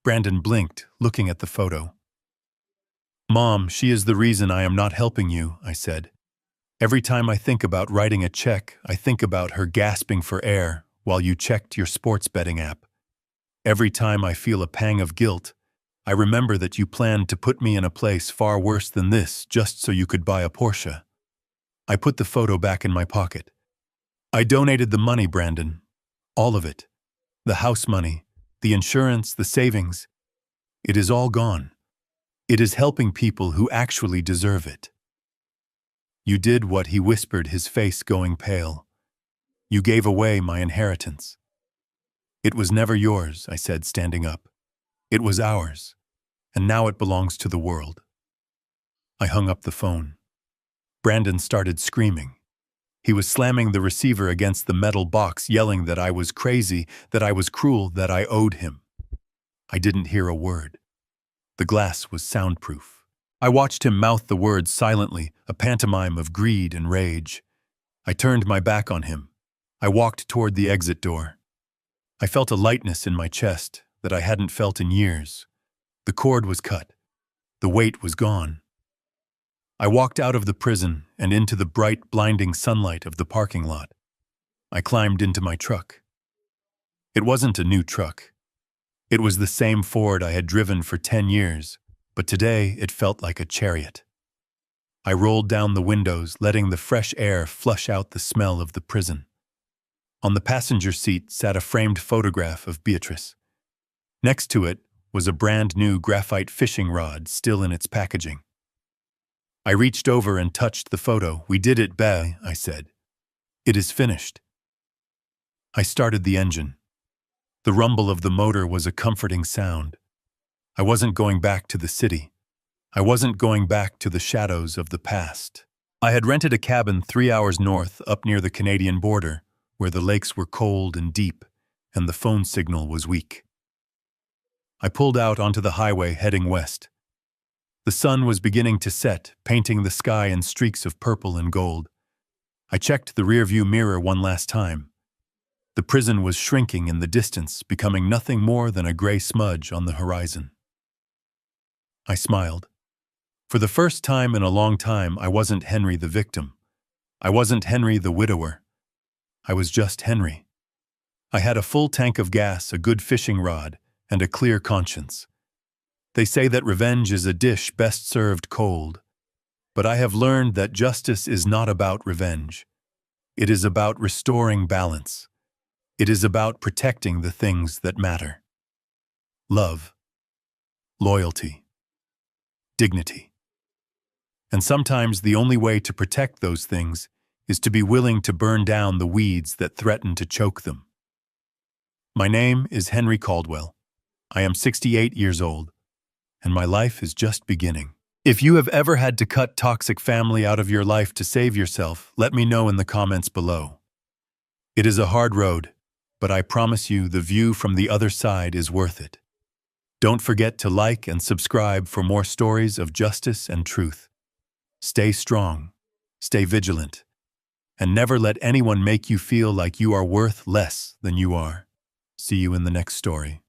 [SPEAKER 1] Brandon blinked, looking at the photo. Mom, she is the reason I am not helping you, I said. Every time I think about writing a check, I think about her gasping for air while you checked your sports betting app. Every time I feel a pang of guilt, I remember that you planned to put me in a place far worse than this just so you could buy a Porsche. I put the photo back in my pocket. I donated the money, Brandon. All of it. The house money, the insurance, the savings. It is all gone. It is helping people who actually deserve it. You did what he whispered, his face going pale. You gave away my inheritance. It was never yours, I said, standing up. It was ours, and now it belongs to the world. I hung up the phone. Brandon started screaming. He was slamming the receiver against the metal box, yelling that I was crazy, that I was cruel, that I owed him. I didn't hear a word. The glass was soundproof. I watched him mouth the words silently, a pantomime of greed and rage. I turned my back on him. I walked toward the exit door. I felt a lightness in my chest that I hadn't felt in years. The cord was cut. The weight was gone. I walked out of the prison and into the bright, blinding sunlight of the parking lot. I climbed into my truck. It wasn't a new truck. It was the same Ford I had driven for 10 years, but today it felt like a chariot. I rolled down the windows, letting the fresh air flush out the smell of the prison. On the passenger seat sat a framed photograph of Beatrice. Next to it was a brand new graphite fishing rod still in its packaging. I reached over and touched the photo. We did it, Bé, I said. It is finished. I started the engine. The rumble of the motor was a comforting sound. I wasn't going back to the city. I wasn't going back to the shadows of the past. I had rented a cabin 3 hours north, up near the Canadian border, where the lakes were cold and deep, and the phone signal was weak. I pulled out onto the highway heading west. The sun was beginning to set, painting the sky in streaks of purple and gold. I checked the rearview mirror one last time. The prison was shrinking in the distance, becoming nothing more than a gray smudge on the horizon. I smiled. For the first time in a long time, I wasn't Henry the victim. I wasn't Henry the widower. I was just Henry. I had a full tank of gas, a good fishing rod, and a clear conscience. They say that revenge is a dish best served cold. But I have learned that justice is not about revenge. It is about restoring balance. It is about protecting the things that matter. Love, loyalty, dignity. And sometimes the only way to protect those things is to be willing to burn down the weeds that threaten to choke them. My name is Henry Caldwell. I am 68 years old, and my life is just beginning. If you have ever had to cut toxic family out of your life to save yourself, let me know in the comments below. It is a hard road, but I promise you the view from the other side is worth it. Don't forget to like and subscribe for more stories of justice and truth. Stay strong, stay vigilant, and never let anyone make you feel like you are worth less than you are. See you in the next story.